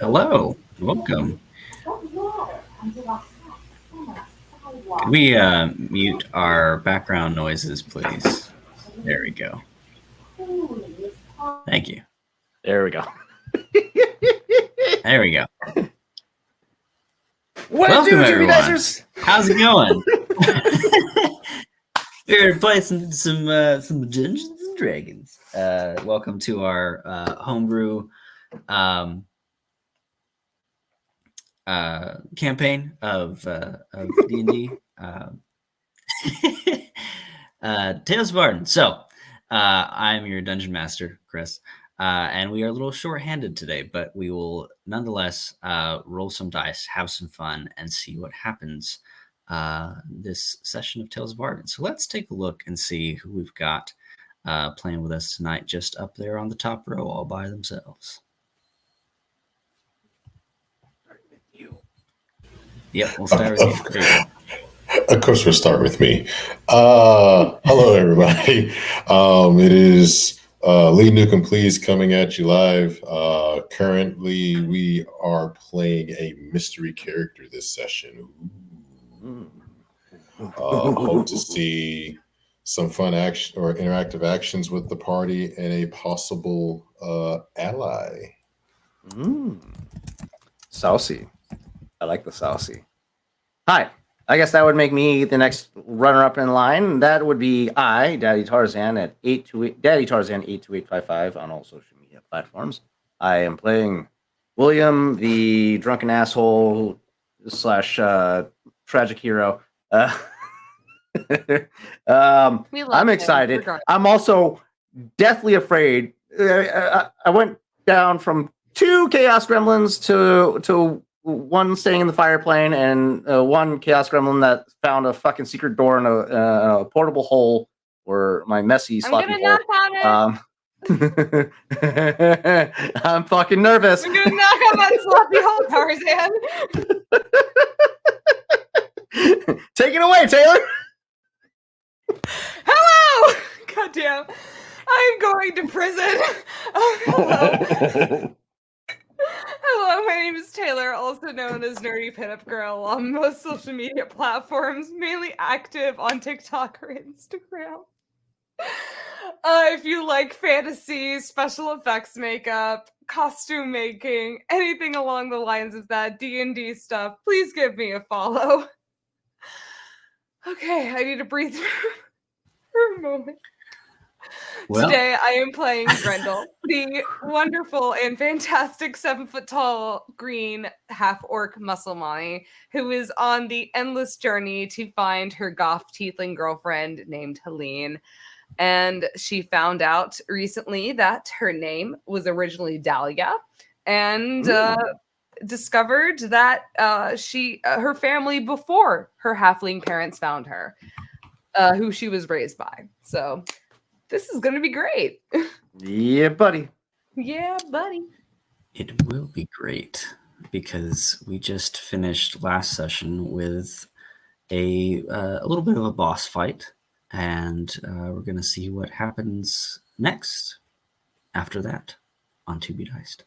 Hello, welcome. Could we mute our background noises, please? There we go. Thank you. There we go. There we go. Welcome, everyone. How's it going? We're gonna play some Dungeons and Dragons. Welcome to our homebrew campaign of D&D. Tales of Vardin. So, I'm your dungeon master, Chris, and we are a little short-handed today, but we will nonetheless roll some dice, have some fun, and see what happens this session of Tales of Vardin. So let's take a look and see who we've got playing with us tonight, just up there on the top row, all by themselves. Yep, we'll start with you. There you go. Of course, we'll start with me. Hello, everybody. It is Lee Newcomb, please, coming at you live. Currently, we are playing a mystery character this session. Hope to see some fun action or interactive actions with the party and a possible ally. Saucy. I like the saucy. Hi. I guess that would make me the next runner-up in line. That would be I, Daddy Tarzan, at 828 Daddy Tarzan 82855 on all social media platforms. I am playing William, the drunken asshole / tragic hero. I'm excited. I'm also deathly afraid. I went down from 2 chaos gremlins to one staying in the fire plane and one chaos gremlin that found a fucking secret door in a portable hole or my messy sloppy hole. I'm fucking nervous. I'm gonna knock on that sloppy hole, Tarzan. Take it away, Taylor. Hello. Goddamn. I'm going to prison. Hello. Hello, my name is Taylor, also known as Nerdy Pinup Girl on most social media platforms, mainly active on TikTok or Instagram. If you like fantasy, special effects makeup, costume making, anything along the lines of that D&D stuff, please give me a follow. Okay, I need to breathe for a moment. Well. Today, I am playing Grendel, the wonderful and fantastic 7-foot-tall green half-orc muscle mommy who is on the endless journey to find her goth tiefling girlfriend named Helene. And she found out recently that her name was originally Dahlia and discovered that her family before her halfling parents found her, who she was raised by. So this is going to be great. Yeah, buddy. Yeah, buddy. It will be great because we just finished last session with a little bit of a boss fight, and we're going to see what happens next after that on To Be Diced.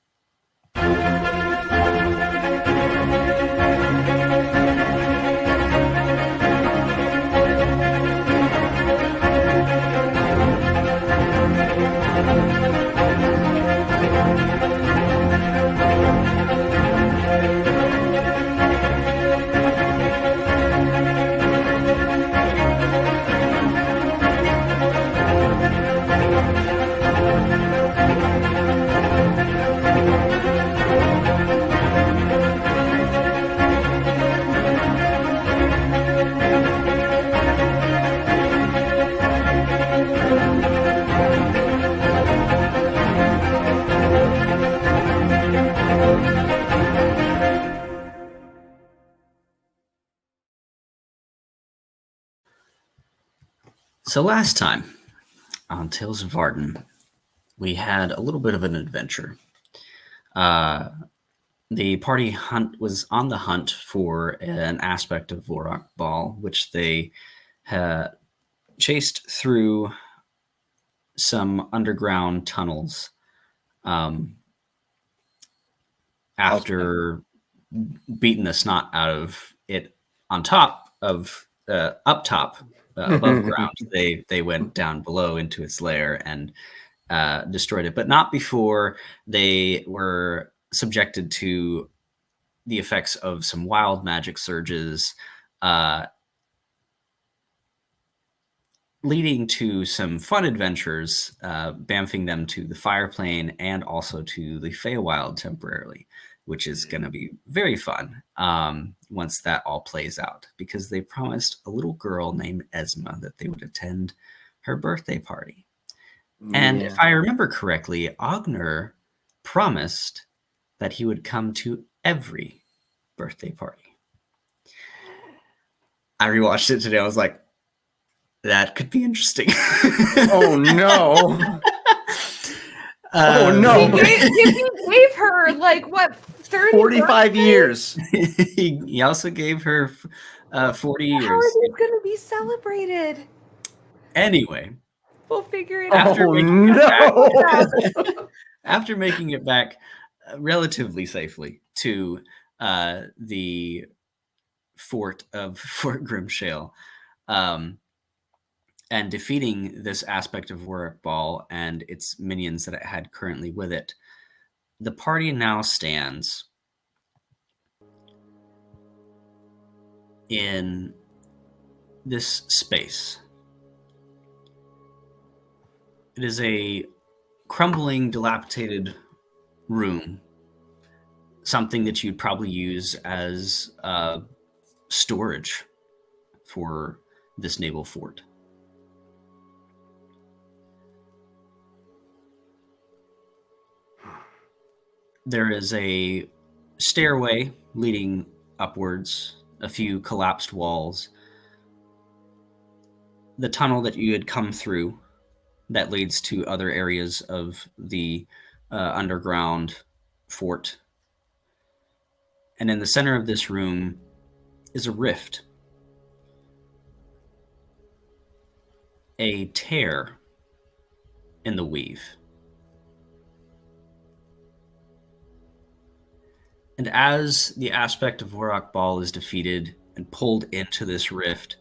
So last time on Tales of Vardin, we had a little bit of an adventure. The party was on the hunt for an aspect of Vorok Ball, which they had chased through some underground tunnels Um, after beating the snot out of it on top of up top above ground, they went down below into its lair and destroyed it, but not before they were subjected to the effects of some wild magic surges, leading to some fun adventures, bamfing them to the Fire Plane and also to the Feywild temporarily, which is going to be very fun once that all plays out, because they promised a little girl named Esma that they would attend her birthday party. And if I remember correctly, Ogner promised that he would come to every birthday party. I rewatched it today. I was like, that could be interesting. Oh no! Oh no! He gave her like what 45 years. He also gave her 40 years. How are these going to be celebrated? Anyway, We'll figure it after no! after making it back relatively safely to the fort of Fort Grimshale, and defeating this aspect of Warwick Ball and its minions that it had currently with it, the party now stands in this space. It is a crumbling, dilapidated room, something that you'd probably use as storage for this naval fort. There is a stairway leading upwards, a few collapsed walls. The tunnel that you had come through that leads to other areas of the underground fort. And in the center of this room is a rift. A tear in the weave. And as the aspect of Warwick Ball is defeated and pulled into this rift,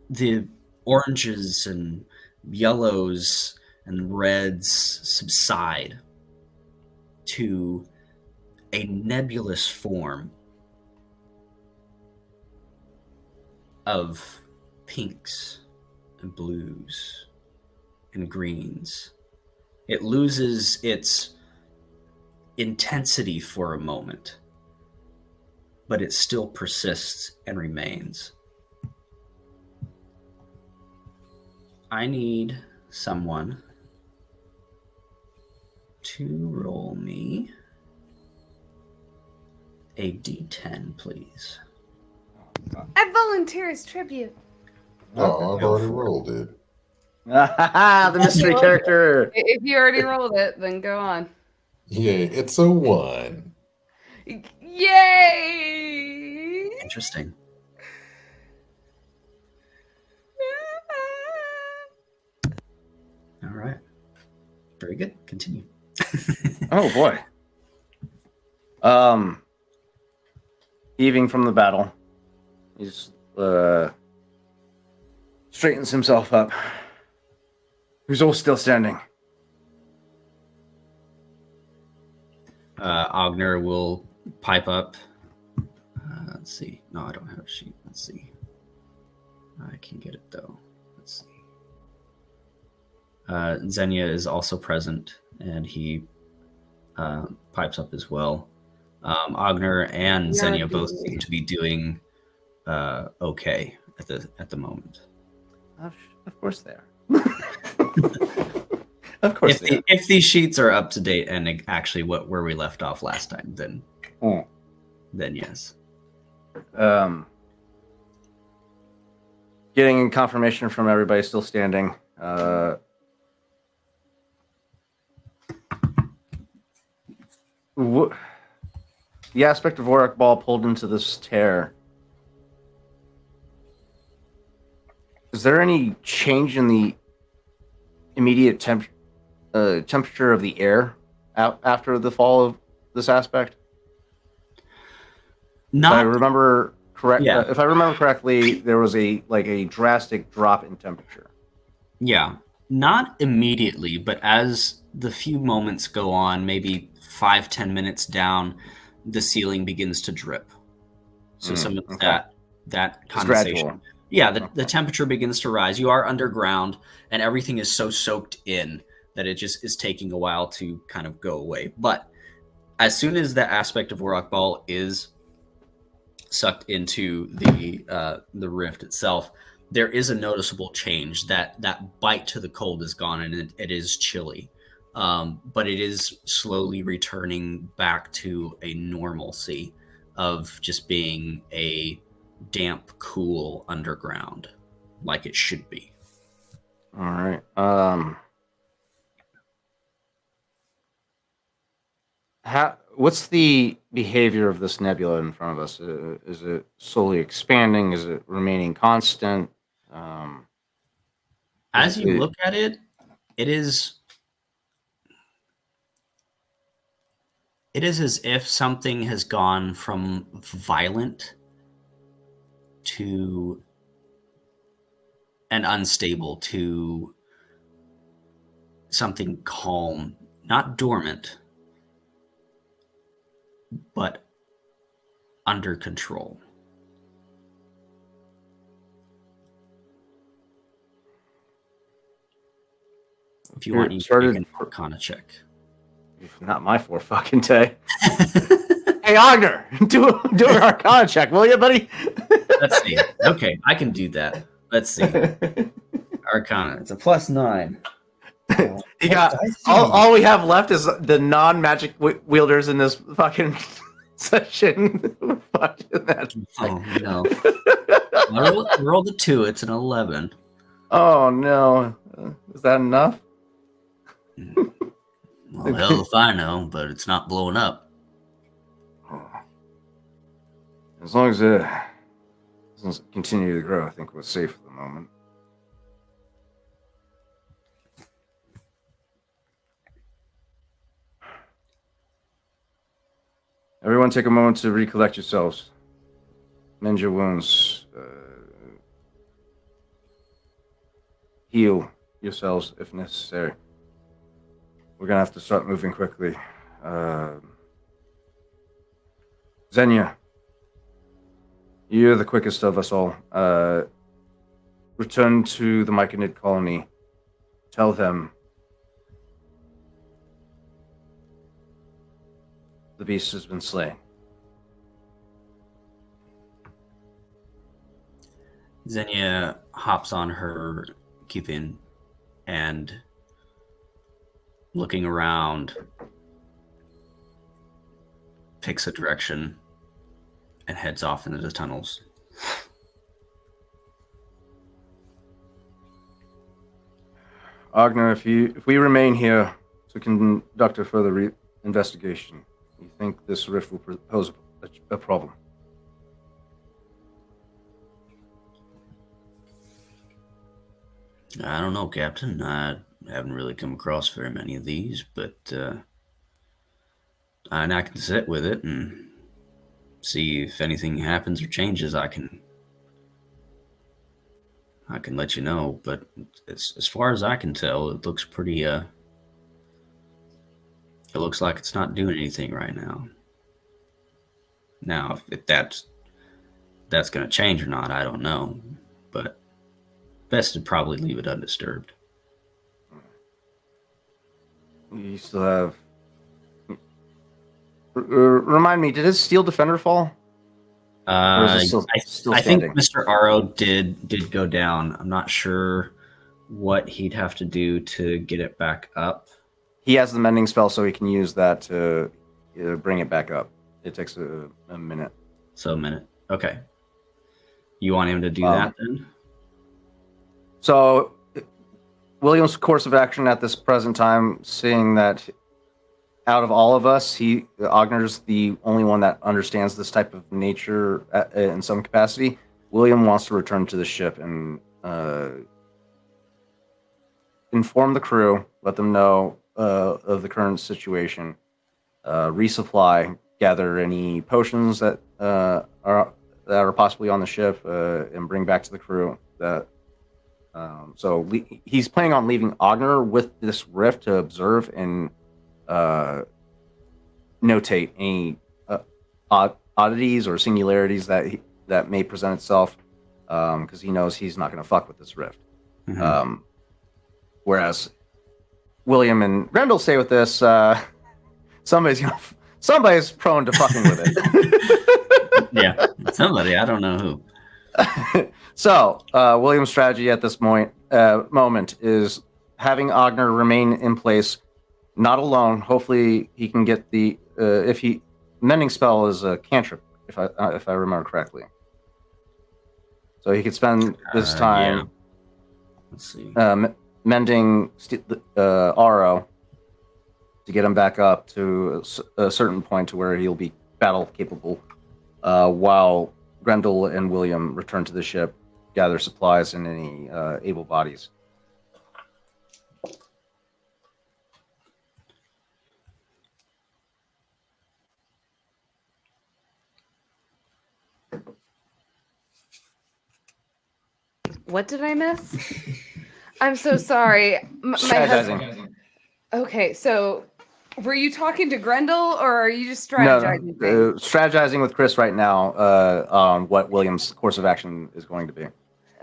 the oranges and yellows and reds subside to a nebulous form of pinks and blues and greens. It loses its intensity for a moment, but it still persists and remains. I need someone to roll me a d10, please. I volunteer as tribute. Oh, I've already rolled it. The mystery character. If you already rolled it, then go on. Yeah, it's a 1. Yay! Interesting. All right. Very good. Continue. Oh boy. Heaving from the battle, he's straightens himself up. Who's all still standing? Ogner will pipe up. Let's see. No, I don't have a sheet. Let's see. I can get it though. Let's see. Xenia is also present, and he pipes up as well. Ogner and Xenia both seem to be doing okay at the moment. Of course they are. Of course they are. If these sheets are up to date and actually where we left off last time, then yes. Getting confirmation from everybody still standing. The aspect of Warwick Ball pulled into this tear. Is there any change in the immediate temperature of the air after the fall of this aspect? If I Not remember Yeah. if I remember correctly, there was a drastic drop in temperature. Yeah, not immediately, but as the few moments go on, maybe 5-10 minutes down, the ceiling begins to drip. So some of Okay. that It's gradual. condensation. Yeah, the temperature begins to rise. You are underground, and everything is so soaked in that it just is taking a while to kind of go away. But as soon as that aspect of Warlock Ball is sucked into the rift itself, there is a noticeable change. That bite to the cold is gone, and it is chilly. But it is slowly returning back to a normalcy of just being a damp, cool underground, like it should be. All right. What's the behavior of this nebula in front of us? Is it slowly expanding? Is it remaining constant? Um, As you look at it, it is as if something has gone from violent to and unstable to something calm, not dormant, but under control. If you want, you can make an Arcana check. Not my for fucking day. Hey, Ogner, do an Arcana check, will you, buddy? Let's see. Okay, I can do that. Let's see. Arcana. It's a +9. You got all we have left is the non-magic wielders in this fucking session. Oh no! I rolled a 2. It's an 11. Oh no! Is that enough? Well, hell if I know, but it's not blowing up. As long as it doesn't continue to grow, I think we're safe at the moment. Everyone take a moment to recollect yourselves. Mend your wounds. Heal yourselves if necessary. We're going to have to start moving quickly. Xenia, you're the quickest of us all. Return to the Myconid colony. Tell them the beast has been slain. Xenia hops on her Kipin and, looking around, picks a direction and heads off into the tunnels. Agner, if we remain here to conduct a further investigation, you think this rift will pose a problem? I don't know, Captain. I haven't really come across very many of these, but I can sit with it and see if anything happens or changes. I can let you know. But as far as I can tell, it looks pretty. It looks like it's not doing anything right now. Now, if that's going to change or not, I don't know. But best to probably leave it undisturbed. You still have... remind me, did his steel defender fall? Or is it still I standing? think Mr. Aro did go down. I'm not sure what he'd have to do to get it back up. He has the mending spell, so he can use that to bring it back up. It takes a minute. So a minute. Okay. You want him to do that then? So, William's course of action at this present time, seeing that out of all of us, Ogner's the only one that understands this type of nature in some capacity. William wants to return to the ship and inform the crew, let them know the current situation, resupply, gather any potions that are possibly on the ship, and bring back to the crew. He's planning on leaving Ogner with this rift to observe and notate any oddities or singularities that may present itself, because he knows he's not going to fuck with this rift. Mhm. Whereas William and Grendel stay with this. Somebody's prone to fucking with it. Yeah, somebody, I don't know who. So William's strategy at this moment is having Ogner remain in place, not alone. Hopefully, he can get the mending spell is a cantrip, if I remember correctly. So he could spend this time. Yeah. Let's see. Mending Aro to get him back up to a certain point to where he'll be battle capable, while Grendel and William return to the ship, gather supplies and any able bodies. What did I miss? I'm so sorry. My husband. Okay, so were you talking to Grendel or are you just strategizing? No, strategizing with Chris right now on what William's course of action is going to be.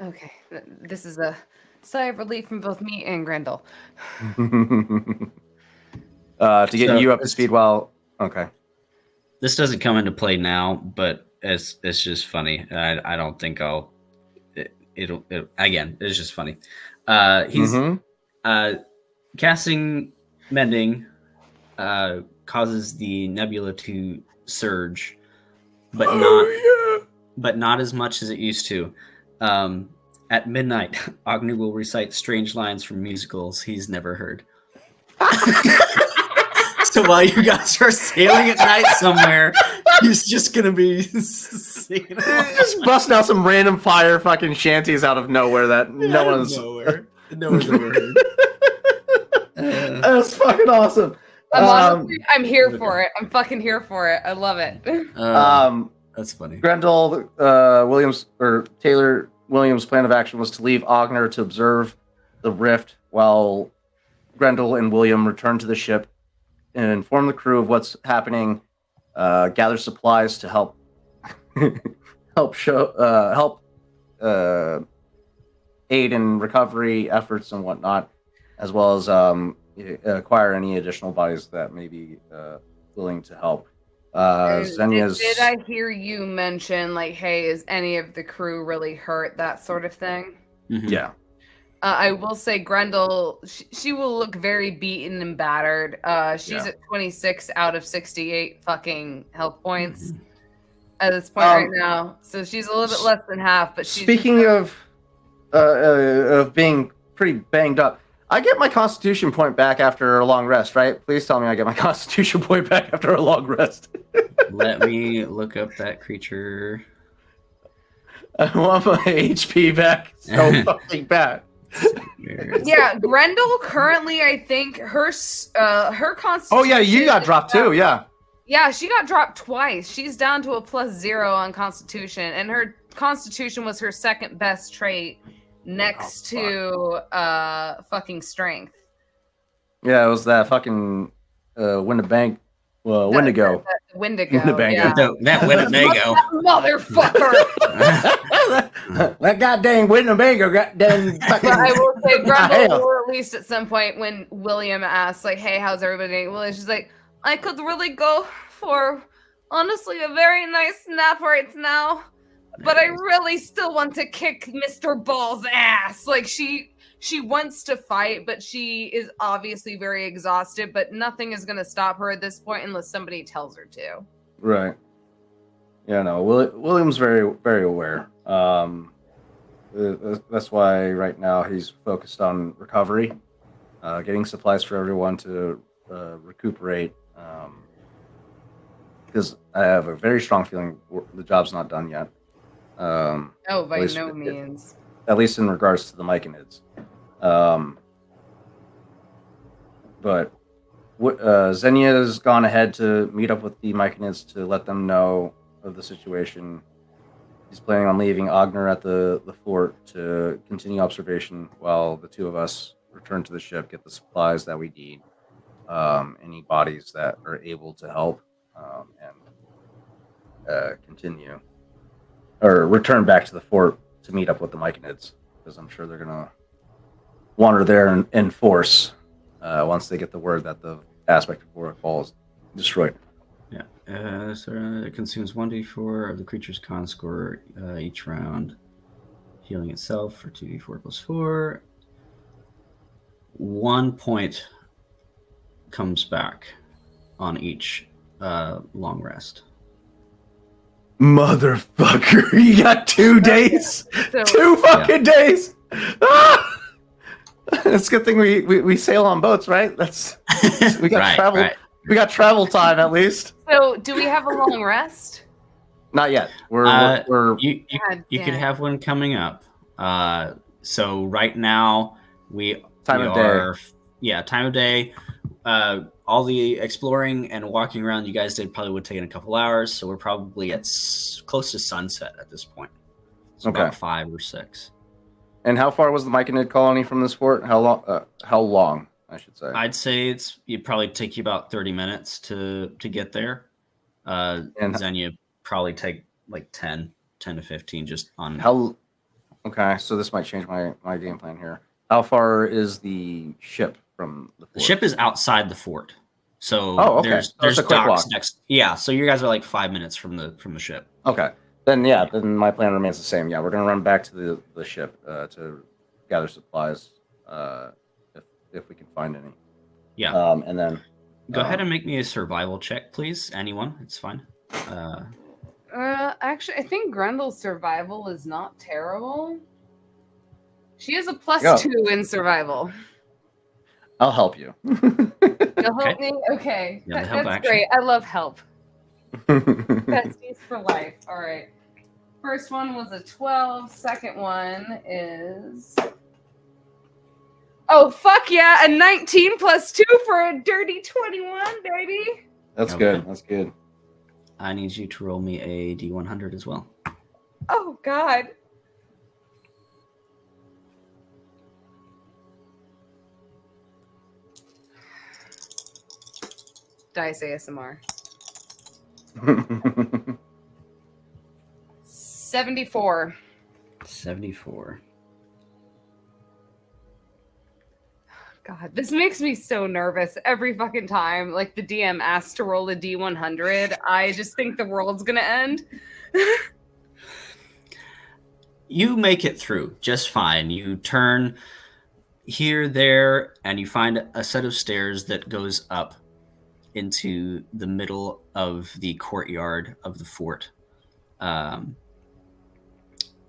Okay, this is a sigh of relief from both me and Grendel. To get you up to speed while... Okay. This doesn't come into play now, but it's just funny. I don't think it'll again, it's just funny. He's casting mending causes the nebula to surge, but not as much as it used to. At midnight, Agni will recite strange lines from musicals he's never heard. So while you guys are sailing at night somewhere, he's just gonna be singing. Just busting out some random fire fucking shanties out of nowhere that no one's ever heard. That's fucking awesome. I'm here for it. I'm fucking here for it. I love it. That's funny. Grendel Taylor Williams' plan of action was to leave Ogner to observe the rift while Grendel and William return to the ship and inform the crew of what's happening, gather supplies to help aid in recovery efforts and whatnot, as well as acquire any additional bodies that may be willing to help. Did I hear you mention, like, hey, is any of the crew really hurt, that sort of thing? Mm-hmm. Yeah. I will say Grendel, she will look very beaten and battered. She's at 26 out of 68 fucking health points at this point right now. So she's a little bit less than half. But speaking of being pretty banged up, I get my Constitution point back after a long rest, right? Please tell me I get my Constitution point back after a long rest. Let me look up that creature. I want my HP back so fucking bad. Yeah, Grendel currently, I think her Constitution. Oh yeah, you got dropped too. Yeah. Yeah, she got dropped twice. She's down to a +0 on Constitution, and her Constitution was her second best trait, next to fucking Strength. Yeah, it was that fucking Winnebago. Windigo. Yeah. That Winnebago. Motherfucker. That goddamn Winnebago goddamn fucking... But I will say Grendel, or at least at some point when William asks, like, hey, how's everybody doing? Well, she's like, I could really go for, honestly, a very nice nap right now, but I really still want to kick Mr. Ball's ass. Like, she wants to fight, but she is obviously very exhausted, but nothing is going to stop her at this point unless somebody tells her to. Right. Yeah, no, William's very, very aware. That's why right now he's focused on recovery, getting supplies for everyone to recuperate, because I have a very strong feeling the job's not done yet. By no means. At least in regards to the Myconids. But Xenia's gone ahead to meet up with the Myconids to let them know of the situation. He's planning on leaving Ogner at the fort to continue observation while the two of us return to the ship, get the supplies that we need, any bodies that are able to help, and continue or return back to the fort to meet up with the Myconids, because I'm sure they're gonna wander there in force once they get the word that the aspect of Protocol is destroyed. Yeah. So it consumes 1d4 of the creature's con score each round, healing itself for 2d4 plus 4. 1 point comes back on each long rest. Motherfucker, you got 2 days? So, 2 fucking days! Ah! It's a good thing we sail on boats, right? We got travel. Right. We got travel time at least. so do we have a long rest? Not yet. We're You could have one coming up. So right now time of day. Time of day. All the exploring and walking around you guys did probably would take in a couple hours. So we're probably at close to sunset at this point. So Okay. about 5 or 6. And how far was the Myconid colony from this fort? How long? I should say. I'd say it'd probably take you about 30 minutes to get there. And then you probably take like 10 to 15 just on how? Okay, so this might change my game plan here. How far is the ship from the fort? The ship is outside the fort. So okay. there's So it's a quick docks walk. next. Yeah, so you guys are like 5 minutes from the ship. Okay. Then my plan remains the same. Yeah, we're gonna run back to the ship to gather supplies if we can find any. Yeah. And then Go ahead and make me a survival check, please. Anyone, it's fine. Actually, I think Grendel's survival is not terrible. She has a plus Yeah. 2 in survival. I'll help you. You'll help me? Okay. Yeah, the help That's action. great. I love help. Besties for life. All right. First one was a 12. Second one is... Oh, fuck yeah. A 19 plus 2 for a dirty 21, baby. That's Okay. good. That's good. I need you to roll me a D100 as well. Oh, God. Dice ASMR. 74. 74. God, this makes me so nervous every fucking time. Like the DM asks to roll a D100. I just think the world's gonna end. You make it through just fine. You turn here, there, and you find a set of stairs that goes up into the middle of the courtyard of the fort. And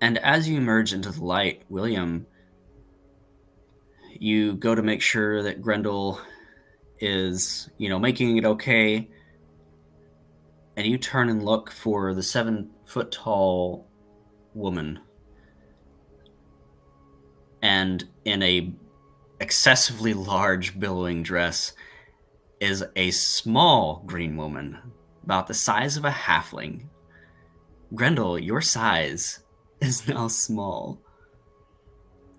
as you emerge into the light, William, you go to make sure that Grendel is, making it okay. And you turn and look for the 7-foot-tall woman. And in a excessively large billowing dress is a small green woman, about the size of a halfling. Grendel, your size is now small.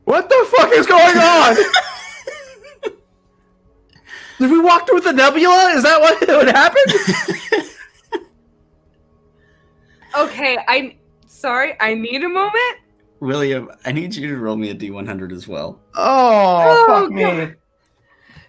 What the fuck is going on? Did we walk through the nebula? Is that what would happen? Okay, I need a moment. William, I need you to roll me a D100 as well. Oh, fuck me. God.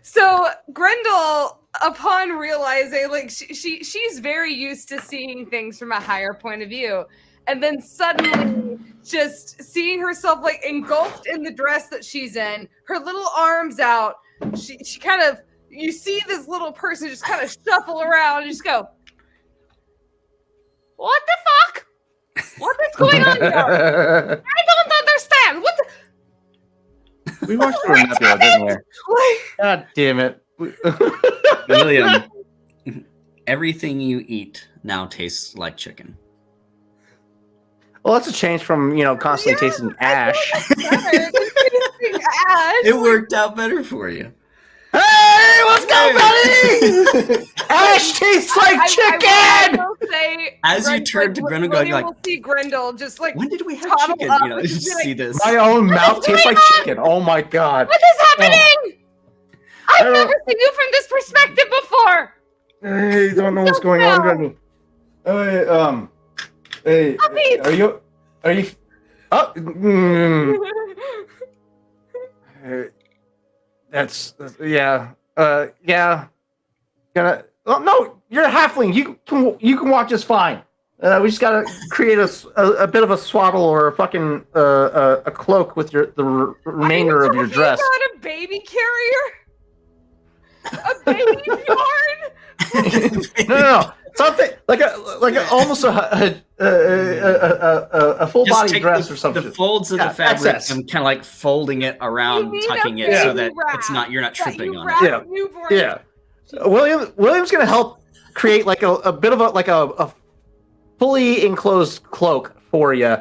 So Grendel, upon realizing, like she's very used to seeing things from a higher point of view, and then suddenly just seeing herself like engulfed in the dress that she's in, her little arms out, she kind of, you see this little person just kind of shuffle around and just go, what the fuck? What is going on here? I don't understand. What the... We walked through a nebula, didn't we? God damn it. William, everything you eat now tastes like chicken. Well, that's a change from, constantly tasting ash. Tasting ash. It worked out better for you. Hey, what's go, buddy! Ash tastes like chicken! I will say, As you turn to Grendel, going William like, will see Grendel just like when did we have toddle chicken? up You know, and just be like, see this. My own mouth tastes like chicken. Oh my god. what is happening? I've don't- never seen you from this perspective before. I don't know what's going on, Grendel. Hey, Puppies! are you, oh, yeah, yeah. Oh, no, you're a halfling. You can walk just fine. We just gotta create a bit of a swaddle or a fucking a cloak with the remainder of your dress. Got a baby carrier? A baby yarn? No. Something like almost a full Just body take dress or something. the folds of the fabric excess. and kind of like folding it around, You need tucking a it so baby that it's not you're not that tripping you on wrap it. Yeah. newborns. Yeah. William's gonna help create like a bit of a fully enclosed cloak for you,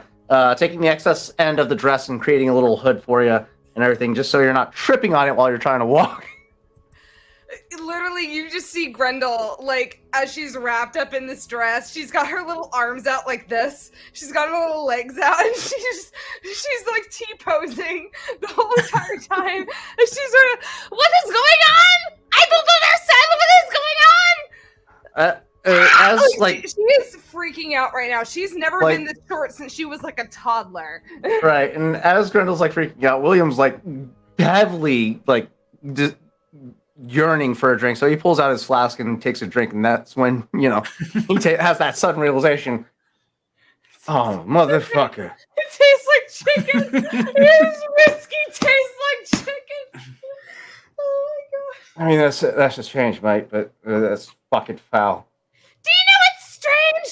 taking the excess end of the dress and creating a little hood for you and everything, just so you're not tripping on it while you're trying to walk. Literally, you just see Grendel, like, as she's wrapped up in this dress, she's got her little arms out like this. She's got her little legs out, and she's like T-posing the whole entire time. And she's sort of, what is going on? I don't understand what is going on! As like She is freaking out right now. She's never Like- been this short since she was like a toddler. right, and as Grendel's like freaking out, William's like heavily like yearning for a drink, so he pulls out his flask and takes a drink, and that's when he has that sudden realization. Oh, motherfucker! It tastes like chicken. His whiskey tastes like chicken. Oh my god! I mean, that's just change, mate, but that's fucking foul. Do you know what's strange?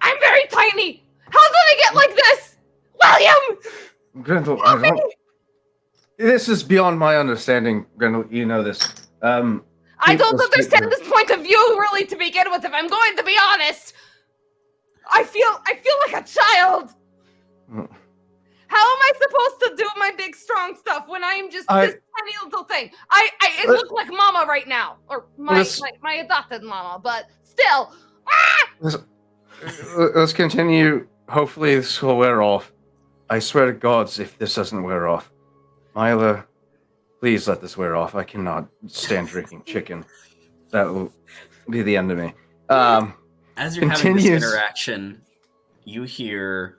I'm very tiny. How did I get like this, William? Grendel, I don't. This is beyond my understanding, Grendel. You know this. I don't let's understand get- this point of view really to begin with. If I'm going to be honest, I feel like a child. Mm. How am I supposed to do my big strong stuff when I'm just this tiny little thing? It looks like Mama right now, or my adopted Mama, but still. Ah! Let's continue. Hopefully, this will wear off. I swear to God, if this doesn't wear off, Myla, please let this wear off. I cannot stand drinking chicken. That will be the end of me. As you're having this interaction, you hear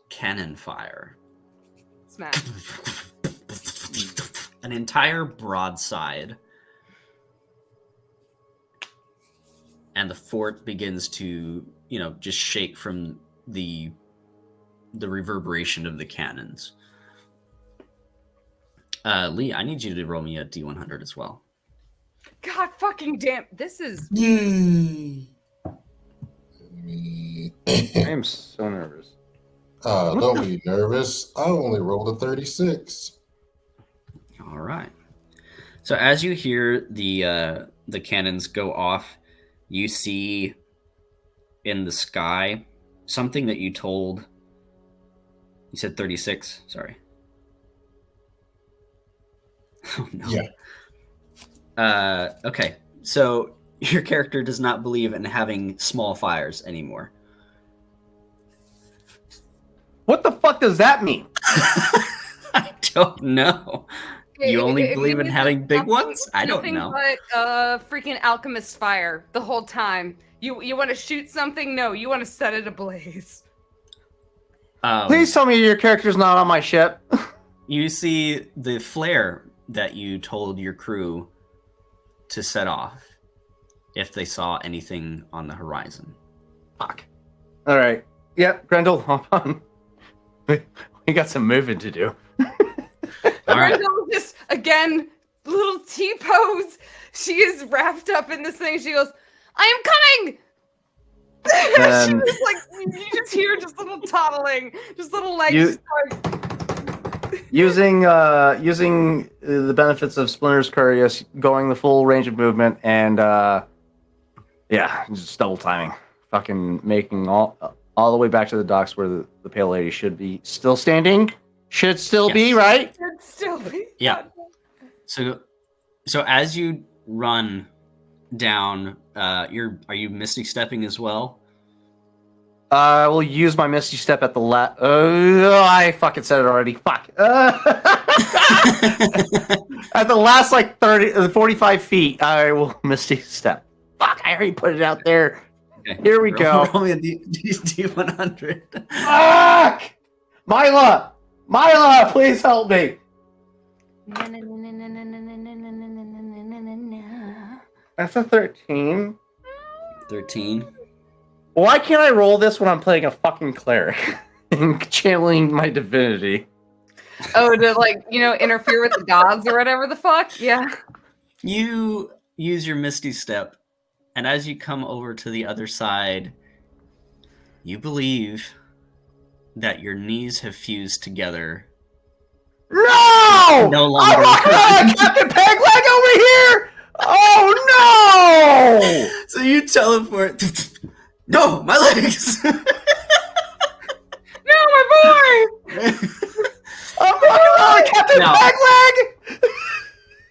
cannon fire. Smash. An entire broadside. And the fort begins to, just shake from the reverberation of the cannons. Lee, I need you to roll me a D100 as well. God fucking damn. This is. I am so nervous. Don't be nervous. I only rolled a 36. All right. So as you hear the cannons go off, you see in the sky something that you told. You said 36. Sorry. Oh no. Yeah. Okay. So your character does not believe in having small fires anymore. What the fuck does that mean? I don't know. You only believe in having big ones? I don't know. But freaking alchemist fire the whole time. You want to shoot something? No, you want to set it ablaze. Please tell me your character's not on my ship. You see the flare that you told your crew to set off if they saw anything on the horizon. Fuck. All right. Yep, Grendel, hop on. We got some moving to do. All right. Grendel just, again, little T-pose. She is wrapped up in this thing. She goes, I am coming! She was like, you just hear just little toddling, just little legs. Using the benefits of Splinter's Courier, going the full range of movement, and just double timing. Fucking making all the way back to the docks where the Pale Lady should be still standing. Should still be, right? Should still be. Yeah. So So as you run down, are you Misty stepping as well? I will use my Misty Step at the last. I fucking said it already. Fuck. At the last, 45 feet, I will Misty Step. Fuck, I already put it out there. Okay. Here we go. Roll me a D100. Fuck! Mila, please help me. That's a 13. 13. Why can't I roll this when I'm playing a fucking cleric and channeling my divinity? Oh, to interfere with the gods or whatever the fuck? Yeah. You use your Misty Step, and as you come over to the other side, you believe that your knees have fused together. No! No longer. I'm Captain Pegleg over here! Oh no! So you teleport. No, my legs! No, my boy! I'm fucking around Captain Now- Pegleg!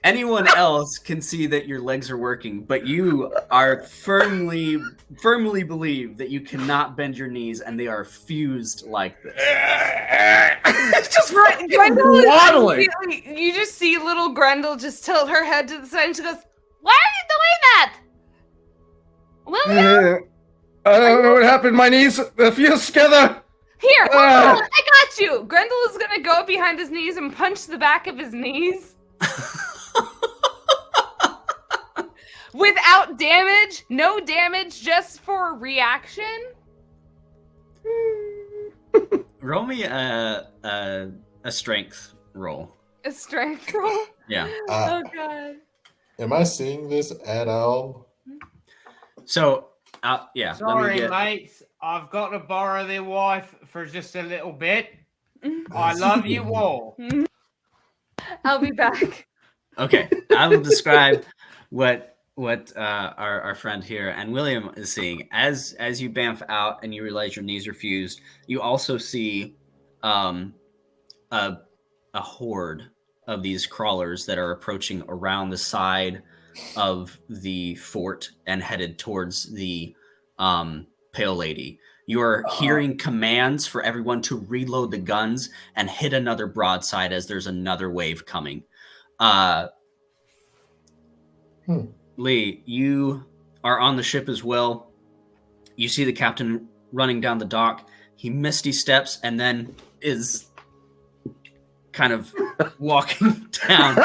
Anyone else can see that your legs are working, but you are firmly believe that you cannot bend your knees, and they are fused like this. It's just Grendel is waddling. you just see little Grendel just tilt her head to the side and she goes, "Why are you doing that? William? I don't know what happened. My knees fused together. Here, hold on, I got you." Grendel is gonna go behind his knees and punch the back of his knees. Without damage, no damage, just for reaction. Roll me a strength roll. A strength roll. Yeah. Oh god. Am I seeing this at all? So, yeah. Sorry, mates. I've got to borrow their wife for just a little bit. I love you all. I'll be back. Okay, I will describe what our friend here and William is seeing as you bamf out and you realize your knees are fused. You also see a horde of these crawlers that are approaching around the side of the fort and headed towards the Pale Lady. You are hearing commands for everyone to reload the guns and hit another broadside as there's another wave coming. Lee, you are on the ship as well. You see the captain running down the dock. He misty steps and then is kind of walking down.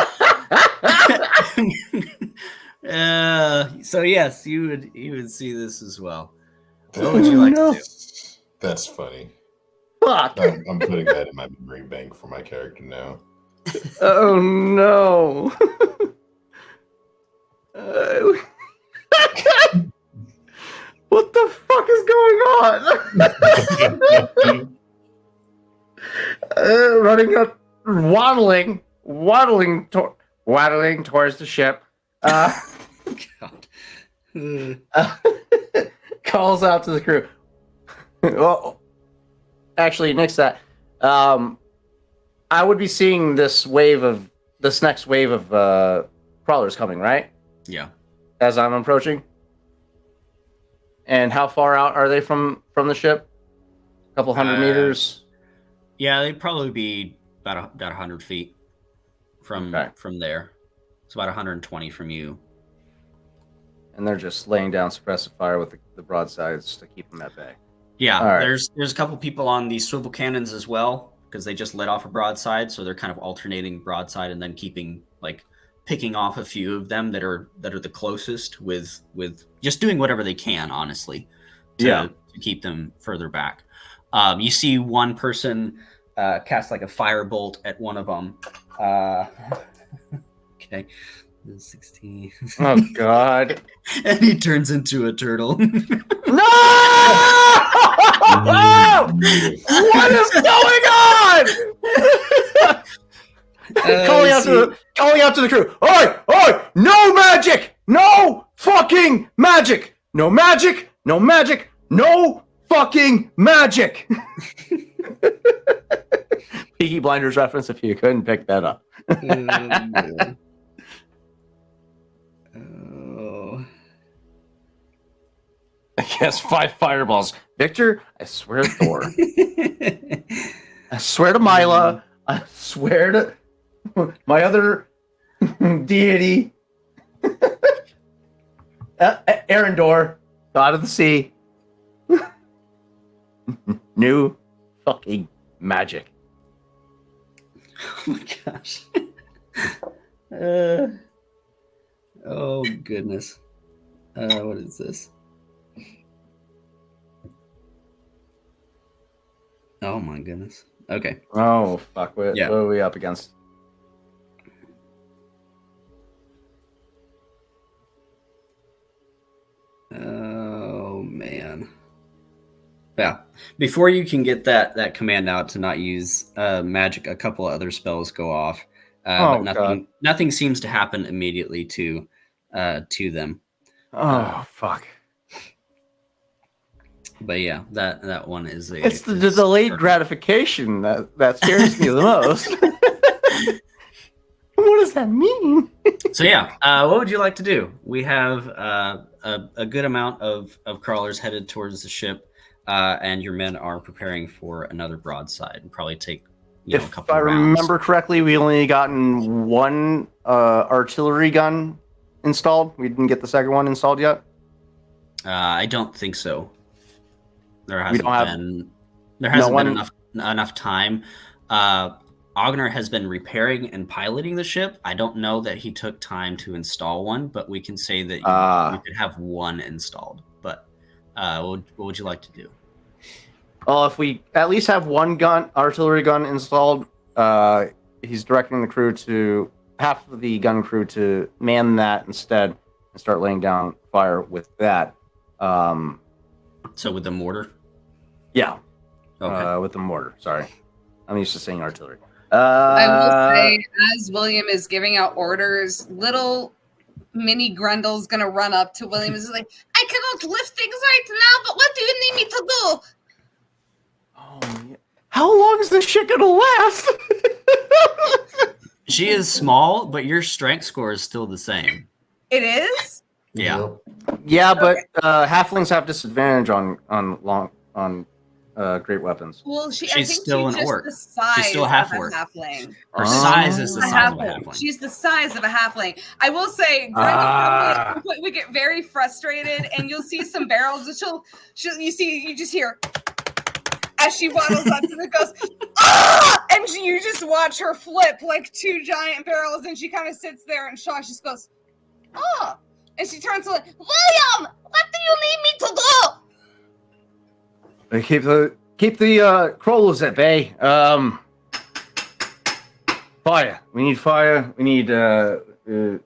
So yes, you would see this as well. What would you like to do? That's funny. Fuck. I'm putting that in my memory bank for my character now. Oh no. What the fuck is going on? Running up, waddling towards the ship. God. Calls out to the crew. Well, actually, next to that, I would be seeing this next wave of crawlers coming, right? Yeah. As I'm approaching. And how far out are they from the ship? A couple hundred meters. Yeah, they'd probably be about 100 feet from there. It's about 120 from you. And they're just laying down suppressive fire with the broadsides to keep them at bay. Yeah, All right. there's a couple people on these swivel cannons as well because they just let off a broadside, so they're kind of alternating broadside and then picking off a few of them that are the closest with just doing whatever they can, honestly, to keep them further back. You see one person cast like a firebolt at one of them. Okay. 16. Oh God. And he turns into a turtle. No! What is going on? Calling out to the crew. Oi! No magic! No fucking magic! No magic! No magic! No fucking magic! Peaky Blinders reference if you couldn't pick that up. cast 5 fireballs. Victor, I swear to Thor. I swear to Mila. I swear to my other deity. Arendor, god of the sea. New fucking magic. Oh my gosh. Oh goodness. What is this? Oh my goodness. Okay. Oh fuck! What Yeah. are we up against? Oh man. Yeah. Before you can get that command out to not use magic, a couple of other spells go off. But nothing seems to happen immediately to them. Oh fuck! But yeah, that one is a. It's the delayed gratification that scares me the most. What does that mean? So yeah, what would you like to do? We have a good amount of crawlers headed towards the ship, and your men are preparing for another broadside. And probably take a couple If I rounds. remember correctly, we only gotten one artillery gun installed. We didn't get the second one installed yet. I don't think so. There hasn't been enough time. Ogner has been repairing and piloting the ship. I don't know that he took time to install one, but we can say that you could have one installed. But what would you like to do? Well, if we at least have one artillery gun installed, he's directing the crew to half of the gun crew to man that instead and start laying down fire with that. So with the mortar? Yeah. Okay. With the mortar. Sorry. I'm used to saying artillery. I will say, as William is giving out orders, little mini Grendel's gonna run up to William and is like, I cannot lift things right now, but what do you need me to do? Oh, yeah. How long is this shit gonna last? She is small, but your strength score is still the same. It is? Yeah. Yeah, but halflings have disadvantage on great weapons. Well, I She's think still she's an just orc. the size She's still of half a orc. halfling. Her size is the A size of a halfling. halfling. She's the size of a halfling. I will say, Grendel we get very frustrated, and you'll see some barrels. And you just hear as she waddles up to the goes, ah! And you just watch her flip like 2 giant barrels, and she kind of sits there and shocked. She just goes, oh, and she turns to like, William, what do you need me to do? Keep the crawlers at bay. Fire. We need fire. We need artillery.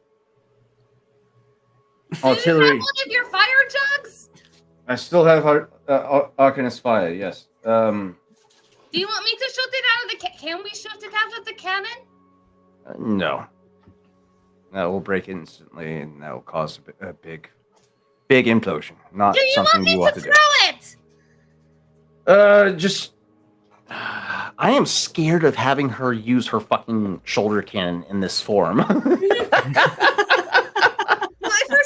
Do you have one of your fire jugs? I still have Arcanist fire. Yes. Do you want me to shoot it out of the can we shoot it out of the cannon? No. That will break instantly, and that will cause a big implosion. Not do you something want me you want to to do. throw it? I am scared of having her use her fucking shoulder cannon in this form. Well, if her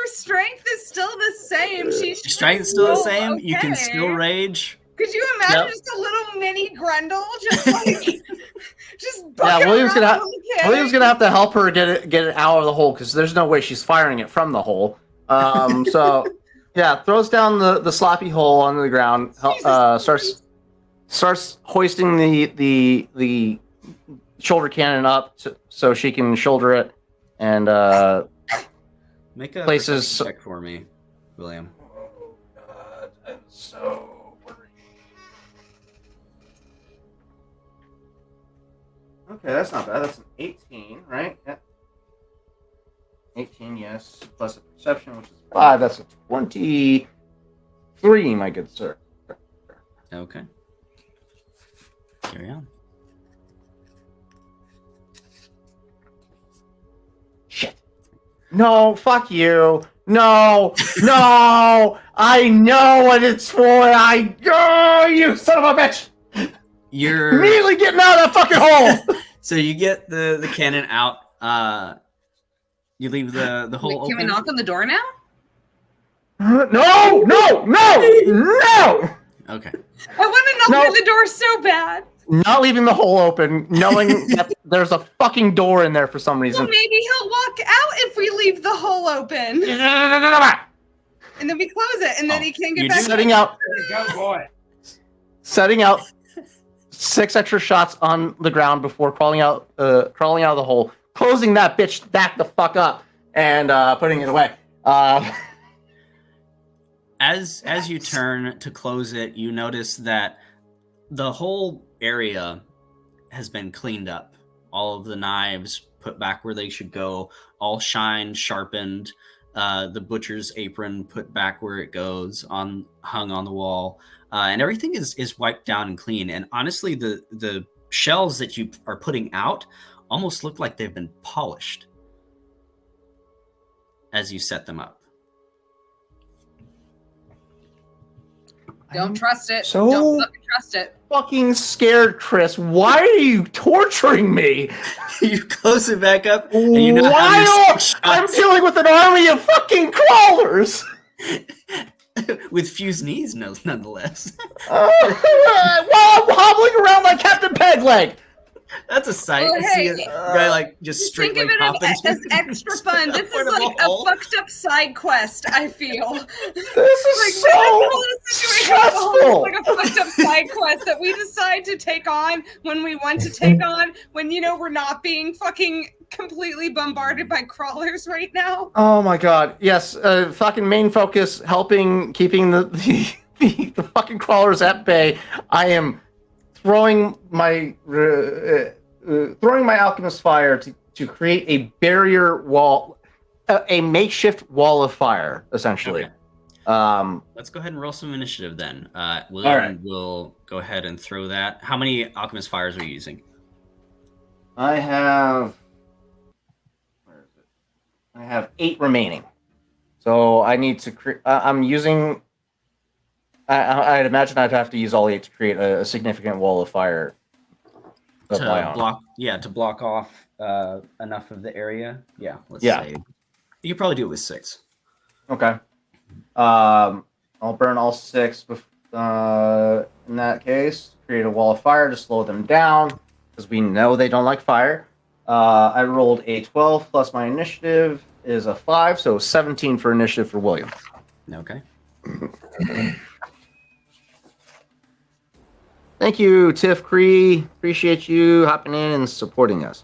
strength is still the same, she's Strength is still the same. okay. You can still rage. Could you imagine just a little mini Grendel just like just Yeah, William's William's gonna have to help her get it out of the hole because there's no way she's firing it from the hole. So yeah, throws down the sloppy hole onto the ground. Starts hoisting the shoulder cannon up so she can shoulder it, and Make a places perception check for me, William. Oh God, I'm so worried. Okay, that's not bad. That's an 18, right? Yeah. 18, yes. Plus a perception, which is 5. That's a 23, my good sir. Okay. Carry on. Shit. No, fuck you. No. I know what it's for. You son of a bitch. You're Immediately getting out of that fucking hole. so you get the cannon out. You leave the hole Can we open. knock on the door now? No! Okay. I want to knock No. on the door so bad. Not leaving the hole open, knowing that there's a fucking door in there for some Well, reason. maybe he'll walk out if we leave the hole open. And then we close it, and then he can't get You back do- setting in. out Go boy. 6 extra shots on the ground before crawling out of the hole, closing that bitch back the fuck up, and putting it away. As you turn to close it, you notice that the whole area has been cleaned up. All of the knives put back where they should go, all shined, sharpened. The butcher's apron put back where it goes, hung on the wall, and everything is wiped down and clean. And honestly, the shells that you are putting out almost look like they've been polished as you set them up. Don't trust it. So- Don't fucking trust it. Fucking scared, Chris. Why are you torturing me? You close it back up, and you know how your While I'm shots dealing with an army of fucking crawlers. with fused knees, nonetheless. While I'm hobbling around like Captain Pegleg. That's a sight. Well, I see hey, a guy like just Just straight think like of it hopping as extra fun. This is like a fucked up side quest, I feel. This Like, is we're so in a situation stressful. like a fucked up side quest that we decide to take on when we want to take on, when, you know, we're not being fucking completely bombarded by crawlers right now. Oh my god. Yes, fucking main focus, keeping the fucking crawlers at bay. I am throwing my alchemist fire to create a barrier wall, a makeshift wall of fire, essentially. Okay. Let's go ahead and roll some initiative then. William right. will go ahead and throw that. How many alchemist fires are you using? I have 8 remaining. So I need to create. I'm using. I'd imagine I'd have to use all 8 to create a significant wall of fire. Of my own. To block off enough of the area. Yeah, let's Yeah. say you could probably do it with 6. Okay. I'll burn all 6 in that case. Create a wall of fire to slow them down because we know they don't like fire. I rolled a 12 plus my initiative is a 5, so 17 for initiative for William. Okay. Thank you, Tiff Cree. Appreciate you hopping in and supporting us.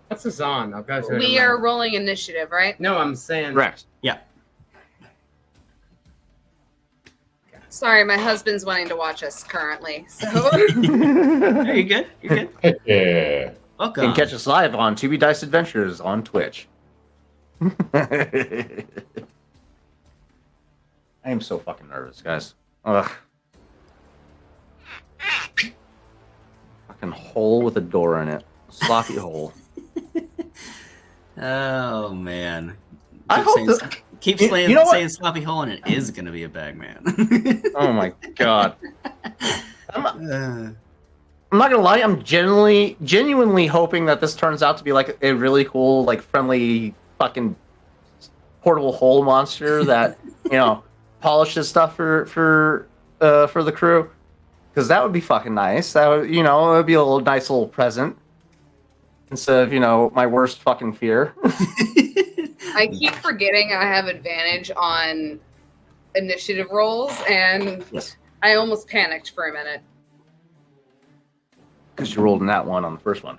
What's this on? I'll go to it. We are rolling initiative, right? No, I'm saying. Correct. Yeah. Sorry, my husband's wanting to watch us currently. So Hey, you good? You're good. Heck yeah. Welcome. You can catch us live on 2B Dice Adventures on Twitch. I am so fucking nervous, guys. Ugh. Fucking hole with a door in it. Sloppy hole. Oh man. I hope Keep You saying, know what? saying sloppy hole, and it is going to be a bag, man. Oh my god. I'm not gonna lie, I'm genuinely hoping that this turns out to be like a really cool, like friendly fucking portable hole monster that, you know, polishes stuff for the crew. Because that would be fucking nice. That would, you know, it would be a little nice little present. Instead of, you know, my worst fucking fear. I keep forgetting I have advantage on initiative rolls, and Yes. I almost panicked for a minute. Because you rolled in that one on the first one.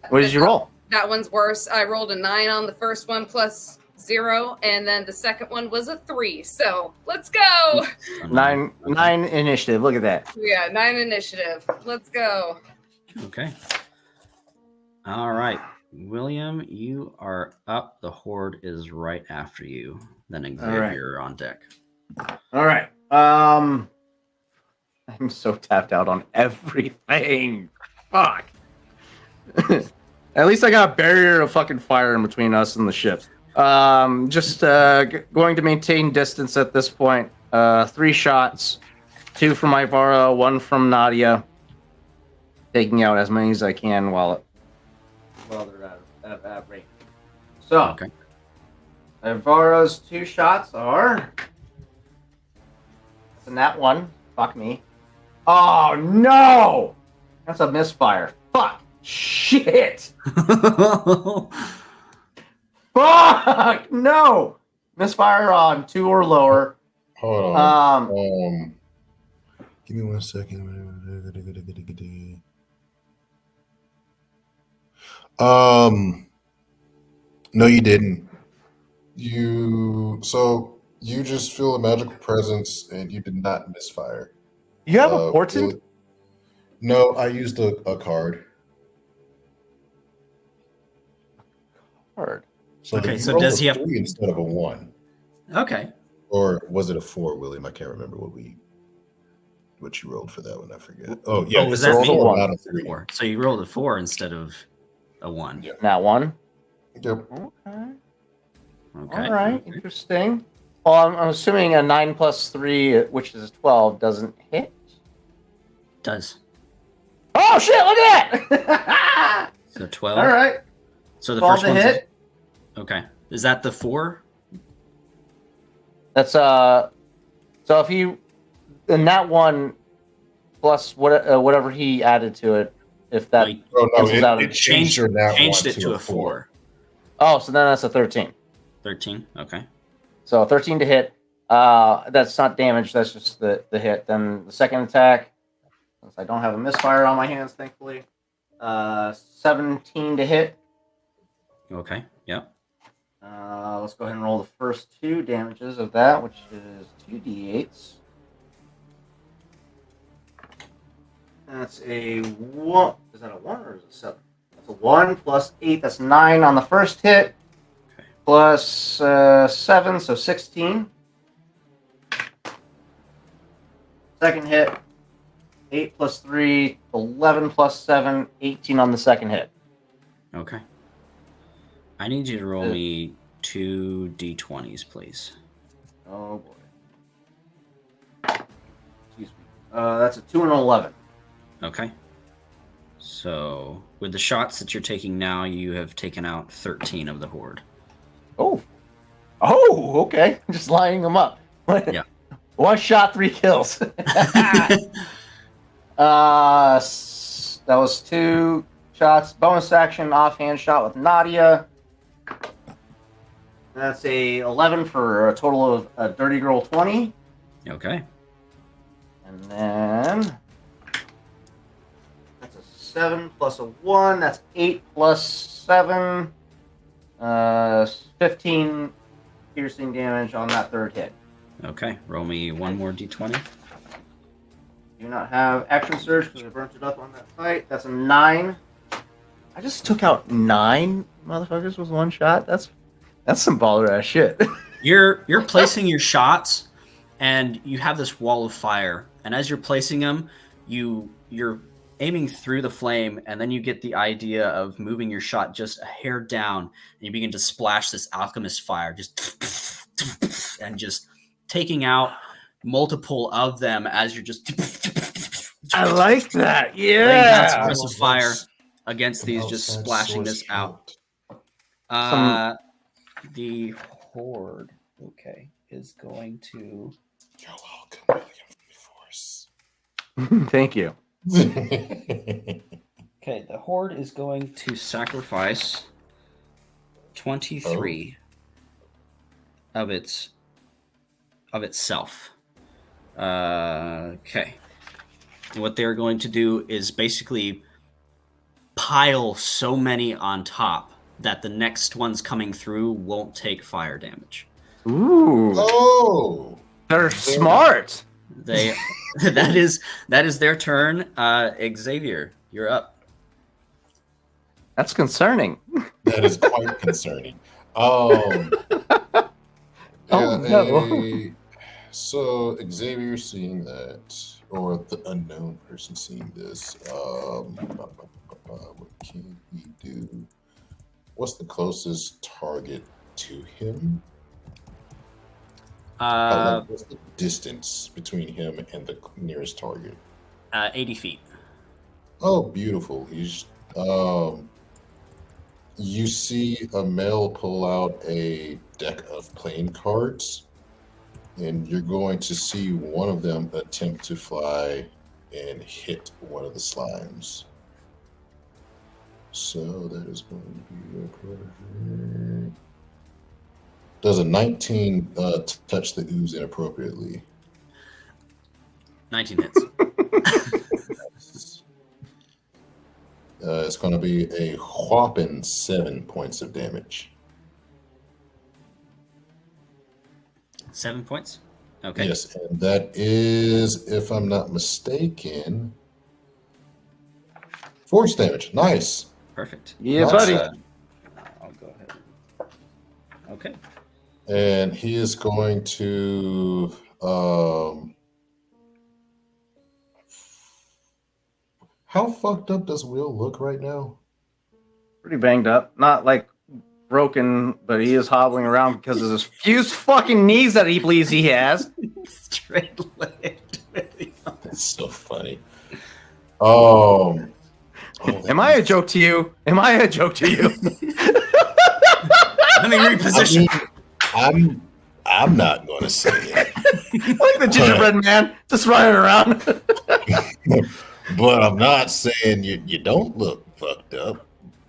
What did you roll? That one's worse. I rolled a 9 on the first one plus 0, and then the second one was a 3. So let's go. Nine initiative. Look at that. Yeah, 9 initiative. Let's go. Okay. All right. William, you are up. The horde is right after you. Then Xavier on deck. All right. I'm so tapped out on everything. Fuck. At least I got a barrier of fucking fire in between us and the ship. Just going to maintain distance at this point. 3 shots. 2 from Ivara, 1 from Nadia. Taking out as many as I can while they're at range. So, Okay. Alvaro's 2 shots are. And that one. Fuck me. Oh, no! That's a misfire. Fuck. Shit. Fuck! No! Misfire on 2 or lower. Hold on. Um, Give me 1 second. No, you didn't. You just feel a magical presence, and you did not misfire. you have a portent? No, I used a card. Card. So Okay, you so rolled does a he have- 3 instead of a 1? Okay. Or was it a 4, William? I can't remember what you rolled for that one. I forget. Oh yeah, was it's that a me? 4, not a 3. 4. So you rolled a 4 instead of a 1. Yeah. That one? Yep. Okay. Okay. All right. Okay. Interesting. Well, I'm assuming a 9 plus 3, which is 12, doesn't hit. Does. Oh, shit. Look at that. So 12. All right. So the 12 first to one's hit. okay. Is that the 4? That's so if you and that one plus whatever he added to it, if that Like, Oh no, cancels out it changed your nat changed one it to a 4. oh, so then that's a 13. 13. Okay. So 13 to hit. That's not damage. That's just the hit. Then the second attack, since I don't have a misfire on my hands, thankfully, 17 to hit. Okay. Yep. Let's go ahead and roll the first 2 damages of that, which is 2d8s. That's a 1. Is that a 1 or is it 7? That's a 1 plus 8. That's 9 on the first hit. Okay. Plus 7, so 16. Second hit, 8 plus 3, 11 plus 7, 18 on the second hit. Okay. I need you to roll me 2 d20s, please. Oh boy. Excuse me. That's a 2 and an 11. Okay. So with the shots that you're taking now, you have taken out 13 of the horde. Oh. Oh, okay. Just lining them up. Yeah. 1 shot, 3 kills. That was 2 shots. Bonus action, offhand shot with Nadia. That's a 11 for a total of a Dirty Girl 20. Okay. And then that's a 7 plus a 1. That's 8 plus 7. 15 piercing damage on that third hit. Okay. Roll me 1 more d20. Do not have action surge because I burnt it up on that fight. That's a 9. I just took out 9 motherfuckers with 1 shot. That's some baller ass shit. You're placing your shots, and you have this wall of fire. And as you're placing them, you're aiming through the flame, and then you get the idea of moving your shot just a hair down, and you begin to splash this alchemist fire, just and just taking out multiple of them as you're just. I like that. laying down Yeah. suppressive fire against these, just splashing this out. The horde, okay, is going to. You're welcome, William Force. Thank you. Okay, the horde is going to sacrifice 23 of itself. Okay. What they're going to do is basically pile so many on top that the next ones coming through won't take fire damage. Ooh. Oh, They're smart. They that is their turn. Xavier, you're up. That's concerning. that is quite concerning. Oh no. So Xavier seeing that, or the unknown person seeing this, what can we do? What's the closest target to him? What's the distance between him and the nearest target? 80 feet. Oh, beautiful. He's You see a male pull out a deck of playing cards, and you're going to see one of them attempt to fly and hit one of the slimes. So that is going to be a perfect. Does a 19 touch the ooze inappropriately? 19 hits. It's going to be a whopping 7 points of damage. 7 points. Okay. Yes, and that is, if I'm not mistaken, force damage. Nice. Perfect. Yeah, Nice. buddy. I'll go ahead. Okay. And he is going to how fucked up does Will look right now? Pretty banged up. Not like broken, but he is hobbling around because of his fused fucking knees that he believes he has. Straight leg. That's so funny. Oh, Am I a joke to you? Am I a joke to you? Let me reposition. I'm not going to say it. Like the gingerbread man just running around. But I'm not saying you don't look fucked up.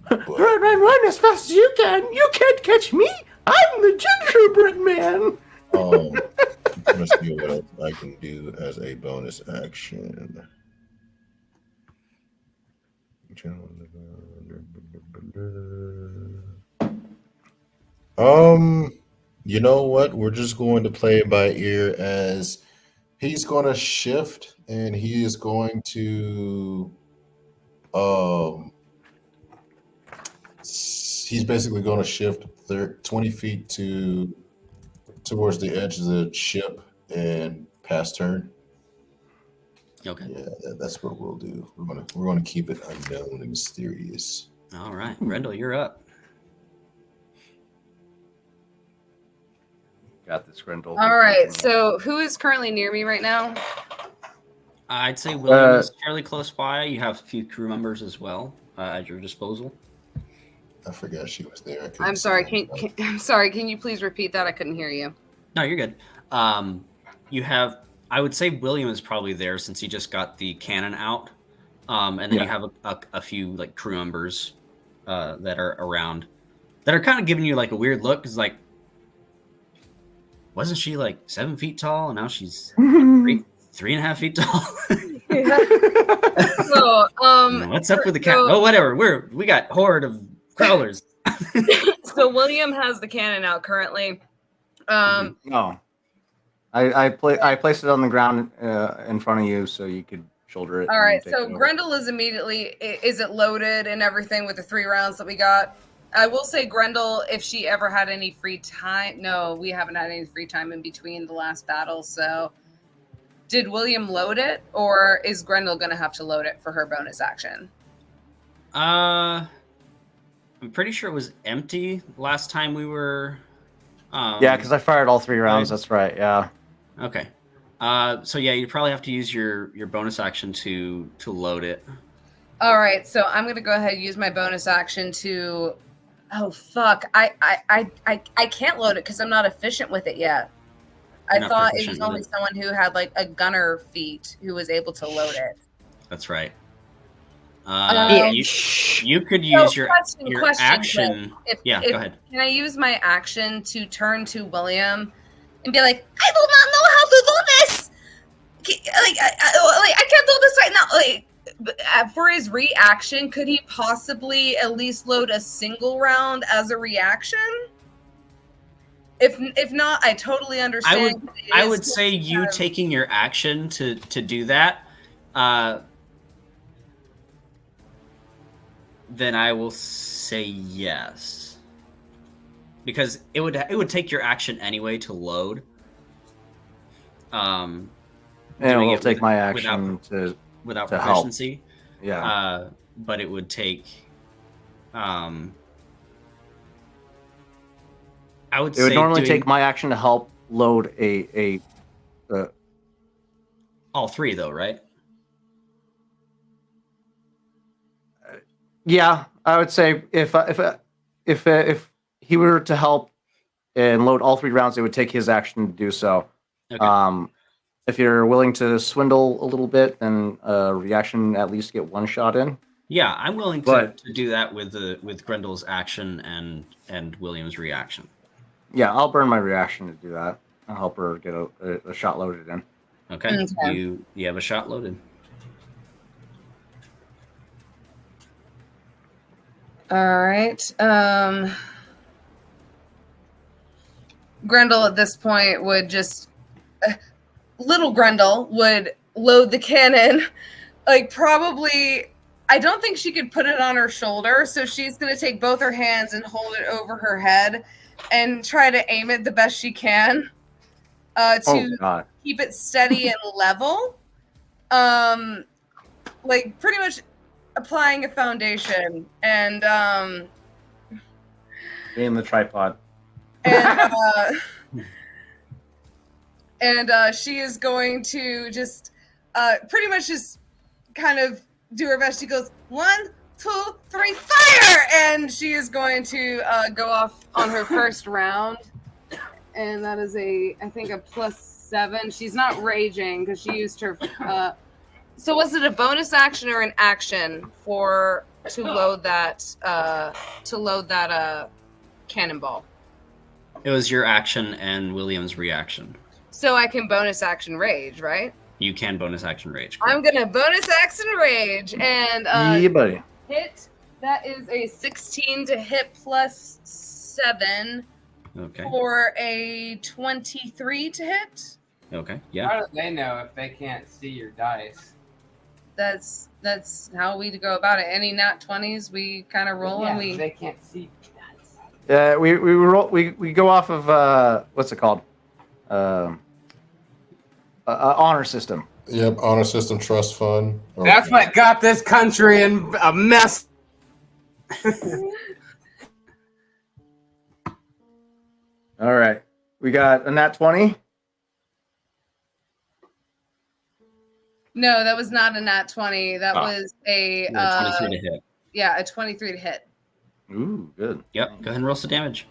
But Run as fast as you can. You can't catch me. I'm the gingerbread man. let's see what else I can do as a bonus action. You know what? We're just going to play it by ear as he's going to shift and he is going to he's basically going to shift 20 feet towards the edge of the ship and pass turn. Okay. Yeah, that's what we'll do. We're gonna keep it unknown and mysterious. All right. Grendel, you're up. Got this, Grendel. All right. So who is currently near me right now? I'd say William is fairly close by. You have a few crew members as well at your disposal. I forgot she was there. I'm sorry. I'm sorry. Can you please repeat that? I couldn't hear you. No, you're good. You have, I would say William is probably there since he just got the cannon out. And then you have a few like crew members that are around that are kind of giving you like a weird look. Because like, wasn't she like 7 feet tall and now she's 3.5 feet tall? So, what's up with the cat? Oh, whatever. We got horde of crawlers. So William has the cannon out currently. No, I placed it on the ground in front of you so you could shoulder it. All right. So Grendel is is it loaded and everything with the 3 rounds that we got? I will say Grendel, if she ever had any free time. No, we haven't had any free time in between the last battle. So did William load it, or is Grendel going to have to load it for her bonus action? I'm pretty sure it was empty last time we were. Yeah, because I fired all 3 rounds. That's right. Yeah. Okay. So yeah, you probably have to use your bonus action to load it. All right. So I'm going to go ahead and use my bonus action to. Oh fuck! I can't load it because I'm not efficient with it yet. I thought it was only someone who had like a gunner feat who was able to load it. That's right. You could use your action. Go ahead. Can I use my action to turn to William and be like, I do not know how to do this. I can't do this right now. For his reaction, could he possibly at least load a single round as a reaction? If not, I totally understand. I would say you taking your action to do that. Then I will say yes, because it would take your action anyway to load. And it will take my action without to proficiency. Help. Yeah. But it would take. I would say it would normally take my action to help load a all 3 though, right? Yeah, I would say if if he were to help and load all 3 rounds, it would take his action to do so. Okay. If you're willing to swindle a little bit, then reaction at least get 1 shot in. Yeah, I'm willing to But- do that with Grendel's action and William's reaction. Yeah, I'll burn my reaction to do that. I'll help her get a shot loaded in. Okay. Okay. You have a shot loaded. All right. Grendel at this point would just little Grendel would load the cannon. Like probably I don't think she could put it on her shoulder, so she's going to take both her hands and hold it over her head and try to aim it the best she can to keep it steady and level. Like pretty much applying a foundation and Aim the tripod. And she is going to just pretty much just kind of do her best. She goes 1, 2, 3, fire! And she is going to go off on her first round. And that is I think a +7. She's not raging because she used her. So was it a bonus action or an action to load that cannonball? It was your action and William's reaction. So I can bonus action rage, right? You can bonus action rage. I'm gonna bonus action rage and Yeah, buddy. hit. That is a 16 to hit +7 Okay. for a 23 to hit. Okay. Yeah. How do they know if they can't see your dice? That's how we go about it. Any nat 20s, we kind of roll and we. They can't see dice. Yeah, we roll. We go off of what's it called? Honor system. Yep, honor system trust fund. That's what got this country in a mess. All right, we got a nat 20. No, that was not a nat 20. That was a 23 to hit. Yeah, a 23 to hit. Ooh, good. Yep. Go ahead and roll some damage.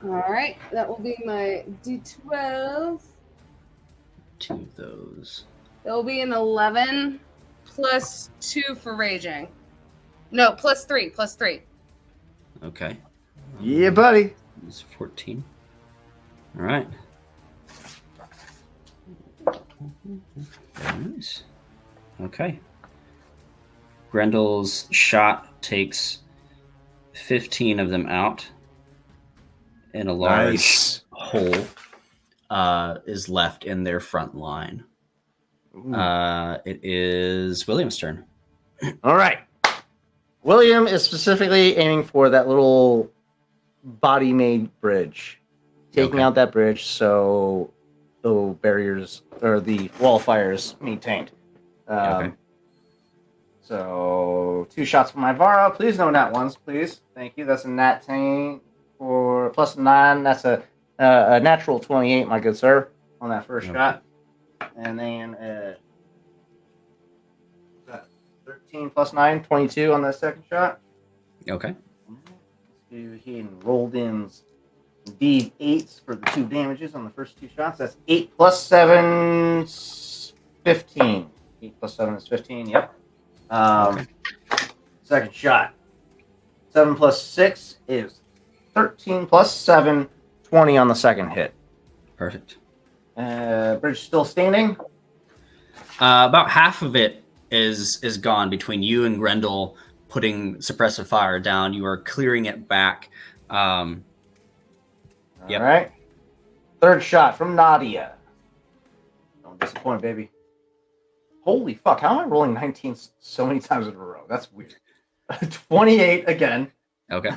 All right, that will be my D12. 2 of those. It will be an 11 +2 for raging. No, +3. Okay. Yeah, buddy. It's 14. All right. Very nice. Okay. Grendel's shot takes 15 of them out, and a large Nice. hole is left in their front line. It is William's turn. All right. William is specifically aiming for that little body-made bridge, taking out that bridge so the barriers or the wall fires maintained. So 2 shots from my Vara. Please no nat ones, please. Thank you. That's a nat 10 for +9. That's a natural 28, my good sir, on that first shot. And then 13 +9, 22 on that second shot. Okay. Let's do here and rolled in indeed 8s for the 2 damages on the first 2 shots. That's 8 + 7 is 15. 8 + 7 is 15. Yep. Second shot. 7 + 6 is 13 + 7, 20 on the second hit. Perfect. Bridge still standing. About half of it is gone between you and Grendel putting suppressive fire down. You are clearing it back. All right. Third shot from Nadia. Don't disappoint, baby. Holy fuck, how am I rolling 19 so many times in a row? That's weird. 28 again. Okay.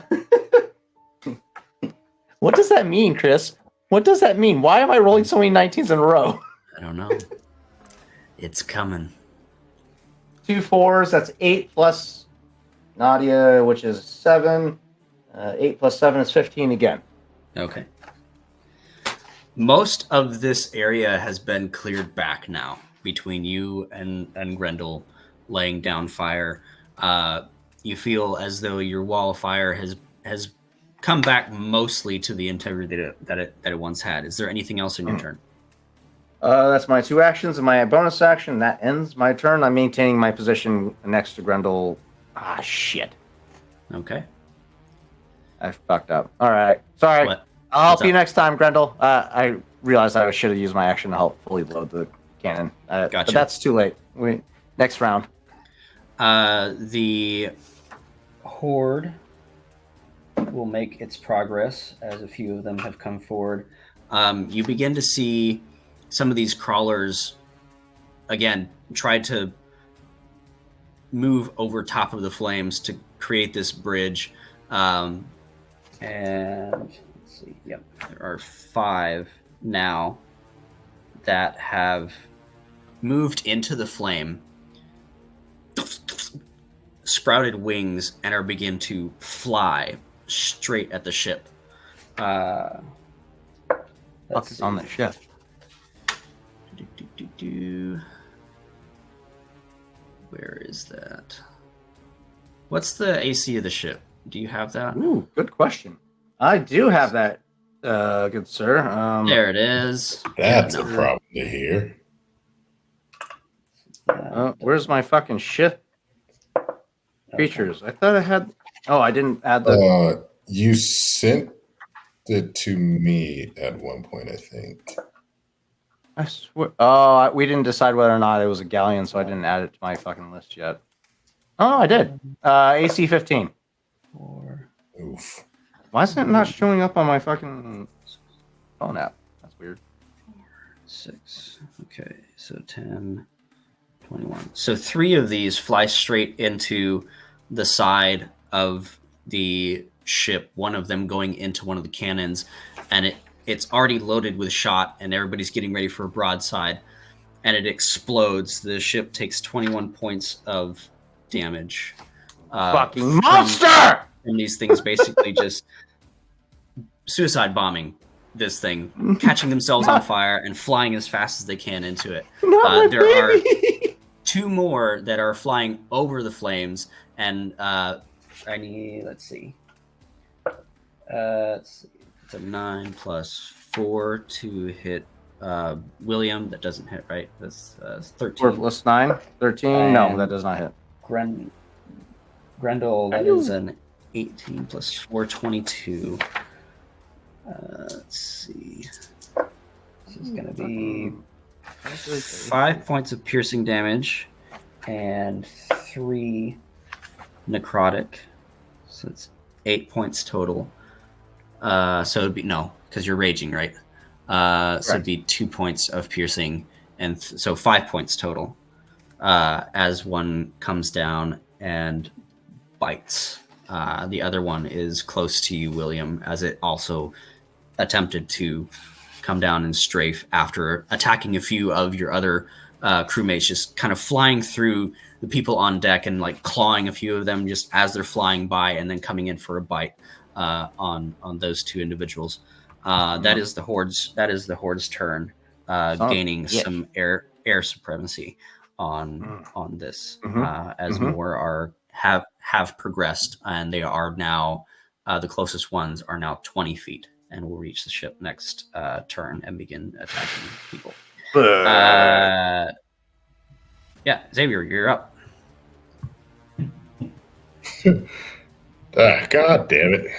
What does that mean, Chris? What does that mean? Why am I rolling so many 19s in a row? I don't know. It's coming. 2 4s, that's 8 plus Nadia, which is 7. 8 + 7 is 15 again. Okay. Most of this area has been cleared back now between you and Grendel laying down fire. you feel as though your wall of fire has come back mostly to the integrity that it once had. Is there anything else in your turn? That's my 2 actions and my bonus action. That ends my turn. I'm maintaining my position next to Grendel. Ah, shit. Okay. I fucked up. All right. Sorry. What? I'll What's help you up? next time, Grendel. I realized I should have used my action to help fully load the cannon. But Gotcha. that's too late. Next round. The horde will make its progress as a few of them have come forward. You begin to see some of these crawlers again try to move over top of the flames to create this bridge. And let's see, yep, there are 5 now that have moved into the flame, sprouted wings, and are begin to fly straight at the ship. Fuck is on the ship? Where is that? What's the AC of the ship? Do you have that? Ooh, good question. I do have that, good sir. There it is. That's a problem to hear. Where's my fucking shit features? I thought I had. Oh, I didn't add the. You sent it to me at one point, I think. I swear. Oh, we didn't decide whether or not it was a galleon, so I didn't add it to my fucking list yet. Oh, I did. AC 15. 4. Oof. Why isn't it not showing up on my fucking phone app? That's weird. 6. Okay, so 10, 21. So 3 of these fly straight into the side of the ship, one of them going into one of the cannons, and it's already loaded with shot, and everybody's getting ready for a broadside, and it explodes. The ship takes 21 points of damage. Fucking monster! And these things basically just suicide bombing this thing, catching themselves on fire and flying as fast as they can into it. There are 2 more that are flying over the flames, and let's see. It's a 9 plus 4 to hit William. That doesn't hit, right? That's 13. 4 plus 9? 13? No, that does not hit. Grendel, that is an 18 plus 4, 22. Let's see. This is going to be 5 points of piercing damage and 3 necrotic. So it's 8 points total. So it'd be, no, because you're raging, right? So it'd be 2 points of piercing, and so 5 points total as one comes down and bites. The other one is close to you, William, as it also attempted to come down and strafe after attacking a few of your other crewmates, just kind of flying through the people on deck and like clawing a few of them just as they're flying by, and then coming in for a bite on those 2 individuals. That is the horde's turn, gaining some air supremacy on this, as more have progressed, and they are now the closest ones are now 20 feet and will reach the ship next turn and begin attacking people. Yeah, Xavier, you're up. God damn it.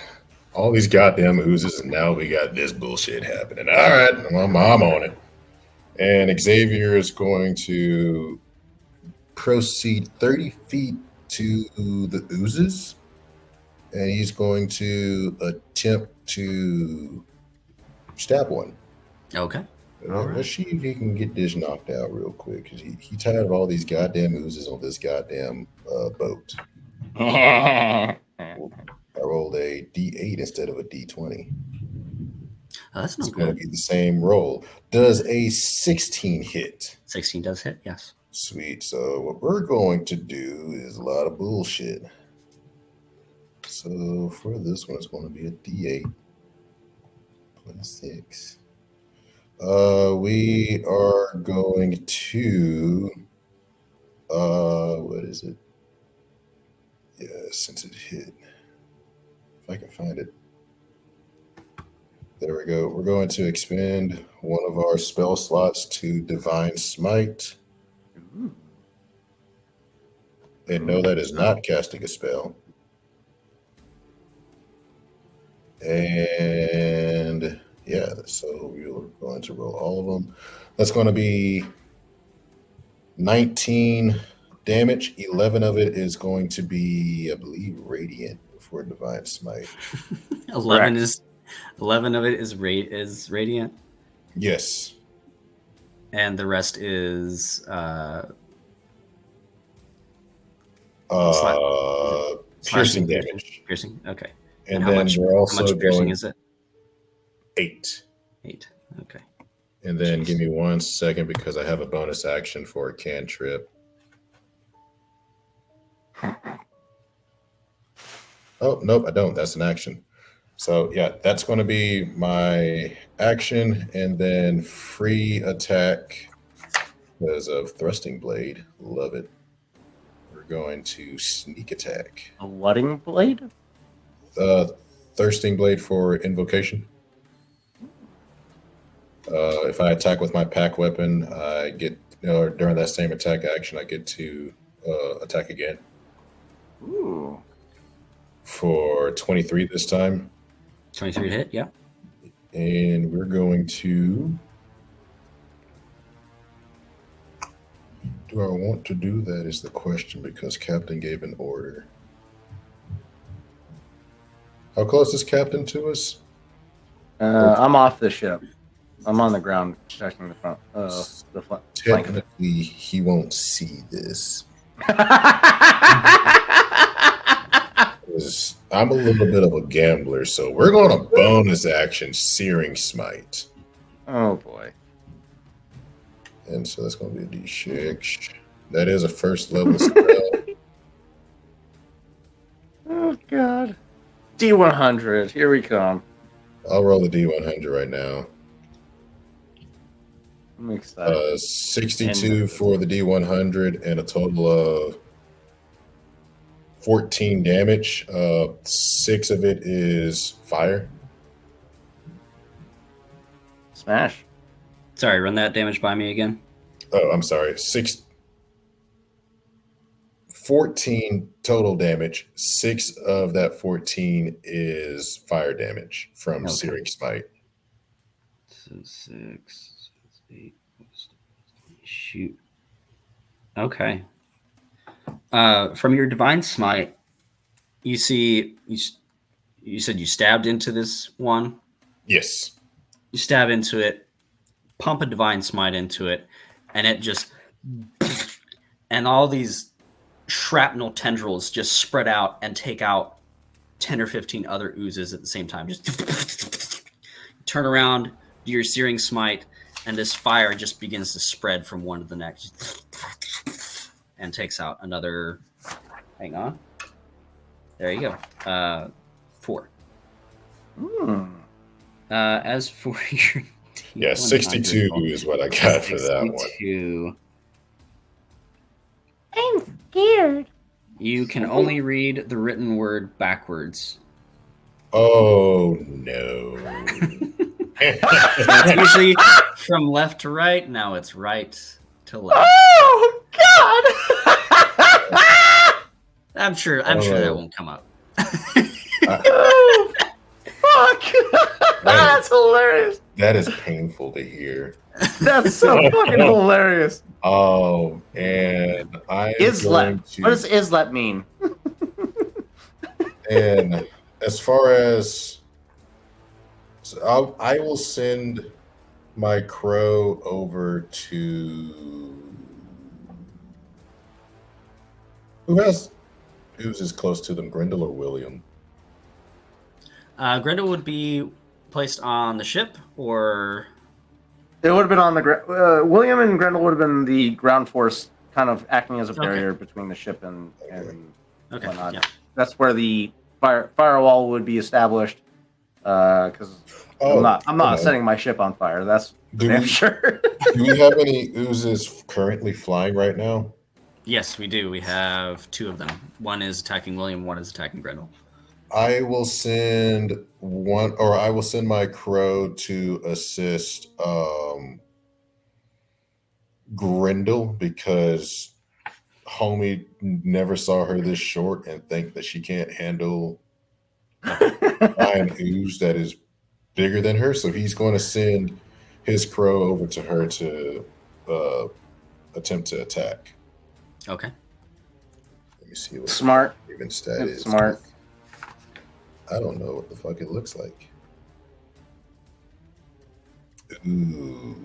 All these goddamn oozes, and now we got this bullshit happening. All right, I'm on it. And Xavier is going to proceed 30 feet to the oozes, and he's going to attempt to stab one. Okay. Let's see if he can get this knocked out real quick, because he tired of all these goddamn oozes on this goddamn boat. I rolled a D8 instead of a D20. Oh, that's not It's going good. to be the same roll. Does a 16 hit? 16 does hit, yes. Sweet. So what we're going to do is a lot of bullshit. So for this one, it's going to be a D8 plus 6. We are going to what is it? Yeah, since it hit. If I can find it. There we go. We're going to expend one of our spell slots to Divine Smite. Ooh. And no, that is not casting a spell. And yeah, so we're going to roll all of them. That's going to be 19 damage. 11 of it is going to be, I believe, radiant for Divine Smite. 11 is 11 of it is radiant, Yes. and the rest is Piercing damage. Piercing. Okay. And how then much? we're also How much piercing going is it? 8. 8. Okay. And then Jeez. give me 1 second because I have a bonus action for a cantrip. Oh, nope, I don't. That's an action. So yeah, that's going to be my action, and then free attack because of Thrusting Blade. Love it. We're going to sneak attack. A whatting blade? Thirsting Blade for invocation. If I attack with my pack weapon, I get during that same attack action, I get to attack again. Ooh. For 23 this time. 23 to hit. Yeah. And we're going to. Do I want to do that is the question because Captain gave an order. How close is Captain to us? I'm off the ship. I'm on the ground protecting the front. The flank. Technically, he won't see this. 'Cause I'm a little bit of a gambler, so we're going to bonus action Searing Smite. Oh boy. And so that's going to be a D6. That is a first level spell. Oh god. D100. Here we come. I'll roll the D100 right now. I'm excited. 62 for the D100 and a total of 14 damage. 6 of it is fire. Smash. Sorry, run that damage by me again. Oh, I'm sorry. 14 total damage. 6 of that 14 is fire damage from Okay. Searing Smite. So 6, 8. Shoot. Okay. From your Divine Smite, you see, you said you stabbed into this one. Yes. You stab into it, pump a Divine Smite into it, and it just, and all these shrapnel tendrils just spread out and take out 10 or 15 other oozes at the same time. Just turn around, do your Searing Smite, and this fire just begins to spread from one to the next and takes out another. Hang on. There you go. 4. As for your Yeah, 62 is what I got for that one. 62. I'm scared. You can only read the written word backwards. Oh, no. It's usually from left to right. Now it's right to left. Oh god! I'm sure that won't come up. Oh, fuck! That's hilarious. That is painful to hear. That's so fucking hilarious. Oh, and I am going Islet. to. What does islet mean? And as far as, so I will send my crow over to who's as close to them, Grendel or William? Grendel would be placed on the ship, or It would have been on the William and Grendel would have been the ground force, kind of acting as a barrier between the ship and okay, whatnot. yeah. That's where the firewall would be established. Because I'm not setting my ship on fire. That's Do damn we- sure. Do we have any oozes currently flying right now? Yes, we do. We have 2 of them. One is attacking William. One is attacking Grendel. I will send my crow to assist Grendel because homie never saw her this short and think that she can't handle an ooze that is bigger than her. So he's going to send his crow over to her to attempt to attack. Okay. Let me see what Smart. even stat That's is. smart. I don't know what the fuck it looks like. Ooh.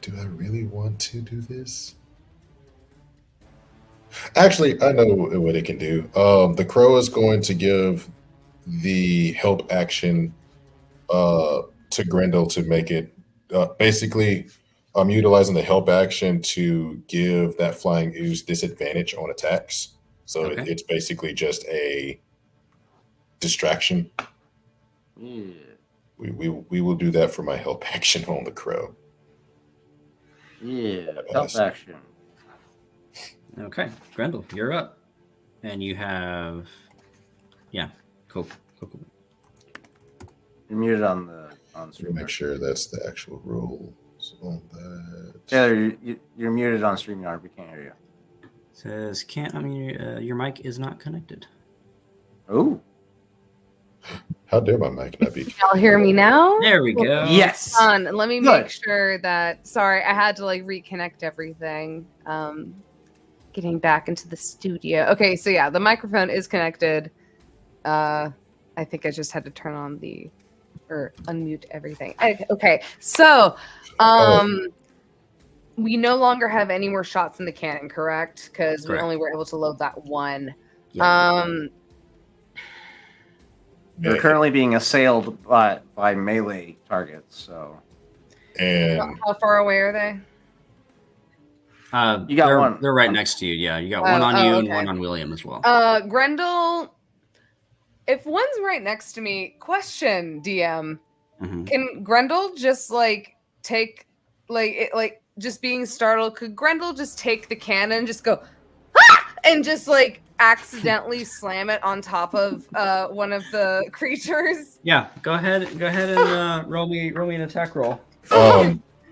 Do I really want to do this? Actually, I know what it can do. The crow is going to give the help action to Grendel to make it. Basically, I'm utilizing the help action to give that flying ooze disadvantage on attacks. So Okay. it's basically just a distraction. Yeah. We will do that for my help action on the crow. Yeah. Help action. Okay, Grendel, you're up, and you have, cool. You're muted on Let stream. me make sure that's the actual rules on that. Taylor, you're muted on StreamYard. We can't hear you. Says can't. I mean, your mic is not connected. Oh. How dare my mic not be? Y'all hear me now? There we go. Yes. Let me Good. make sure that. Sorry, I had to reconnect everything. Getting back into the studio. Okay, so yeah, the microphone is connected. I think I just had to turn on or unmute everything. Okay, so we no longer have any more shots in the cannon, correct? Because we only were able to load that one. Yeah. You're currently being assailed by melee targets. So. And How far away are they? You got one. They're right next to you. Yeah, you got one on you and one on William as well. Grendel, if one's right next to me, question DM, can Grendel just take just being startled? Could Grendel just take the cannon, and just go, ah! And just accidentally slam it on top of one of the creatures? Yeah, go ahead and roll me an attack roll.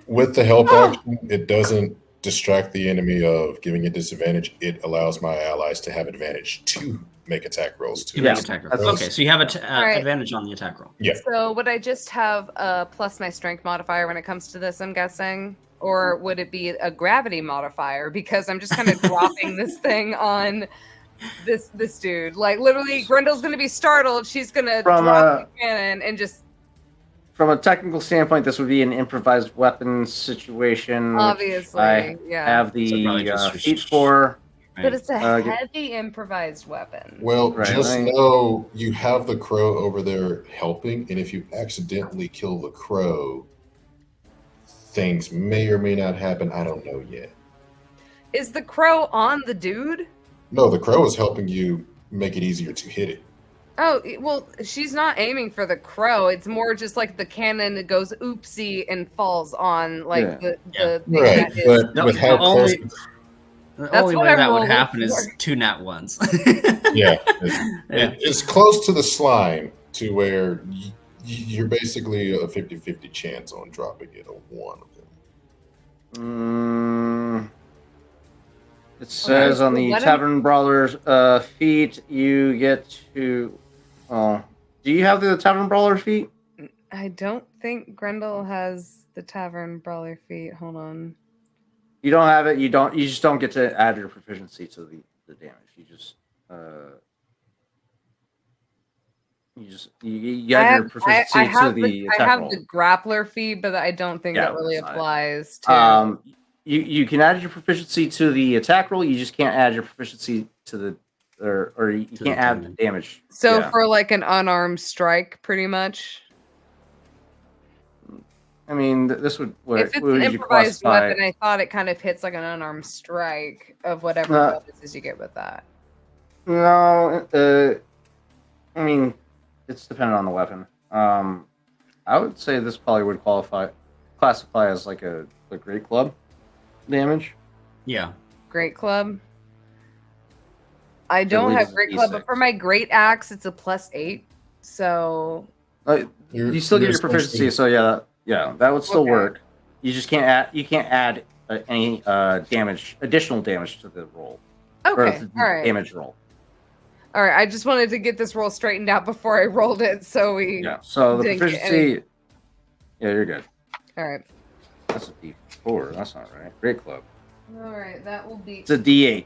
With the help action, it doesn't distract the enemy of giving it disadvantage. It allows my allies to have advantage to make attack rolls too. Make attack rolls. Okay, so you have advantage on the attack roll. Yeah. So would I just have a plus my strength modifier when it comes to this, I'm guessing? Or would it be a gravity modifier? Because I'm just kind of dropping this thing on this dude. Literally, Grendel's going to be startled. She's going to drop the cannon and just... From a technical standpoint, this would be an improvised weapon situation. Obviously, I have the feat for. But it's a heavy improvised weapon. Well, just know you have the crow over there helping, and if you accidentally kill the crow, things may or may not happen. I don't know yet. Is the crow on the dude? No, the crow is helping you make it easier to hit it. Oh, well, she's not aiming for the crow. It's more just the cannon that goes oopsie and falls on the thing right. that is. But with how close... The only way that would happen is 2 nat ones. Yeah. It's close to the slime to where you're basically a 50-50 chance on dropping it on one of them. It says on the Tavern Brawler's feat, you get to... do you have the Tavern Brawler feat? I don't think Grendel has the Tavern Brawler feat. Hold on. You don't have it. You just don't get to add your proficiency to the damage. You just you add your proficiency to the attack roll. I have the grappler feat, but I don't think that really applies to. You can add your proficiency to the attack roll. You just can't add your proficiency to the or you can't add the damage. So for an unarmed strike, pretty much. I mean, this would... if it's an improvised weapon, I thought it kind of hits an unarmed strike of whatever bonuses you get with that. No, I mean, it's dependent on the weapon. I would say this probably would classify as a great club. damage. Yeah. Great club. I don't believe have it's great club, but D6. for my great axe, it's a +8. So You still get your proficiency, so yeah, that would still Okay. work. You just can't add. You can't add any additional damage to the roll. Or okay, the all right, damage roll. all right. I just wanted to get this roll straightened out before I rolled it, so we. Yeah. So the didn't get proficiency. Yeah, you're good. All right. That's a D4. That's not right. Great club. All right, that will be It's a D8.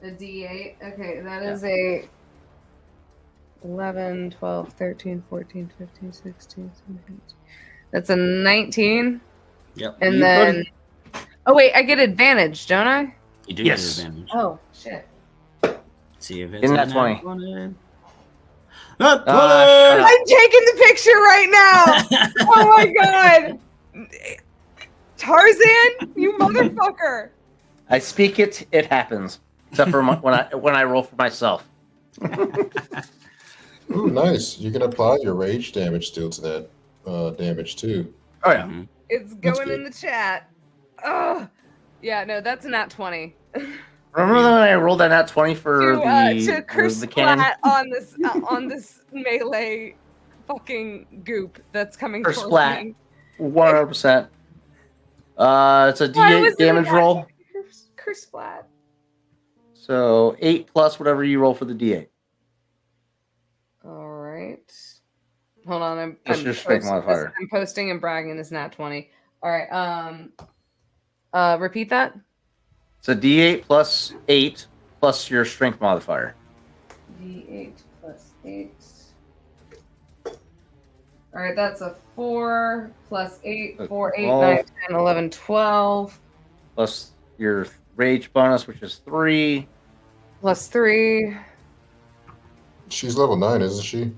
a D8. Okay, that is a 11, 12, 13, 14, 15, 16, 17. That's a 19. Yep. And You then. Oh, wait, I get advantage, don't I? You do Yes. get advantage. Oh, shit. See if it's In a that nat 20. 20. Not 20! Shut up. I'm taking the picture right now. Oh my god. Tarzan, you motherfucker. I speak it. It happens. Except for when I roll for myself. Ooh, nice. You can apply your rage damage still to that damage too. Oh yeah. Mhm. It's That's going in good. the chat. Oh, yeah, no, that's a nat 20. Remember when I rolled that nat 20 for to curse the cannon? splat on this melee fucking goop that's coming Curse towards splat. me. 100%. It's a Why was D8 it damage a roll. Curse splat. So 8 plus whatever you roll for the D8. All right. Hold on, That's your strength modifier. I'm posting and bragging this nat 20. All right. Repeat that. It's a D8 plus 8 plus your strength modifier. D8 plus 8. All right, that's a 4 plus 8, 4, 8, 9, 10, 11, 12. Plus your rage bonus, which is 3. Plus 3. She's level 9, isn't she?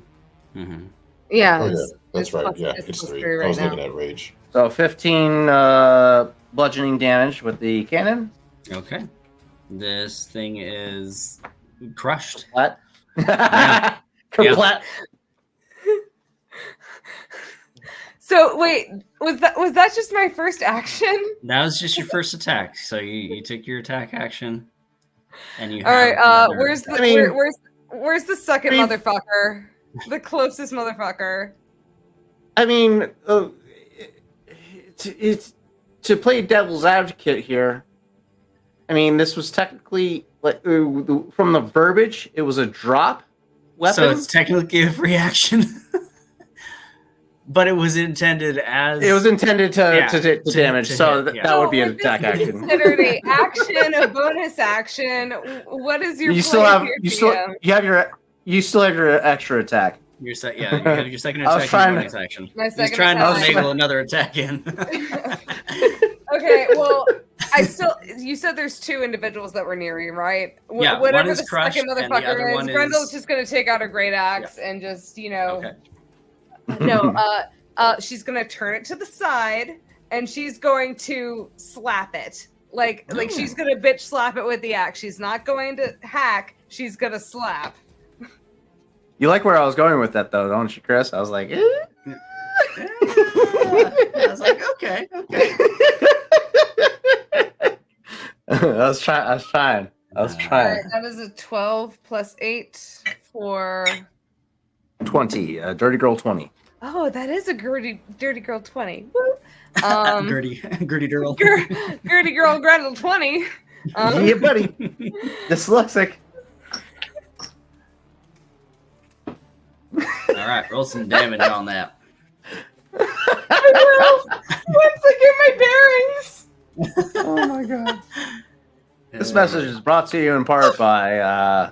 Mhm. Yeah. Oh yeah, it's that's right. plus- Yeah, it's it's plus 3. 3 I right was now. looking at rage. So 15 bludgeoning damage with the cannon. Okay. This thing is crushed. Flat. Yeah. Flat. So wait, was that just my first action? That was just your first attack. So you took your attack action, and you. All right. have another Where's the attack. where's the second I mean- motherfucker? The closest motherfucker. I mean, to play devil's advocate here. I mean, this was technically like from the verbiage, it was a drop weapon. So it's technically a free action, but it was intended as. It was intended to damage, to so hit, yeah. that would be an would this attack be action. Considered a action, a bonus action. What is your? You still plan have here, you still have your extra attack. You have your second I was attack trying and to- bonus action. My He's second trying to attack. finagle another attack in. Okay, well, you said there's 2 individuals that were near you, right? Yeah, Whatever one is the crushed second and the motherfucker other is, one Grendel's is- just gonna take out a great axe and just, Okay. no, she's gonna turn it to the side and she's going to slap it. Like she's gonna bitch slap it with the axe. She's not going to hack, she's gonna slap. You like where I was going with that, though, don't you, Chris? I was like, eh? I was like, okay. I was trying. Alright, that is a 12 plus 8 for 20. Dirty girl 20. Oh, that is a dirty girl 20. Woo. Gritty girl. Gertie girl Gretel 20. Yeah, buddy. Dyslexic. All right, roll some damage on that. I will. Once I get my bearings. Oh my god. This message is brought to you in part by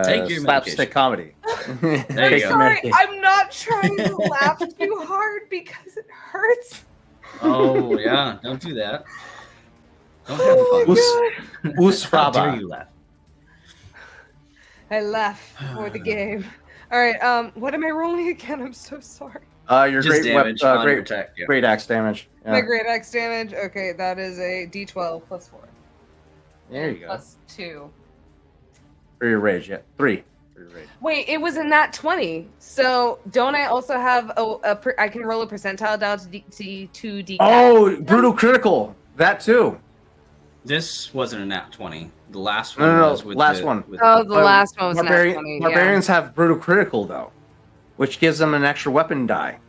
Take your slapstick comedy. There you I'm go. sorry, I'm not trying to laugh too hard because it hurts. Oh yeah, don't do that. Don't have fun. Us How dare fraba. you laugh? I laugh for the game. All right, what am I rolling again? I'm so sorry. Your Just great damage on your great attack. Yeah. great axe damage. Yeah. My great axe damage. Okay, that is a D12 plus 4. There you go. Plus 2. For your rage, yeah. 3 for your rage. Wait, it was a nat 20. So don't I also have I can roll a percentile down to D2D? Oh, brutal critical. That too. This wasn't a nat 20. The last one No, was with last the, one. With Oh, the last one was nat 20. Barbarians have brutal critical though, which gives them an extra weapon die.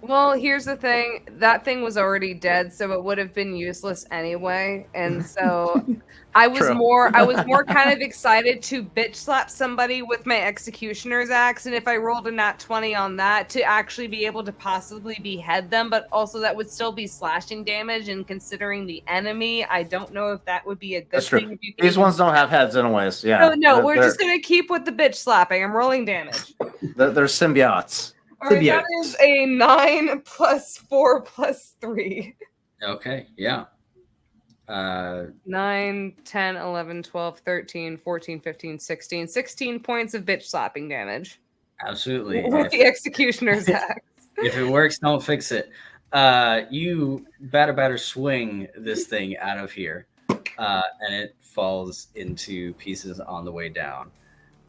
Well, here's the thing. That thing was already dead, so it would have been useless anyway. And so I was True. more kind of excited to bitch slap somebody with my executioner's axe, and if I rolled a nat 20 on that, to actually be able to possibly behead them, but also that would still be slashing damage, and considering the enemy, I don't know if that would be a good That's thing. true. If you can These ones don't have heads anyways. Yeah. No, we're just gonna keep with the bitch slapping. I'm rolling damage. They're symbiotes. All right, that is a 9 plus 4 plus 3. Okay, yeah. 9, 10, 11, 12, 13, 14, 15, 16. 16 points of bitch slapping damage. Absolutely. With the executioner's axe. If it works, don't fix it. You batter swing this thing out of here, and it falls into pieces on the way down.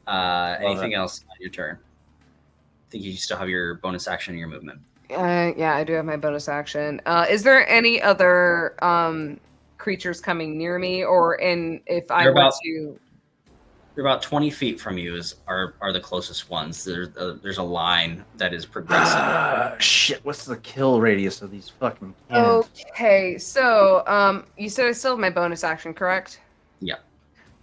Anything else on your turn? I think you still have your bonus action and your movement. Yeah, I do have my bonus action. Is there any other creatures coming near me, or if I were to? They're about 20 feet from you are the closest ones. There's a line that is progressing. Shit, what's the kill radius of these fucking cannons? Okay, so you said I still have my bonus action, correct? Yeah.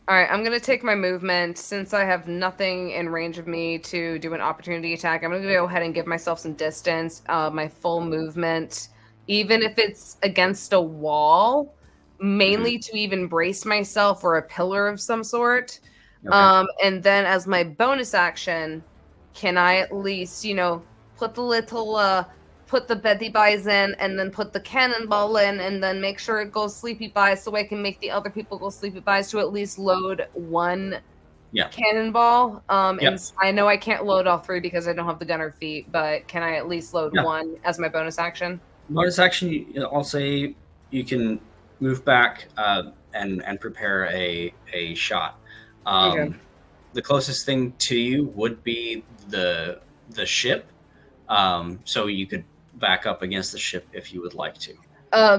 All right, I'm going to take my movement. Since I have nothing in range of me to do an opportunity attack, I'm going to go ahead and give myself some distance. My full movement, even if it's against a wall, mainly to even brace myself or a pillar of some sort. Okay. And then as my bonus action, can I at least, put the little... put the Betty Buys in, and then put the cannonball in, and then make sure it goes sleepy buys so I can make the other people go sleepy buys to at least load one cannonball. And I know I can't load all three because I don't have the gunner feat, but can I at least load one as my bonus action? Bonus action, I'll say you can move back and prepare a shot. Okay. The closest thing to you would be the ship. So you could back up against the ship if you would like to.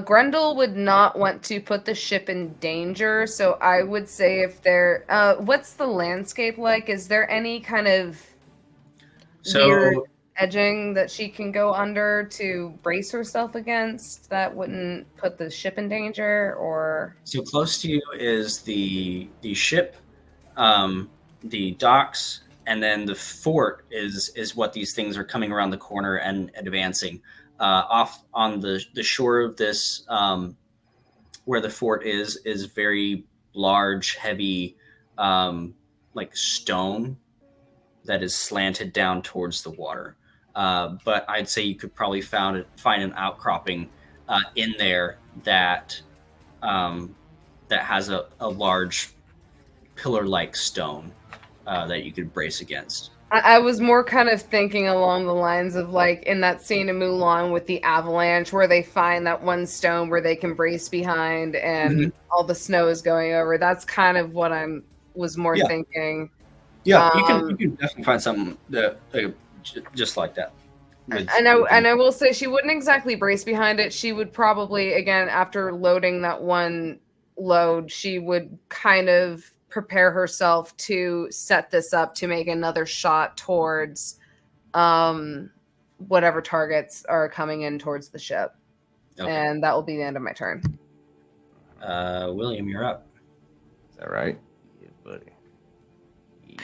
Grendel would not want to put the ship in danger, so I would say if there... what's the landscape like? Is there any kind of weird edging that she can go under to brace herself against that wouldn't put the ship in danger, or... So close to you is the ship, the docks, and then the fort is what these things are coming around the corner and advancing. Off on the shore of this, where the fort is very large, heavy, like stone that is slanted down towards the water. But I'd say you could probably find an outcropping in there that has a large pillar-like stone that you could brace against. I was more kind of thinking along the lines of like in that scene in Mulan with the avalanche where they find that one stone where they can brace behind and all the snow is going over. That's kind of what was more thinking. Yeah, you can definitely find something that just like that. And I will say she wouldn't exactly brace behind it. She would probably, again, after loading that one load, she would kind of prepare herself to set this up to make another shot towards whatever targets are coming in towards the ship. Okay. And that will be the end of my turn. William, you're up. Is that right? Yeah, buddy.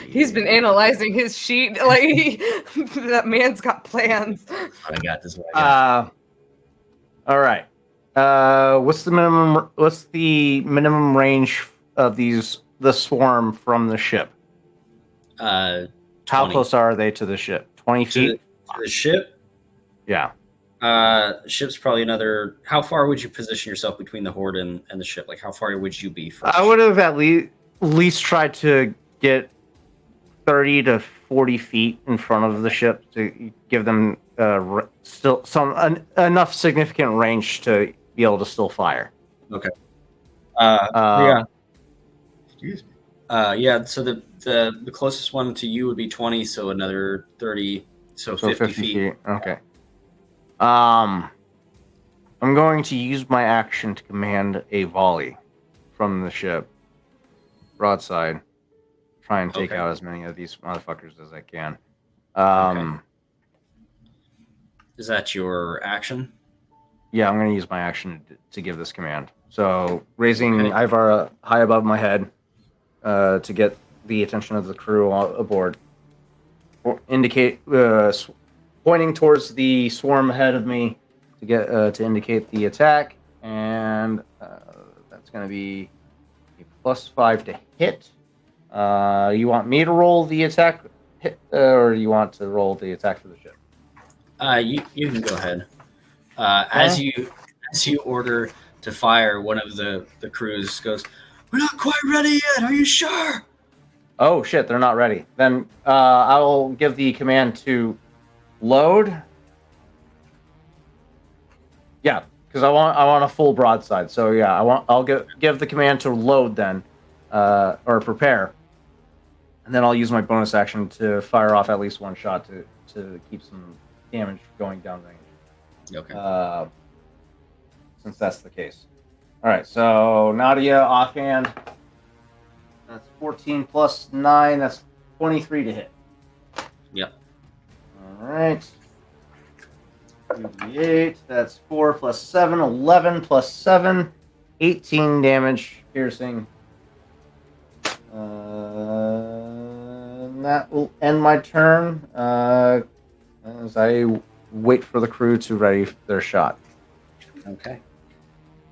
He's been analyzing his sheet. Like that man's got plans. I got this one. All right. What's the minimum range of the swarm from the ship? 20. How close are they to the ship? 20 feet? To the ship? Yeah. Ship's probably another... How far would you position yourself between the horde and the ship? Like, how far would you be from I would have at least tried to get 30 to 40 feet in front of the ship to give them still enough significant range to be able to still fire. Okay. Yeah. Excuse me. Yeah. So the closest one to you would be 20, so another 30, so 50 feet. Okay. I'm going to use my action to command a volley from the ship. Broadside. Try and take Okay. out as many of these motherfuckers as I can. Okay. Is that your action? Yeah, I'm going to use my action to give this command. So, raising Okay. Ivar high above my head to get the attention of the crew aboard. Pointing towards the swarm ahead of me to get to indicate the attack, and that's going to be a +5 to hit. You want me to roll the attack hit, or you want to roll the attack for the ship? You can go ahead. As you order to fire, one of the crews goes, "We're not quite ready yet. Are you sure?" Oh shit, they're not ready. Then I'll give the command to load. Yeah, because I want a full broadside. So yeah, I'll give the command to load then, or prepare, and then I'll use my bonus action to fire off at least one shot to keep some damage going down range. Okay. Since that's the case. All right, so Nadia offhand. That's 14 plus 9. That's 23 to hit. Yep. All right. 2d8. That's 4 plus 7. 11 plus 7. 18 damage piercing. And that will end my turn as I wait for the crew to ready their shot. Okay.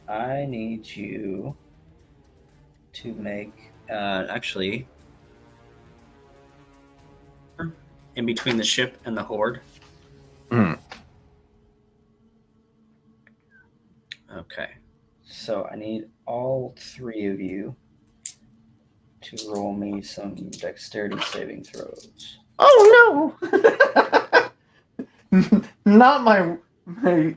I need you to make actually in between the ship and the horde. Mm. Okay. So I need all three of you to roll me some dexterity saving throws. Oh no! Not my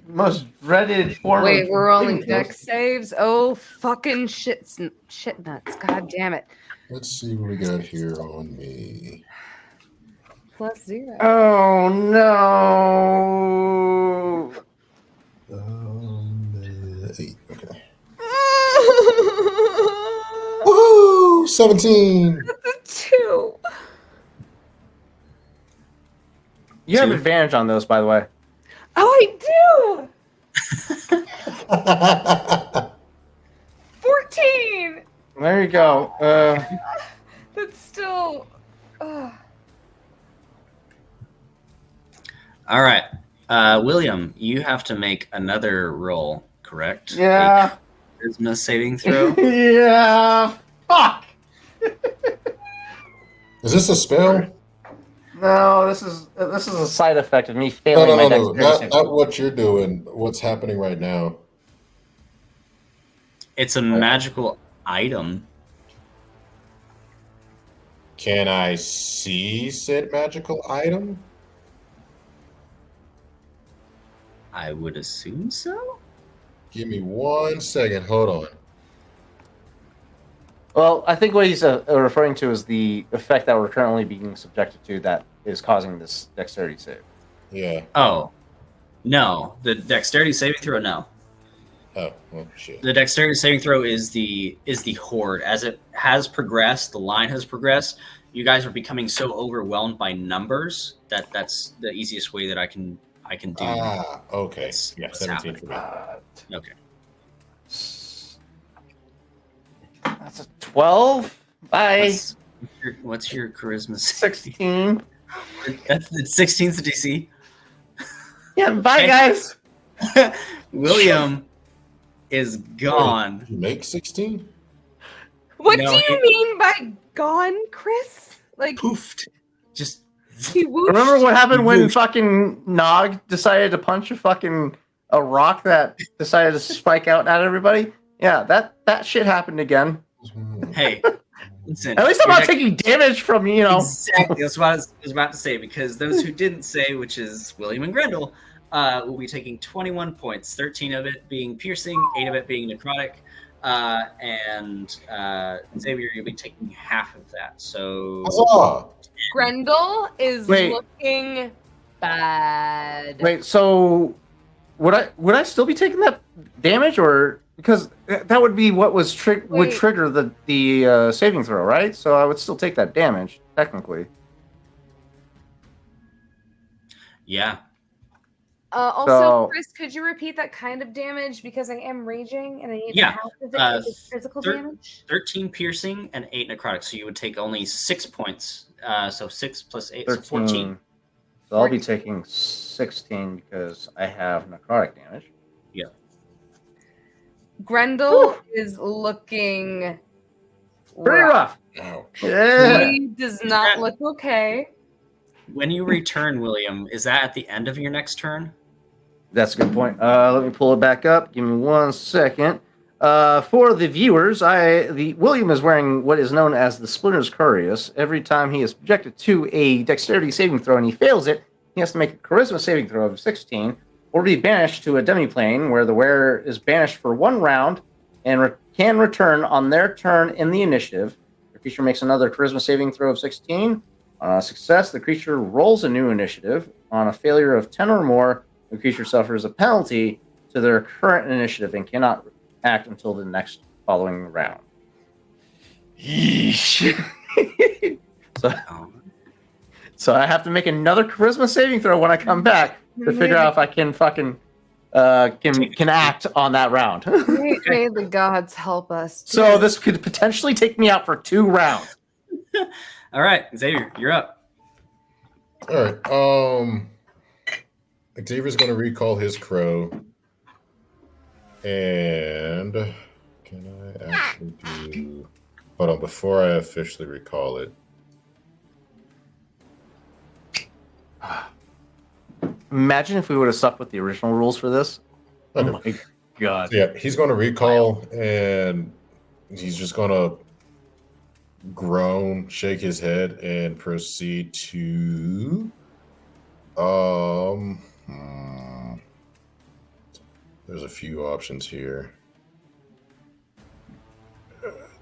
most dreaded form. Wait, of we're rolling saving deck throws. saves. Oh, fucking shit nuts. God damn it. Let's see what we got here on me. +0. Oh no! 8. Okay. Woo! 17. That's a 2. You have 2. advantage on those, by the way. Oh, I do. 14. There you go. That's still. All right. William, you have to make another roll, correct? Yeah. A charisma saving throw. Yeah. Fuck. Is this a spell? No, this is a side effect of me No, failing no, my no, no. dexterity. Not what you're doing. What's happening right now? It's a magical item. Can I see said magical item? I would assume so. Give me 1 second. Hold on. Well, I think what he's referring to is the effect that we're currently being subjected to that is causing this dexterity save. Yeah. Oh, no. The dexterity saving throw, no. Oh, well, shit. The dexterity saving throw is the horde. As it has progressed, the line has progressed. You guys are becoming so overwhelmed by numbers that that's the easiest way that I can do. Ah, okay. Yeah, what's 17 for me. Okay. That's a 12. Bye. What's your charisma? 16. That's the 16th DC. Yeah, bye, Okay. guys. William is gone. Did you make 16? What No, do you mean by gone, Chris? Like Poofed. Just he whooshed? Remember what happened when Whoosh. fucking Nog decided to punch a rock that decided to spike out at everybody? Yeah, that shit happened again. Hey, listen. At least I'm you're not taking damage from, you know. Exactly. That's what I was about to say, because those who didn't say, which is William and Grendel, will be taking 21 points, 13 of it being piercing, 8 of it being necrotic, and Xavier, you'll be taking half of that. So Huzzah! Grendel is Wait. looking bad. Wait, so would I still be taking that damage, or because that would be what was would Wait. trigger the saving throw, right? So I would still take that damage technically. Yeah. Also, So- Chris, could you repeat that kind of damage because I am raging and I need Yeah, half of it uh, if it's physical thir- damage? 13 piercing and 8 necrotic. So you would take only 6 points. So 6 plus 8, so 13. 14. So I'll be taking 16 because I have necrotic damage. Yeah. Grendel is looking Pretty rough. Ouch. Yeah. He does not look okay. When you return, William, is that at the end of your next turn? That's a good point. Let me pull it back up. Give me 1 second. For the viewers, William is wearing what is known as the Splinter's Cuirass. Every time he is subjected to a dexterity saving throw and he fails it, he has to make a charisma saving throw of 16, or be banished to a demiplane where the wearer is banished for 1 round and can return on their turn in the initiative. The creature makes another charisma saving throw of 16. On a success, the creature rolls a new initiative. On a failure of 10 or more, the creature suffers a penalty to their current initiative and cannot act until the next following round. Yeesh. So I have to make another charisma saving throw when I come back to figure out if I can fucking can act on that round. May the gods help us. So this could potentially take me out for 2 rounds. All right, Xavier, you're up. All right. Xavier's going to recall his crow. And can I actually do... Hold on, before I officially recall it. Imagine if we would have stuck with the original rules for this. Okay. Oh my god. So yeah, he's going to recall, and he's just going to groan, shake his head, and proceed to... There's a few options here.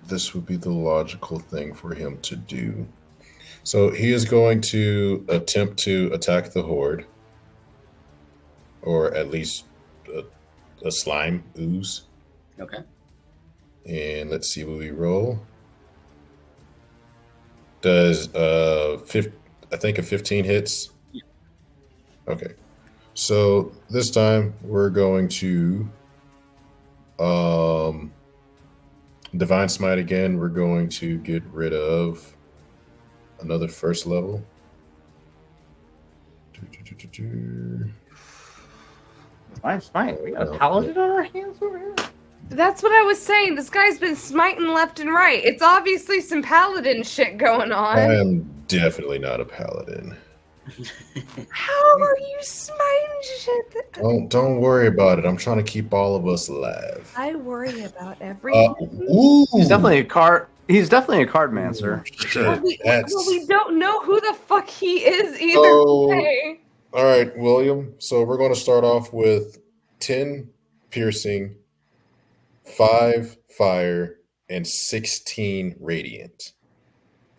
This would be the logical thing for him to do. So he is going to attempt to attack the horde, or at least a slime ooze. Okay. And let's see what we roll. Does I think a 15 hits? Yeah. Okay. So this time we're going to Divine Smite again. We're going to get rid of another first level. Fine. We got a paladin on our hands over here. That's what I was saying. This guy's been smiting left and right. It's obviously some paladin shit going on. I am definitely not a paladin. How are you smiting shit? Don't worry about it. I'm trying to keep all of us alive. I worry about everything. Ooh. He's definitely a cardmancer. Shit, Well, we don't know who the fuck he is either So- way. All right, William. So we're going to start off with 10 piercing, 5 fire, and 16 radiant.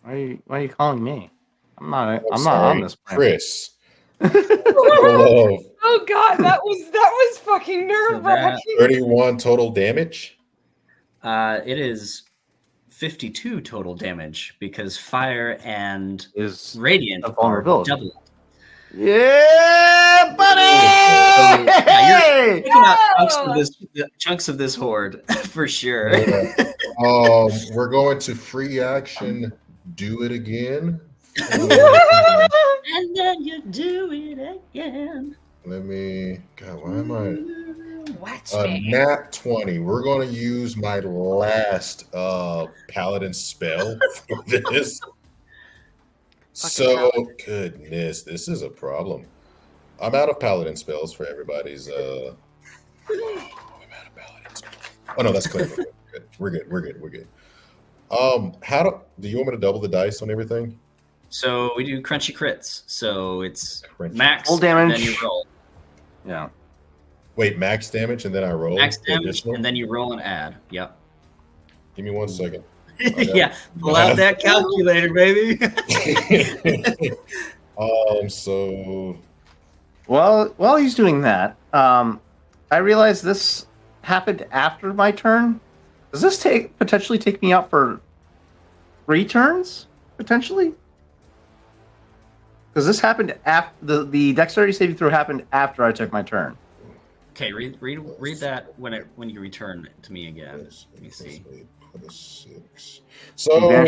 Why are you calling me? I'm not I'm not on sorry, this planet. Chris. Hello. Oh god, that was fucking nerve wracking. 31 total damage. It is 52 total damage because fire and Is radiant a are vulnerability. double. Yeah, buddy! Yeah, Picking up Whoa! chunks of this horde for sure. Yeah. We're going to free action. Do it again. And then you do it again. Let me. God, why am I? Watch A me. nat 20. We're going to use my last paladin spell for this. So, goodness, this is a problem. I'm out of paladin spells for everybody's. I'm out of paladin spells. Oh no, that's clear. We're good. How do you want me to double the dice on everything? So we do crunchy crits. So it's Crunchy. max Full damage. and then you roll. Yeah. Wait, max damage and then I roll. Max the damage additional? and then you roll and add. Yep. Give me 1 second. Yeah. Pull out that calculator, baby. So Well, while he's doing that, I realize this happened after my turn. Does this potentially take me out for 3 turns? Potentially? Because this happened after the dexterity saving throw happened after I took my turn. Okay, read that when you return to me again. Let me see. Put a 6. So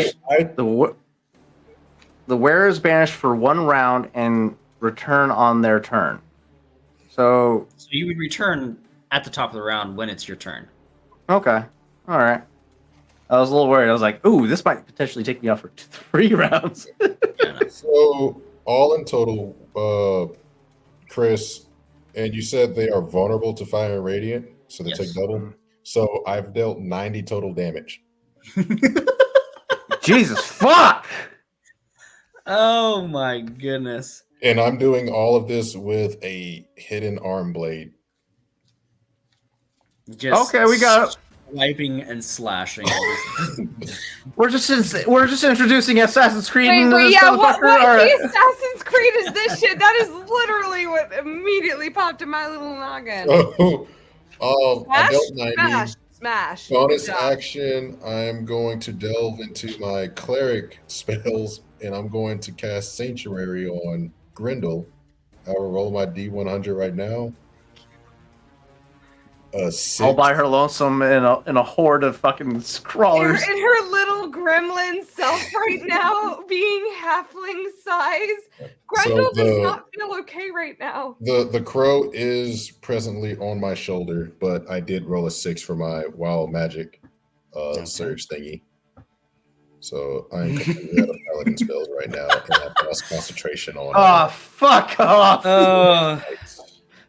The wearer is banished for 1 round and return on their turn. So you would return at the top of the round when it's your turn. Okay. All right. I was a little worried. I was like, ooh, this might potentially take me out for 3 rounds. So all in total, Chris, and you said they are vulnerable to fire and radiant, so they take double. So I've dealt 90 total damage. Jesus fuck! Oh my goodness. And I'm doing all of this with a hidden arm blade. Just okay, we got it. Swiping and slashing. We're just introducing Assassin's Creed into Wait, this yeah, motherfucker. what All right. Assassin's Creed is this shit? That is literally what immediately popped in my little noggin. I dealt 90. Smash. Bonus action, I'm going to delve into my cleric spells, and I'm going to cast Sanctuary on Grendel. I will roll my D100 right now. 6. All by her lonesome in a horde of fucking crawlers. In her little gremlin self right now, being halfling size. Grendel does not feel okay right now. The crow is presently on my shoulder, but I did roll a 6 for my wild magic surge thingy. So I'm completely out of paladin spells right now, and I have lost concentration on. Oh, fuck off!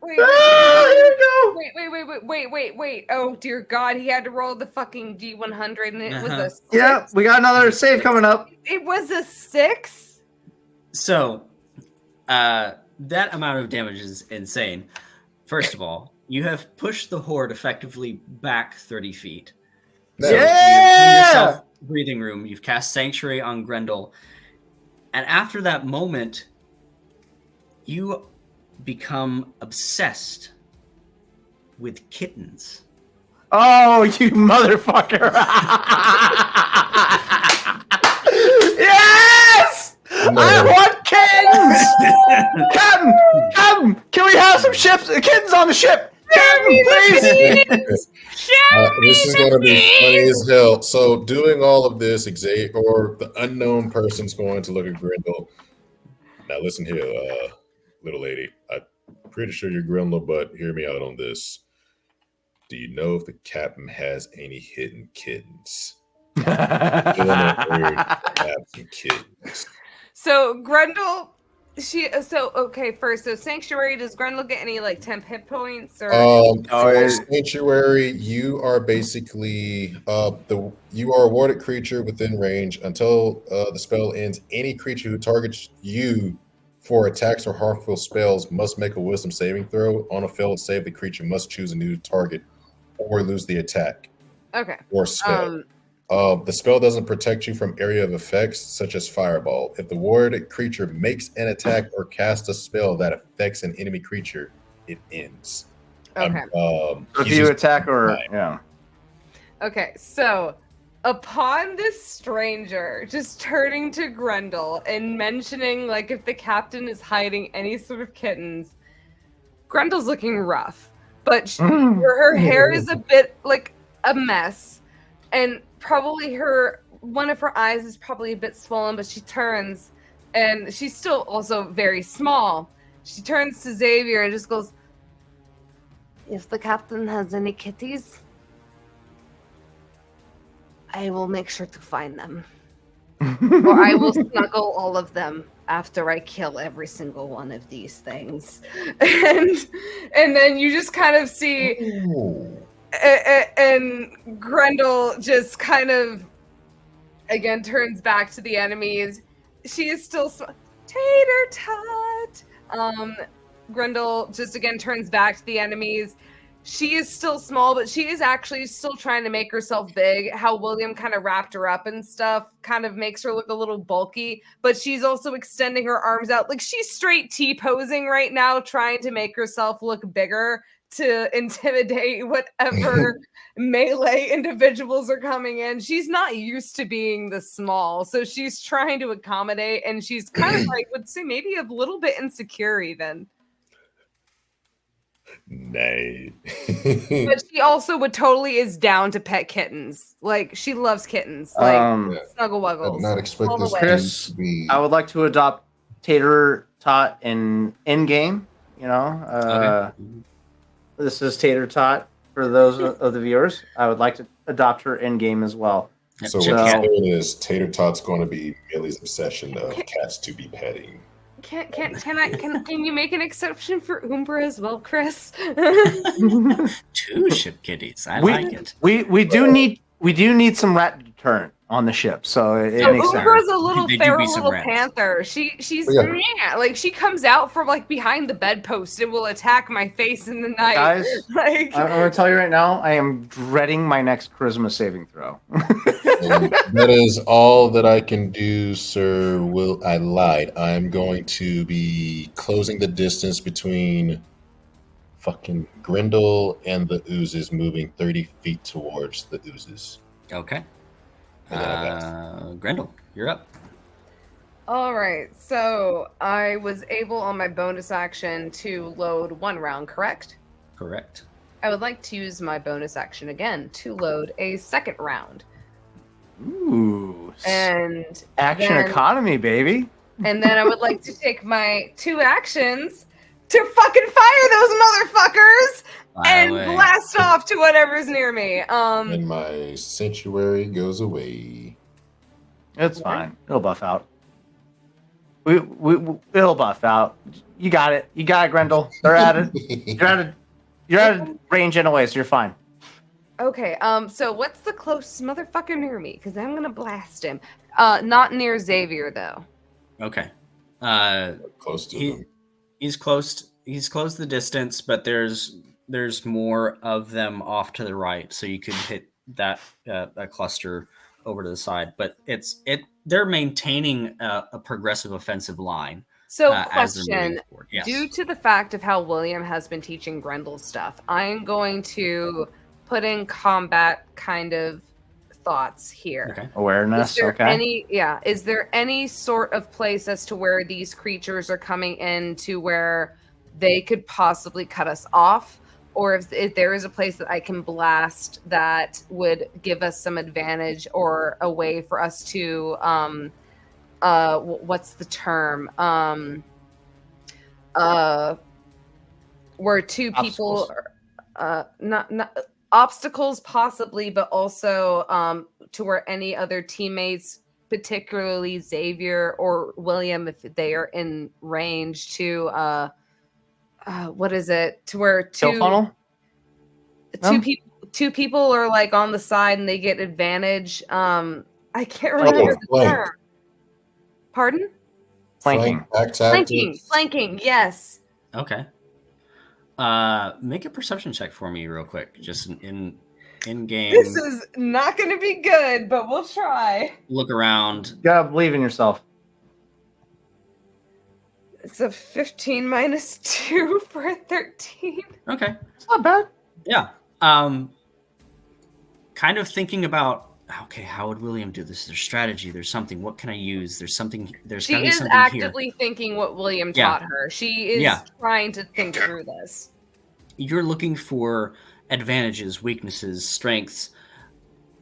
Wait, here we go. Wait. Oh, dear God. He had to roll the fucking D100 and it was a 6. Yeah, we got another save coming up. It was a 6? So, that amount of damage is insane. First of all, you have pushed the horde effectively back 30 feet. So you've given yourself breathing room. You've cast Sanctuary on Grendel. And after that moment, you become obsessed with kittens. Oh, you motherfucker! Yes! No. I want kittens! Come! Can we have some kittens on the ship? Please! This is going to be funny as hell. So, doing all of this, or the unknown person's going to look at Grendel. Now, listen here, little lady. I'm pretty sure you're Grendel, but hear me out on this. Do you know if the captain has any hidden kittens? Kittens. So Grendel, first, so Sanctuary, does Grendel get any like temp hit points or? Sanctuary, you are basically you are a warded creature within range until the spell ends. Any creature who targets you for attacks or harmful spells must make a wisdom saving throw. On a failed save, the creature must choose a new target or lose the attack. Okay. Or spell. The spell doesn't protect you from area of effects such as fireball. If the warded creature makes an attack or casts a spell that affects an enemy creature, it ends. Okay. If you attack or yeah. Okay, so upon this stranger just turning to Grendel and mentioning like if the captain is hiding any sort of kittens, Grendel's looking rough, but her hair is a bit like a mess, and probably one of her eyes is probably a bit swollen, but she turns, and she's still also very small. She turns to Xavier and just goes, "If the captain has any kitties, I will make sure to find them. Or I will snuggle all of them after I kill every single one of these things." And then you just kind of see and Grendel just kind of again turns back to the enemies. She is still tater tot. Grendel just again turns back to the enemies. She is still small, but she is actually still trying to make herself big. How William kind of wrapped her up and stuff kind of makes her look a little bulky, but she's also extending her arms out. Like she's straight T-posing right now, trying to make herself look bigger to intimidate whatever melee individuals are coming in. She's not used to being this small, so she's trying to accommodate, and she's kind of like, would say maybe a little bit insecure even. Nay. But she also would totally is down to pet kittens. Like she loves kittens. Like snuggle I did wuggles. not expect all the this way. Chris, to be. I would like to adopt Tater Tot in game. You know, Okay. this is Tater Tot for those of the viewers. I would like to adopt her in game as well. So Chip what cat. you're saying is Tater Tot's going to be Millie's obsession of cats to be petting. Can you make an exception for Umbra as well, Chris? 2 ship kitties. I we, like it. We do need some rat deterrent on the ship, so it makes sense. Umbra's a little They do feral be some little rats. panther. She's Yeah. like she comes out from like behind the bedpost and will attack my face in the night. Guys, like I'm going to tell you right now, I am dreading my next charisma saving throw. And that is all that I can do, sir. I lied. I'm going to be closing the distance between fucking Grendel and the oozes, moving 30 feet towards the oozes. Okay. And then I passed. Grendel, you're up. all right, so I was able on my bonus action to load 1 round, correct? Correct. I would like to use my bonus action again to load a 2nd round. Ooh. And Action then- economy, baby. And then I would like to take my 2 actions to fucking fire those motherfuckers and Fire away. blast off to whatever's near me. And my sanctuary goes away. It's fine. It'll buff out. It'll buff out. You got it. You got it, Grendel. They're at it. You're at a range anyway, so you're fine. Okay, so what's the closest motherfucker near me? Because I'm gonna blast him. Not near Xavier though. Okay. Close to He- them. He's close. He's close the distance, but there's more of them off to the right, so you could hit that cluster over to the side. But they're maintaining a progressive offensive line. So As they're question, moving forward. Yes. due to the fact of how William has been teaching Grendel stuff, I'm going to put in combat kind of thoughts here. Okay. Awareness, Is there okay. is there any sort of place as to where these creatures are coming in to where they could possibly cut us off? Or if there is a place that I can blast that would give us some advantage or a way for us to what's the term? Where 2 people not obstacles possibly, but also to where any other teammates, particularly Xavier or William, if they are in range to what is it? To where Kill funnel? No? two people are like on the side and they get advantage. I can't Oh, remember the flank. term. Pardon? Flanking. Back tactics. Flanking, yes. Okay. Make a perception check for me real quick, just in game. This is not going to be good, but we'll try. Look around. You gotta believe in yourself. It's a 15 minus 2 for a 13. Okay. It's not bad. Yeah. Kind of thinking about, okay, how would William do this? There's strategy. There's something. What can I use? There's something. There's She gotta be is something actively thinking what William Yeah. taught her. She is Yeah. trying to think through this. here. You're looking for advantages, weaknesses, strengths.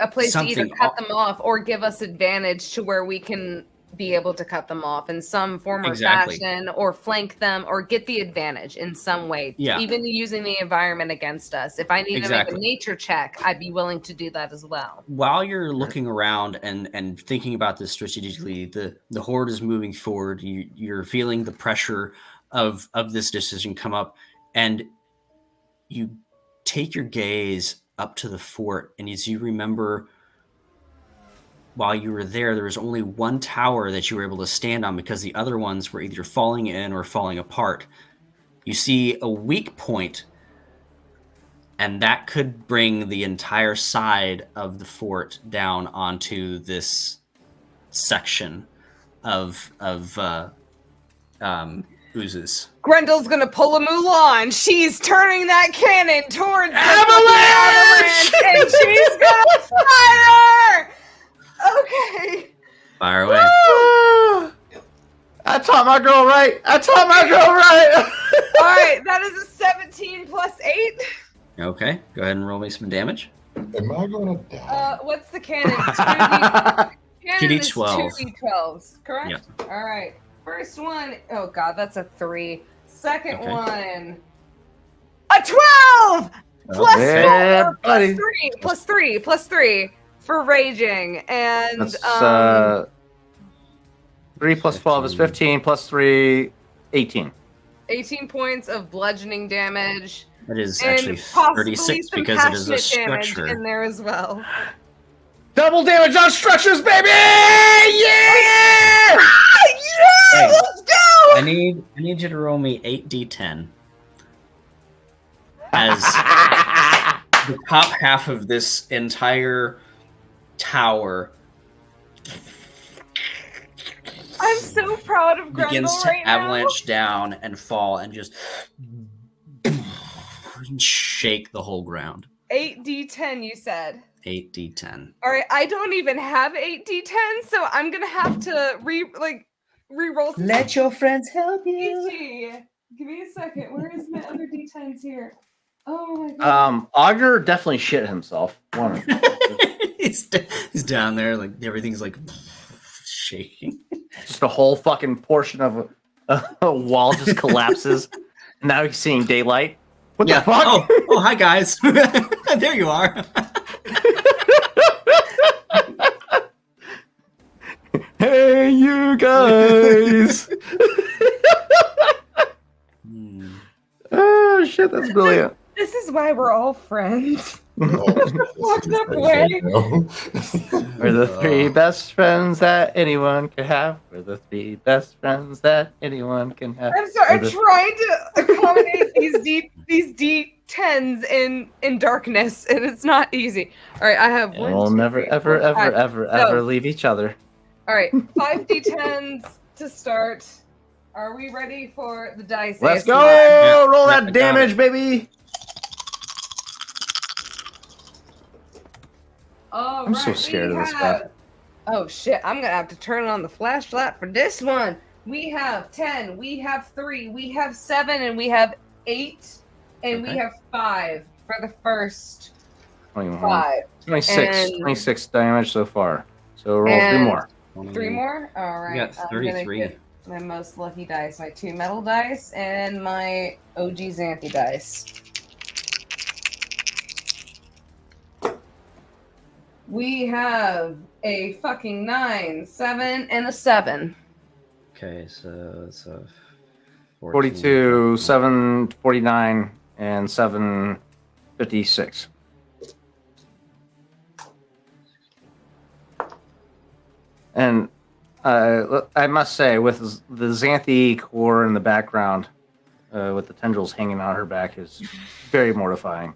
A place to either Something cut them off or give us advantage to where we can be able to cut them off in some form or Exactly. fashion, or flank them, or get the advantage in some way. Yeah. Even using the environment against us. If I need to Exactly. make a nature check, I'd be willing to do that as well. While you're looking around and thinking about this strategically, the horde is moving forward. You're feeling the pressure of this decision come up, and you take your gaze up to the fort, and as you remember, while you were there was only one tower that you were able to stand on because the other ones were either falling in or falling apart. You see a weak point, and that could bring the entire side of the fort down onto this section of oozes. Grendel's gonna pull a Mulan. She's turning that cannon towards the Avalanche! and she's gonna fire! Okay. Fire away. I taught my girl right. All right, that is a 17 plus 8. Okay, go ahead and roll me some damage. Am I gonna die? What's the cannon? 2d12. 2d12s, correct? Yep. All right. First one, oh god, that's a 3. Second Okay. one, a 12! Plus Yeah, 4, buddy. plus 3 for raging. And That's 3 plus 12 is 15 plus 3, 18. 18 points of bludgeoning damage. That is And actually possibly 36 some because it is a passionate damage structure. in there as well. Double damage on structures, baby! Yeah! Yeah, Hey. let's go! I need you to roll me 8d10 as the top half of this entire tower I'm so proud of Grendel begins to right now. avalanche down and fall and just shake the whole ground. 8d10, you said. 8d10. All right, I don't even have 8d10, so I'm gonna have to re-roll. Some Let your friends help you. PG. Give me a second. Where is my other d10s here? Oh my god. Augur definitely shit himself. One. he's down there, like everything's like shaking. Just a whole fucking portion of a wall just collapses. And now he's seeing daylight. What the fuck? Oh, hi guys. There you are. Hey, you guys! Oh shit, that's brilliant. This is why we're all friends. Oh, Walked up away. We're the three best friends that anyone could have. We're the three best friends that anyone can have. I'm sorry. I'm We're the- trying to accommodate these d10s in darkness, and it's not easy. All right, I have And one. we'll two, never, three, ever, four, ever, five. ever, So- ever leave each other. All right, 5 d10s to start. Are we ready for the dice? Let's ASMR? go! Yeah, Roll yeah, that I got damage, baby! All I'm so right, scared we of this have- stuff. Oh shit! I'm gonna have to turn on the flashlight for this one. We have 10, we have 3, we have 7, and we have 8, and we Okay. have 5 for the first 21, 5. 26, And- 26 damage so far. So roll 3 And- more. 3 more? All right. You got I'm gonna 33. get my most lucky dice, my 2 metal dice, and my OG Xanthi dice. We have a fucking 9, 7, and a 7. Okay, so it's a 42, 749, and 756. And I must say, with the Xanthi core in the background, with the tendrils hanging on her back, is very mortifying.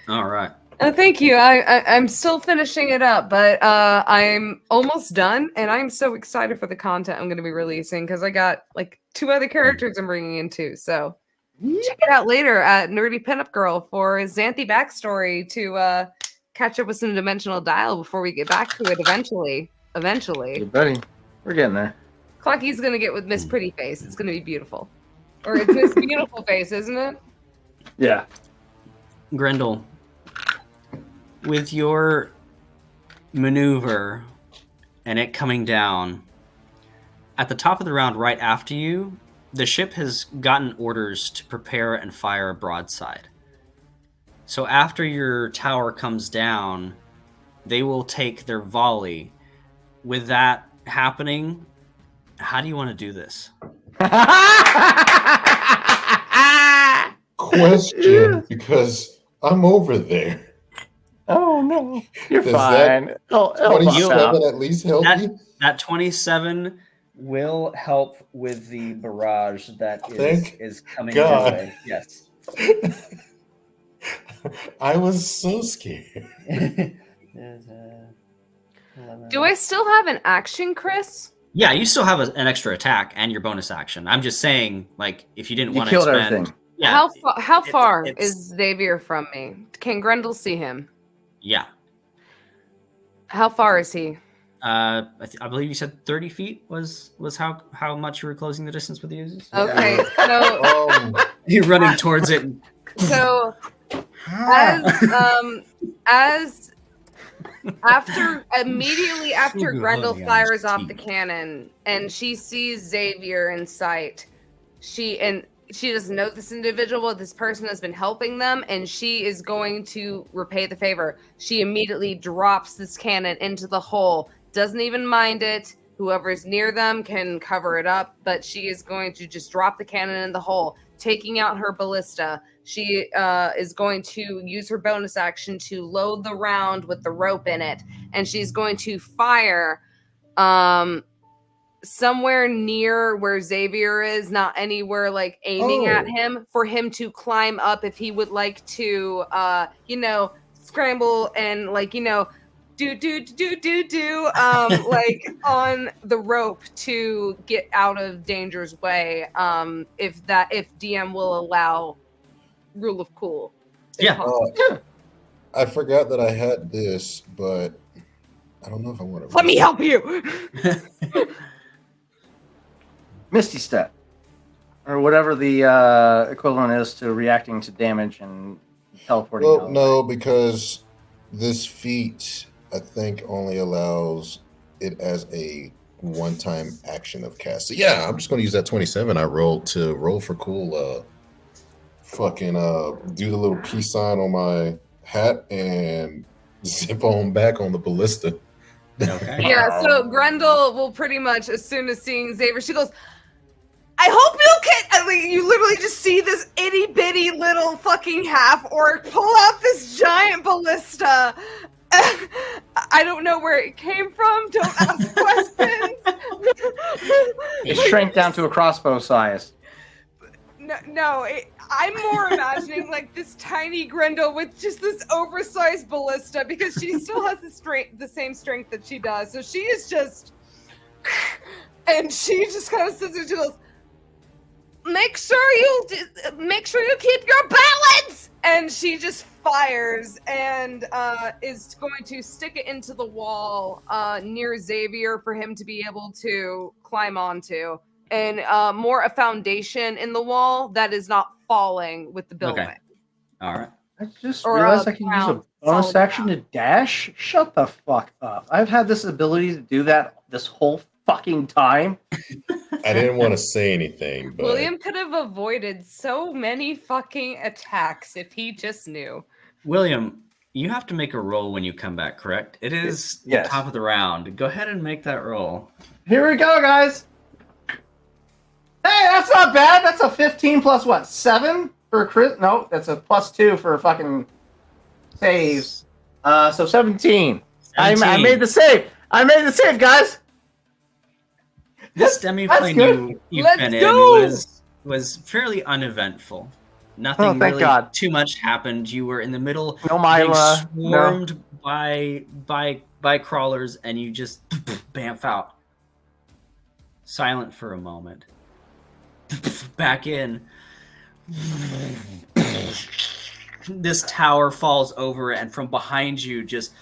All right. Thank you. I'm still finishing it up, but I'm almost done, and I'm so excited for the content I'm going to be releasing because I got like 2 other characters I'm bringing in too. So check it out later at Nerdy Pinup Girl for Xanthi backstory to catch up with some Dimensional Dial before we get back to it eventually. Hey, buddy, we're getting there. Clocky's going to get with Miss Pretty Face. It's going to be beautiful. Or it's Miss Beautiful Face, isn't it? Yeah. Grendel, with your maneuver and it coming down, at the top of the round right after you, the ship has gotten orders to prepare and fire a broadside. So after your tower comes down, they will take their volley. With that happening, how do you want to do this? Question, because I'm over there. Oh no, you're Does fine. Help us out. 27 at least help me? That 27 will help with the barrage that Thank is coming God. your way. Yes. I was so scared. Do I still have an action, Chris? Yeah, you still have an extra attack and your bonus action. I'm just saying, like, if you didn't You want to killed expend, everything. yeah, How far it's is Xavier from me? Can Grendel see him? yeah. How far is he? I believe you said 30 feet was how much you were closing the distance with the users. Okay, so You're running towards it. so as immediately after Grendel fires off the cannon and she sees Xavier in sight, she doesn't know this individual, this person has been helping them, and she is going to repay the favor. She immediately drops this cannon into the hole, doesn't even mind it. Whoever's near them can cover it up, but she is going to just drop the cannon in the hole, taking out her ballista. She is going to use her bonus action to load the round with the rope in it, and she's going to fire somewhere near where Xavier is, not anywhere like aiming at him, for him to climb up if he would like to, scramble and do like on the rope to get out of danger's way. If DM will allow rule of cool. Yeah. I forgot that I had this, but I don't know if I want to. Let me help you. Misty Step, or whatever the equivalent is to reacting to damage and teleporting. Well, no, because this feat I think only allows it as a one-time action of cast. So yeah, I'm just going to use that 27 I rolled to roll for cool. Fucking do the little peace sign on my hat and zip on back on the ballista. Okay. Yeah, so Grendel will pretty much, as soon as seeing Xavier, she goes, I hope you can. I mean, you literally just see this itty bitty little fucking half orc pull out this giant ballista. I don't know where it came from. Don't ask questions. It shrank down to a crossbow size. No, I'm more imagining like this tiny Grendel with just this oversized ballista, because she still has the same strength that she does. So she is just, and she just kind of sits there. She goes, make sure you keep your balance. And she just fires and is going to stick it into the wall near Xavier for him to be able to climb onto. And more a foundation in the wall that is not falling with the building. Okay. All right. I just realized I can use a bonus action to dash? Shut the fuck up. I've had this ability to do that this whole fucking time. I didn't want to say anything, but William could have avoided so many fucking attacks if he just knew. William, you have to make a roll when you come back, correct? It is the top of the round. Go ahead and make that roll. Here we go, guys. Hey, that's not bad. That's a 15 plus what? 7 for crit? No, that's a plus 2 for fucking saves. So 17. I made the save. I made the save, guys. This demi-plane you've been in was fairly uneventful. Nothing really too much happened. You were in the middle, being swarmed by crawlers, and you just bamf out. Silent for a moment. Back in. This tower falls over, and from behind you, just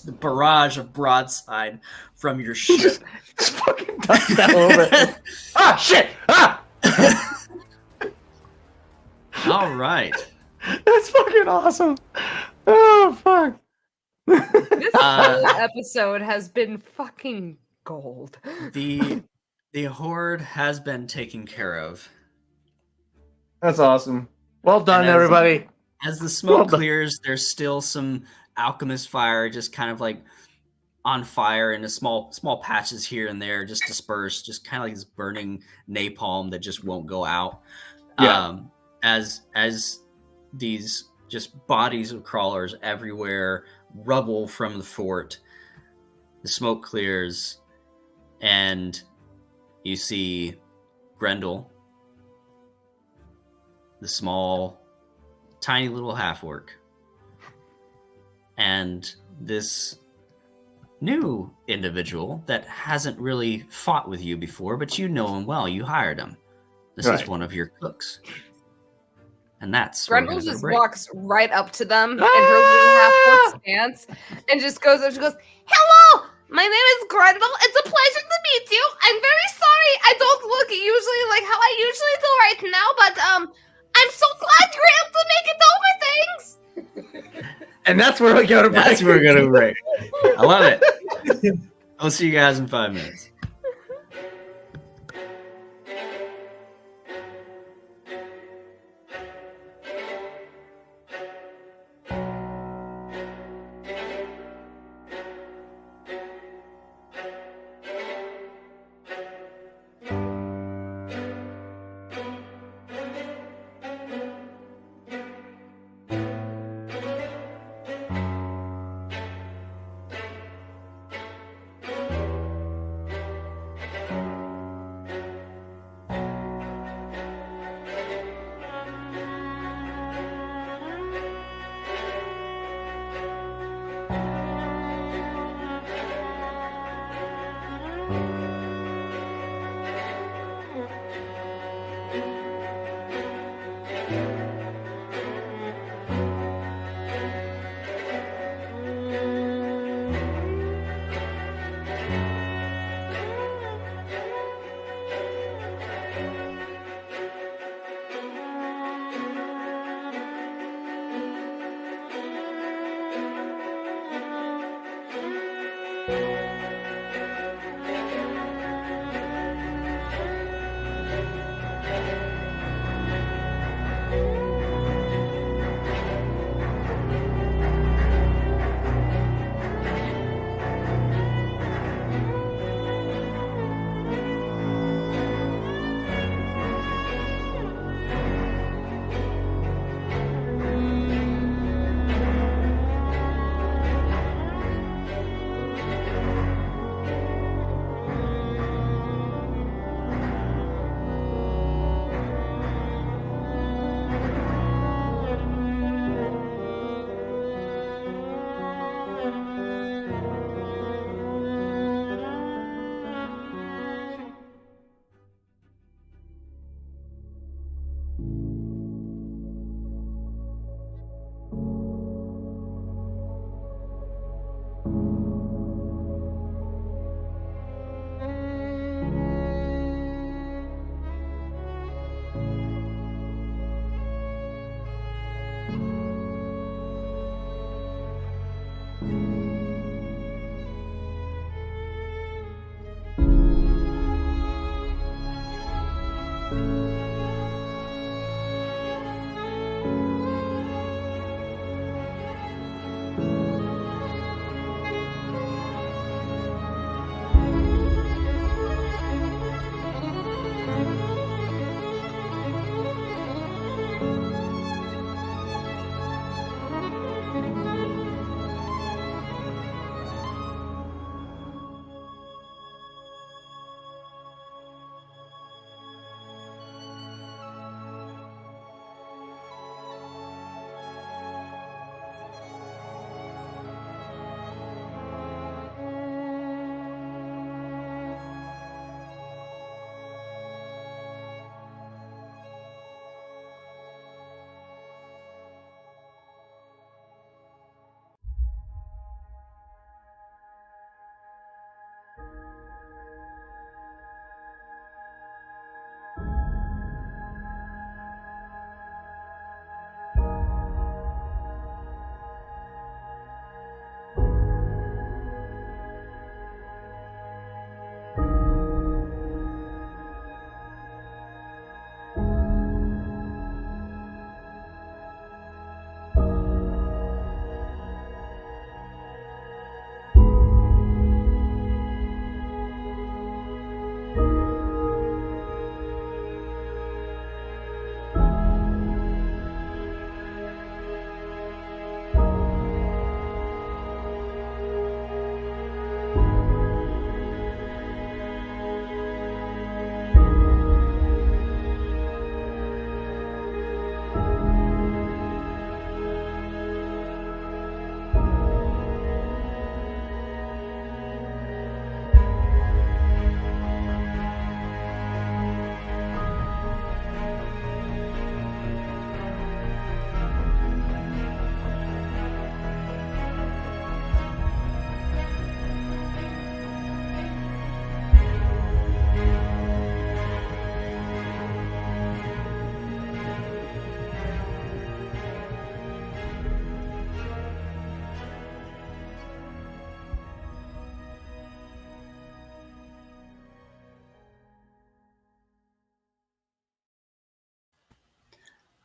the barrage of broadside from your ship. Just fucking touch that a little bit. Ah, shit! Ah! All right. That's fucking awesome. Oh, fuck. This whole episode has been fucking gold. The horde has been taken care of. That's awesome. Well done, everybody. As the smoke clears, there's still some alchemist fire just kind of like on fire in a small patches here and there, just dispersed, just kind of like this burning napalm that just won't go out. Yeah. As these just bodies of crawlers everywhere, rubble from the fort, the smoke clears, and you see Grendel, the small, tiny little half-orc, and this new individual that hasn't really fought with you before, but you know him well. You hired him. This is Right. one of your cooks. And that's where we're Grendel gonna go to just break. walks right up to them in her little half-orc stance and just goes up. She goes, "Hello, my name is Grendel. It's a pleasure to meet you. I'm very sorry I don't look usually like how I usually do right now, but I'm so glad you're able to make it over things." And that's where we go to break. That's where we're gonna break. I love it. I'll see you guys in 5 minutes.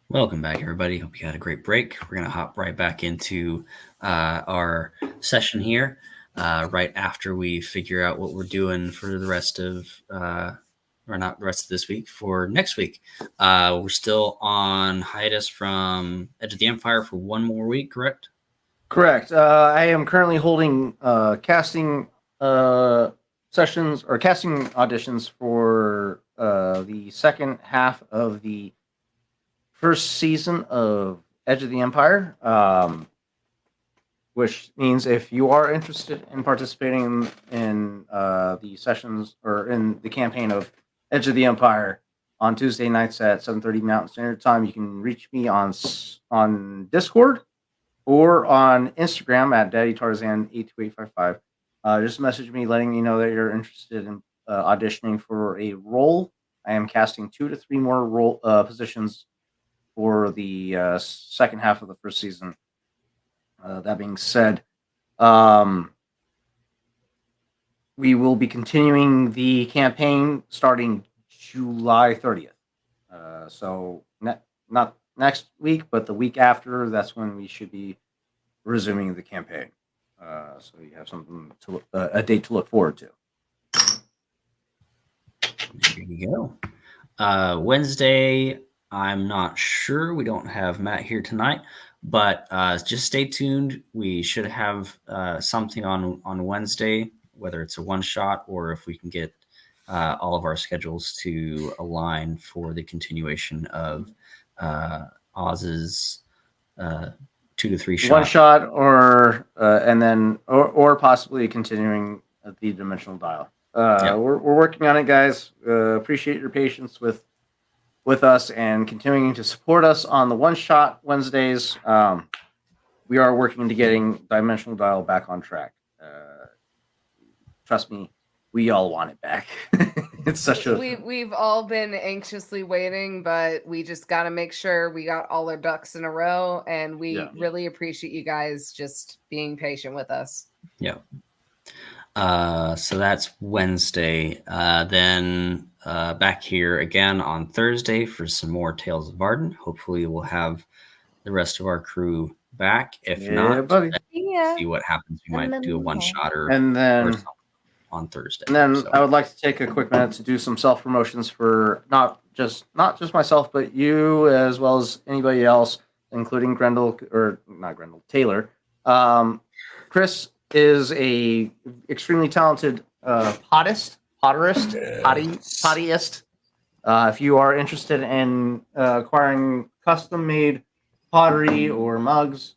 Welcome back, everybody. Hope you had a great break. We're going to hop right back into our session here right after we figure out what we're doing for the rest of, or not the rest of this week, for next week. We're still on hiatus from Edge of the Empire for one more week, correct? Correct. I am currently holding casting sessions or casting auditions for the second half of the first season of Edge of the Empire, which means if you are interested in participating in the sessions or in the campaign of Edge of the Empire on Tuesday nights at 7:30 Mountain Standard Time, you can reach me on Discord or on Instagram at DaddyTarzan82855. Just message me letting me know that you're interested in auditioning for a role. I am casting 2 to 3 more role positions for the second half of the first season. That being said, we will be continuing the campaign starting July 30th. So not next week, but the week after, that's when we should be resuming the campaign. So you have something to a date to look forward to. There you go. Wednesday, I'm not sure. We don't have Matt here tonight, but just stay tuned. We should have something on Wednesday, whether it's a one shot or if we can get all of our schedules to align for the continuation of Oz's 2 to 3 shot. One shot, or and then or possibly continuing at the dimensional dial. Yep. We're working on it, guys. Appreciate your patience with us and continuing to support us on the one shot Wednesdays. We are working to getting dimensional dial back on track. Trust me, we all want it back. It's such a we've all been anxiously waiting, but we just got to make sure we got all our ducks in a row, and we really appreciate you guys just being patient with us. Yeah. So that's Wednesday. Then back here again on Thursday for some more Tales of Vardin. Hopefully we'll have the rest of our crew back. If not, buddy. See what happens. We might do a one shot or something on Thursday. And then I would like to take a quick minute to do some self promotions for not just myself, but you as well as anybody else, including Taylor. Chris is a extremely talented pottyist. If you are interested in acquiring custom made pottery or mugs,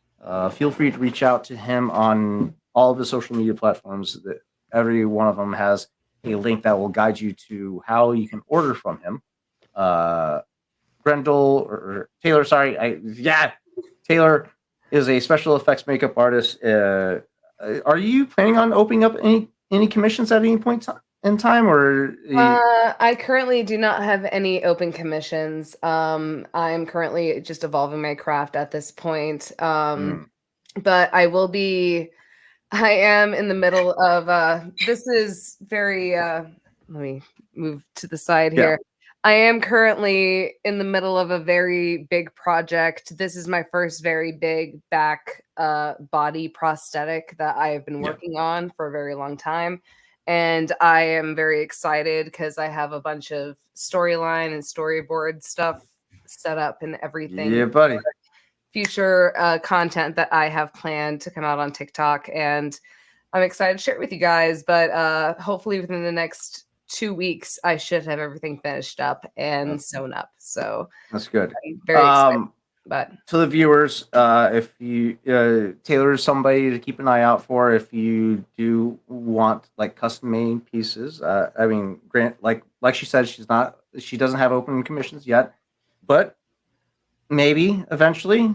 feel free to reach out to him on all of the social media platforms. That every one of them has a link that will guide you to how you can order from him. Grendel or Taylor, Taylor is a special effects makeup artist. Are you planning on opening up any commissions at any point in time, or? I currently do not have any open commissions. I'm currently just evolving my craft at this point. But I am in the middle of this is very let me move to the side here. I am currently in the middle of a very big project. This is my first very big back body prosthetic that I have been working on for a very long time. And I am very excited because I have a bunch of storyline and storyboard stuff set up and everything. Yeah, buddy. Future content that I have planned to come out on TikTok, and I'm excited to share it with you guys. But hopefully within the next 2 weeks, I should have everything finished up and sewn up. So that's good. I'm very excited. But to the viewers, if you Taylor is somebody to keep an eye out for. If you do want like custom made pieces, I mean, like she said, she doesn't have open commissions yet, but maybe eventually.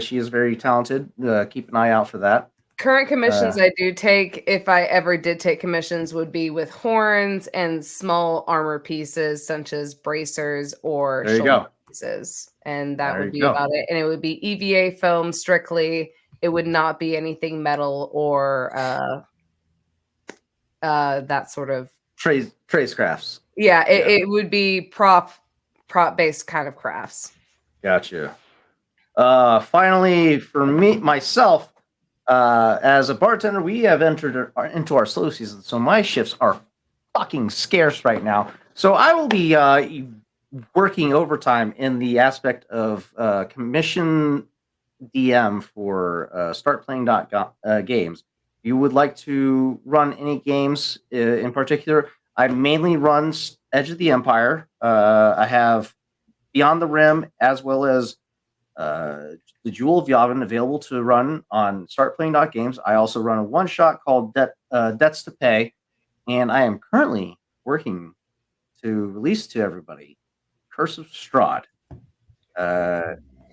She is very talented. Keep an eye out for that. Current commissions I do take, if I ever did take commissions, would be with horns and small armor pieces such as bracers or shoulder pieces. And that would be about it. And it would be EVA foam strictly. It would not be anything metal or that sort of trace crafts. Yeah, it would be prop based kind of crafts. Gotcha. Finally, for myself, as a bartender, we have entered into our slow season, so my shifts are fucking scarce right now. So I will be working overtime in the aspect of commission DM for Start Playing games. If you would like to run any games in particular, I mainly run Edge of the Empire. I have Beyond the Rim as well as the Jewel of Yavin available to run on Start Playing Games. I also run a one shot called Debts to Pay, and I am currently working to release to everybody Curse of Strahd.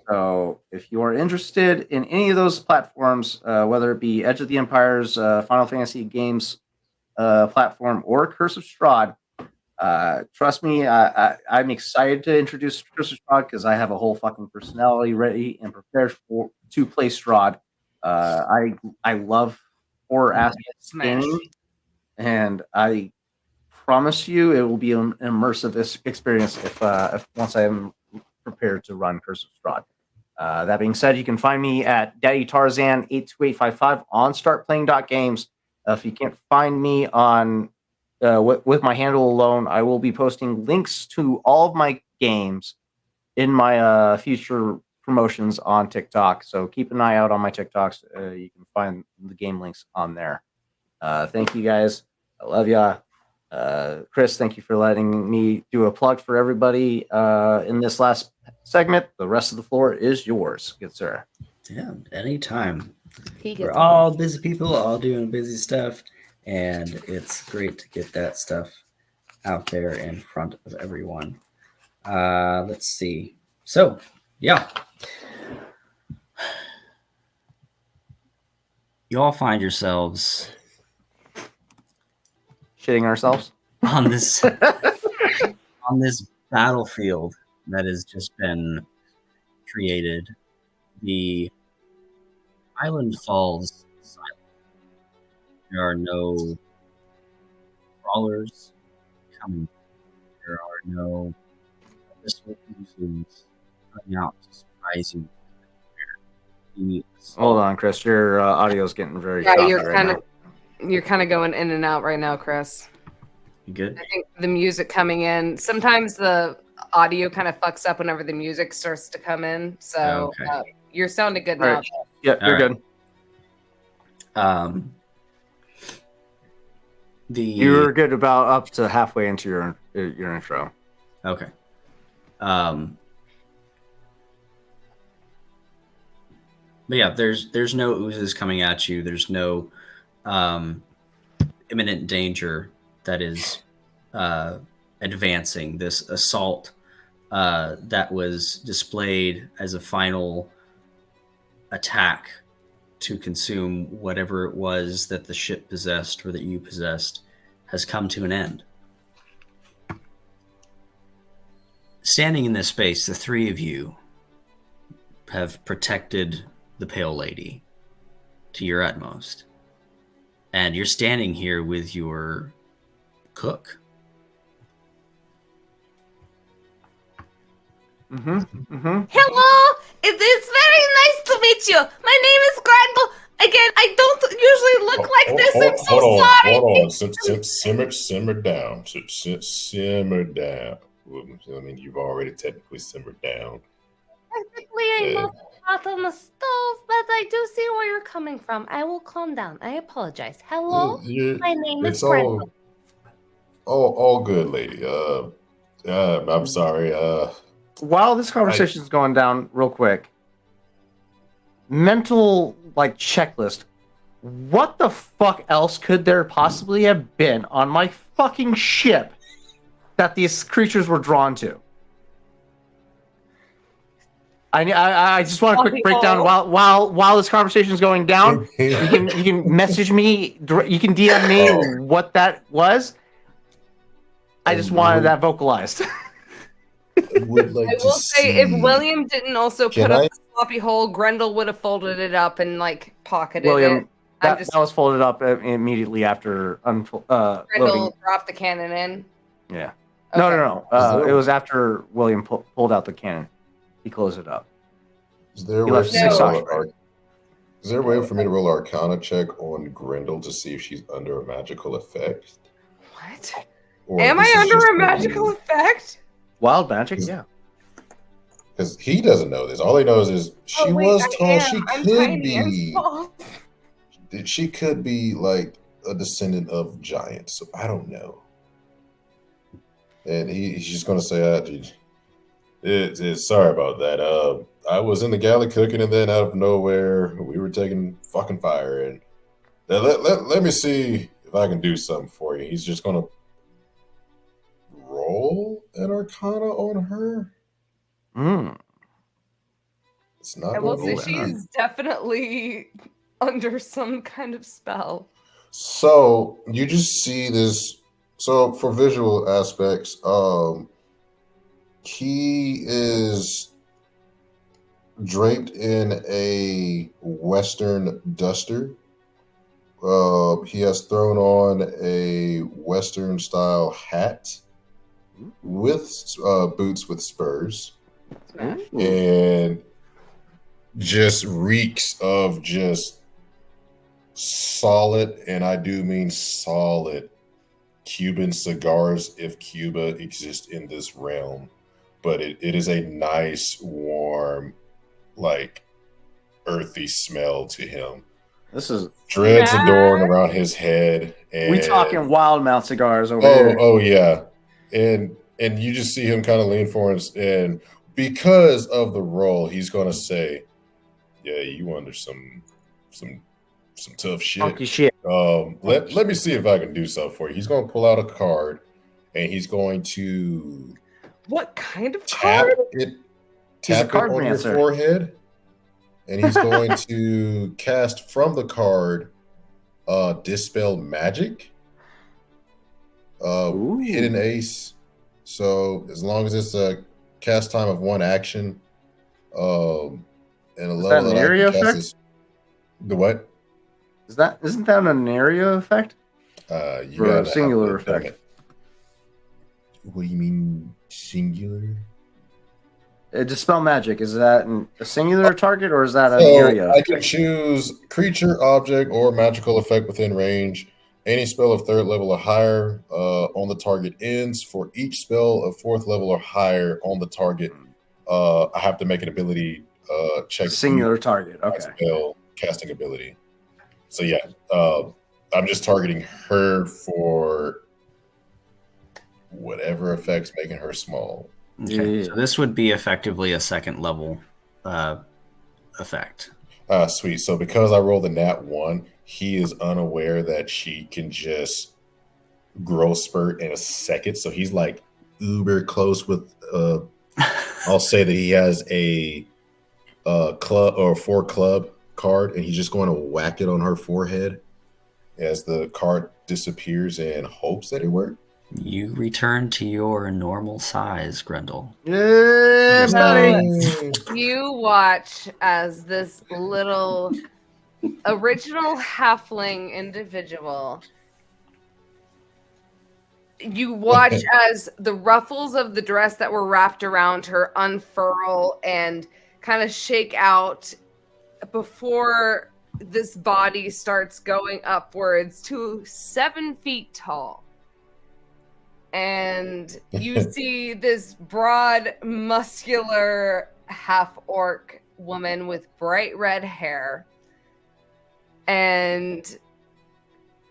So if you are interested in any of those platforms, whether it be Edge of the Empire's Final Fantasy games platform or Curse of Strahd, trust me, I'm excited to introduce Curse of Strahd because I have a whole fucking personality ready and prepared to play Strahd. I love horror aspects gaming, and I promise you it will be an immersive experience if once I am prepared to run Curse of Strahd. That being said, you can find me at Daddy Tarzan 82855 on startplaying.games. If you can't find me on with my handle alone, I will be posting links to all of my games in my future promotions on TikTok. So keep an eye out on my TikToks. You can find the game links on there. Thank you guys. I love ya. Chris, thank you for letting me do a plug for everybody in this last segment. The rest of the floor is yours, good sir. Yeah, anytime. We're all busy people, all doing busy stuff, and it's great to get that stuff out there in front of everyone. Let's see. So, yeah. You all find yourselves shitting ourselves on this battlefield that has just been created. The island falls silent. There are no crawlers coming. There are no abyssal oozes coming out to surprise you. Hold on, Chris. Your audio is getting very choppy you're kind of going in and out right now, Chris. You good? I think the music coming in. Sometimes the audio kind of fucks up whenever the music starts to come in. So you're sounding good now. Right. Yeah, you're good. You're good about up to halfway into your intro. Okay. But yeah, there's no oozes coming at you. There's no imminent danger that is advancing. This assault that was displayed as a final attack to consume whatever it was that the ship possessed or that you possessed has come to an end. Standing in this space, the three of you have protected the Pale Lady to your utmost. And you're standing here with your cook. Hello! It's very nice to meet you. My name is Grendel. Again, I don't usually look like this. I'm so sorry. Hold on. Simmer down. Simmer down. I mean, you've already technically simmered down. Technically, I'm not hot on the stove, but I do see where you're coming from. I will calm down. I apologize. Hello? My name is Grendel. All good, lady. I'm sorry. While this conversation is going down real quick, mental checklist. What the fuck else could there possibly have been on my fucking ship that these creatures were drawn to? I just want a quick breakdown while this conversation is going down. You can message me. You can DM me what that was. I just wanted that vocalized. I will say, if William didn't also put up the sloppy hole, Grendel would have folded it up and pocketed it. That was folded up immediately after Grendel loading. dropped the cannon in. Yeah. Okay. No. It was after William pulled out the cannon. He closed it up. Is there a He way left for me to 6 roll oxygen. Is there a way for me to roll an Arcana check on Grendel to see if she's under a magical effect? What? Or Am this I is under just a magical effect? Wild magic, yeah. Because he doesn't know this. All he knows is she Oh, wait, was I tall. am. She I'm could tiny and be. small. She could be like a descendant of giants. So I don't know. And he's just gonna say, sorry about that. I was in the galley cooking, and then out of nowhere, we were taking fucking fire. And let me see if I can do something for you. He's just gonna roll an Arcana on her. It's not I gonna will be say she's definitely under some kind of spell. So you just see this. So for visual aspects, he is draped in a Western duster. He has thrown on a Western style hat with boots with spurs, and just reeks of just solid, and I do mean solid, Cuban cigars if Cuba exists in this realm. But it is a nice, warm, like earthy smell to him. This is Dreads adorned around his head. And we talking wild mouth cigars over here. Oh yeah. And you just see him kind of lean forward, and because of the role, he's gonna say, yeah, you under some tough shit. Funky shit. Let me see if I can do something for you. He's going to pull out a card, and he's going to What kind of tap card? it on your forehead, and he's going to cast from the card Dispel Magic, Hidden Ace. So as long as it's a cast time of 1 action, and a level that I can cast is the what? Isn't that an area effect? You or a singular effect? What do you mean singular? Dispel magic, is that a singular target or is that an So area? I can choose creature, object, or magical effect within range. Any spell of 3rd level or higher on the target ends. For each spell of 4th level or higher on the target, I have to make an ability check. Singular target. Okay. Spell casting ability. So yeah, I'm just targeting her for whatever effects making her small. Okay, Yeah. so this would be effectively a 2nd level effect. Sweet. So because I rolled a nat 1, he is unaware that she can just growth spurt in a second. So he's like uber close with. I'll say that he has a club or 4 club card, and he's just going to whack it on her forehead as the card disappears and hopes that it worked. You return to your normal size, Grendel. Yeah, buddy. You watch as this little original halfling individual. You watch as the ruffles of the dress that were wrapped around her unfurl and kind of shake out before this body starts going upwards to 7 feet tall. And you see this broad, muscular half-orc woman with bright red hair. And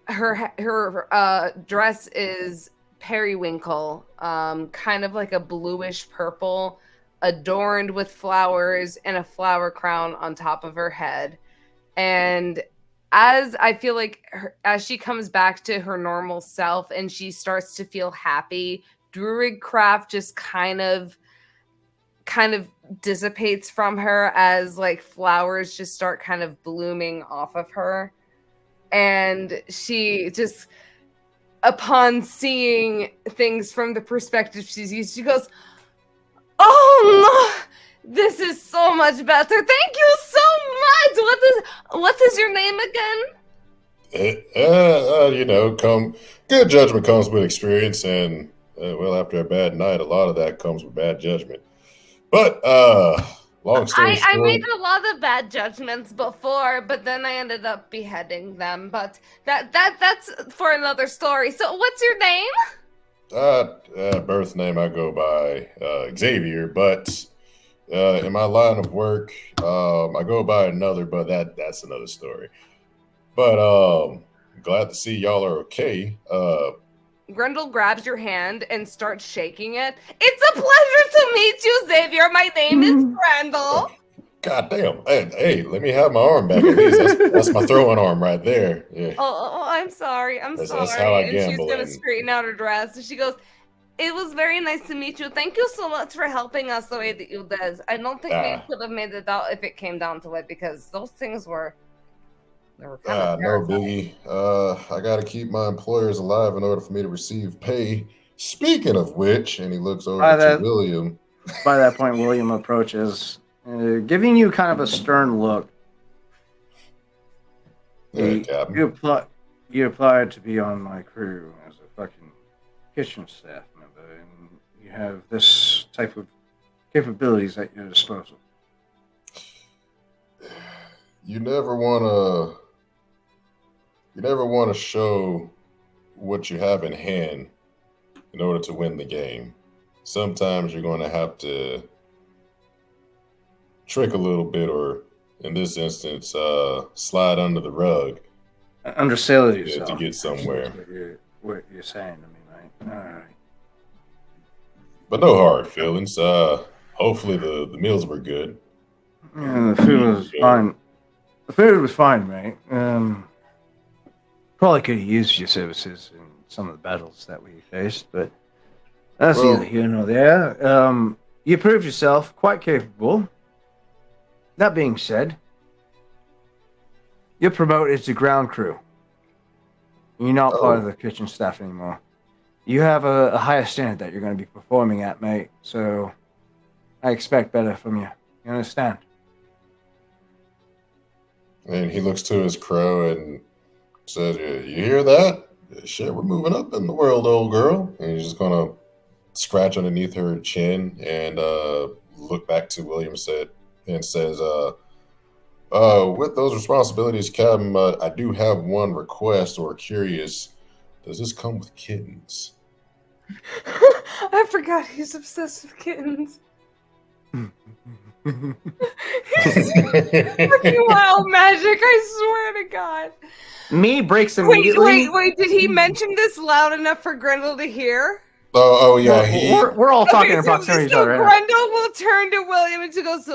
her dress is periwinkle, kind of like a bluish purple, adorned with flowers and a flower crown on top of her head. And as I feel like as she comes back to her normal self and she starts to feel happy, Druidcraft just kind of dissipates from her as like flowers just start kind of blooming off of her. And she just, upon seeing things from the perspective she's used, she goes, "Oh no! This is so much better. Thank you so much. What is your name again?" Good judgment comes with experience, and well, after a bad night, a lot of that comes with bad judgment. But long story I made short, a lot of bad judgments before, but then I ended up beheading them. But that's for another story. So, what's your name? birth name I go by Xavier, but in my line of work, I go by another, but that's another story. But glad to see y'all are okay. Grendel grabs your hand and starts shaking it. It's a pleasure to meet you, Xavier. My name is Grendel. God damn! Hey, let me have my arm back at least. That's my throwing arm right there. Yeah. Oh, I'm sorry. That's how I And she's gamble. gonna And straighten out her dress. And she goes, "It was very nice to meet you. Thank you so much for helping us the way that you did. I don't think we could have made it out if it came down to it because those things were kind of no biggie. I got to keep my employers alive in order for me to receive pay. Speaking of which, and he looks over to William. By that point, William approaches, giving you kind of a stern look. Hey, Captain. You applied to be on my crew as a fucking kitchen staff member, and you have this type of capabilities at your disposal. You never want to show what you have in hand in order to win the game. Sometimes you're going to have to trick a little bit, or in this instance, slide under the rug. Undersell yourself to get somewhere. What you're saying to me, right? All right. But no hard feelings. Hopefully the meals were good. Yeah, the food was fine. The food was fine, mate. Probably could have used your services in some of the battles that we faced, but that's neither here nor there. You proved yourself quite capable. That being said, you're promoted to ground crew. You're not part of the kitchen staff anymore. You have a higher standard that you're going to be performing at, mate. So I expect better from you. You understand? And he looks to his crow and says, "You hear that? Shit, we're moving up in the world, old girl." And he's just gonna scratch underneath her chin and look back to William and says, "With those responsibilities, Captain, I do have one request or curious. Does this come with kittens?" I forgot he's obsessed with kittens. Fucking wild magic, I swear to God. Me breaks immediately. Wait, did he mention this loud enough for Grendel to hear? Oh yeah, we're all talking in proximity to each other. Grendel will turn to William and she goes,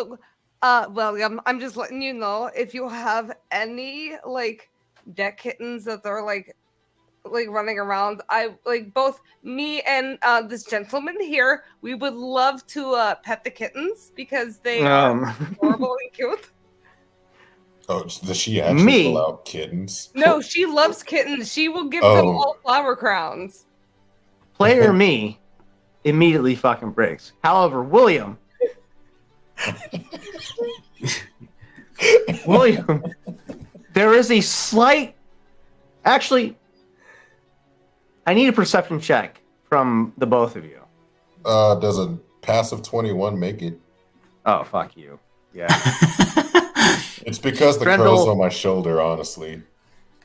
William, I'm just letting you know if you have any deck kittens that are running around, both me and this gentleman here, we would love to pet the kittens because they are adorable and cute. Oh, does she actually pull out kittens? No, she loves kittens. She will give them all flower crowns. Player me immediately fucking breaks. However, William, there is a slight. Actually, I need a perception check from the both of you. Does a passive 21 make it? Oh, fuck you. Yeah. It's because the crow's on my shoulder, honestly.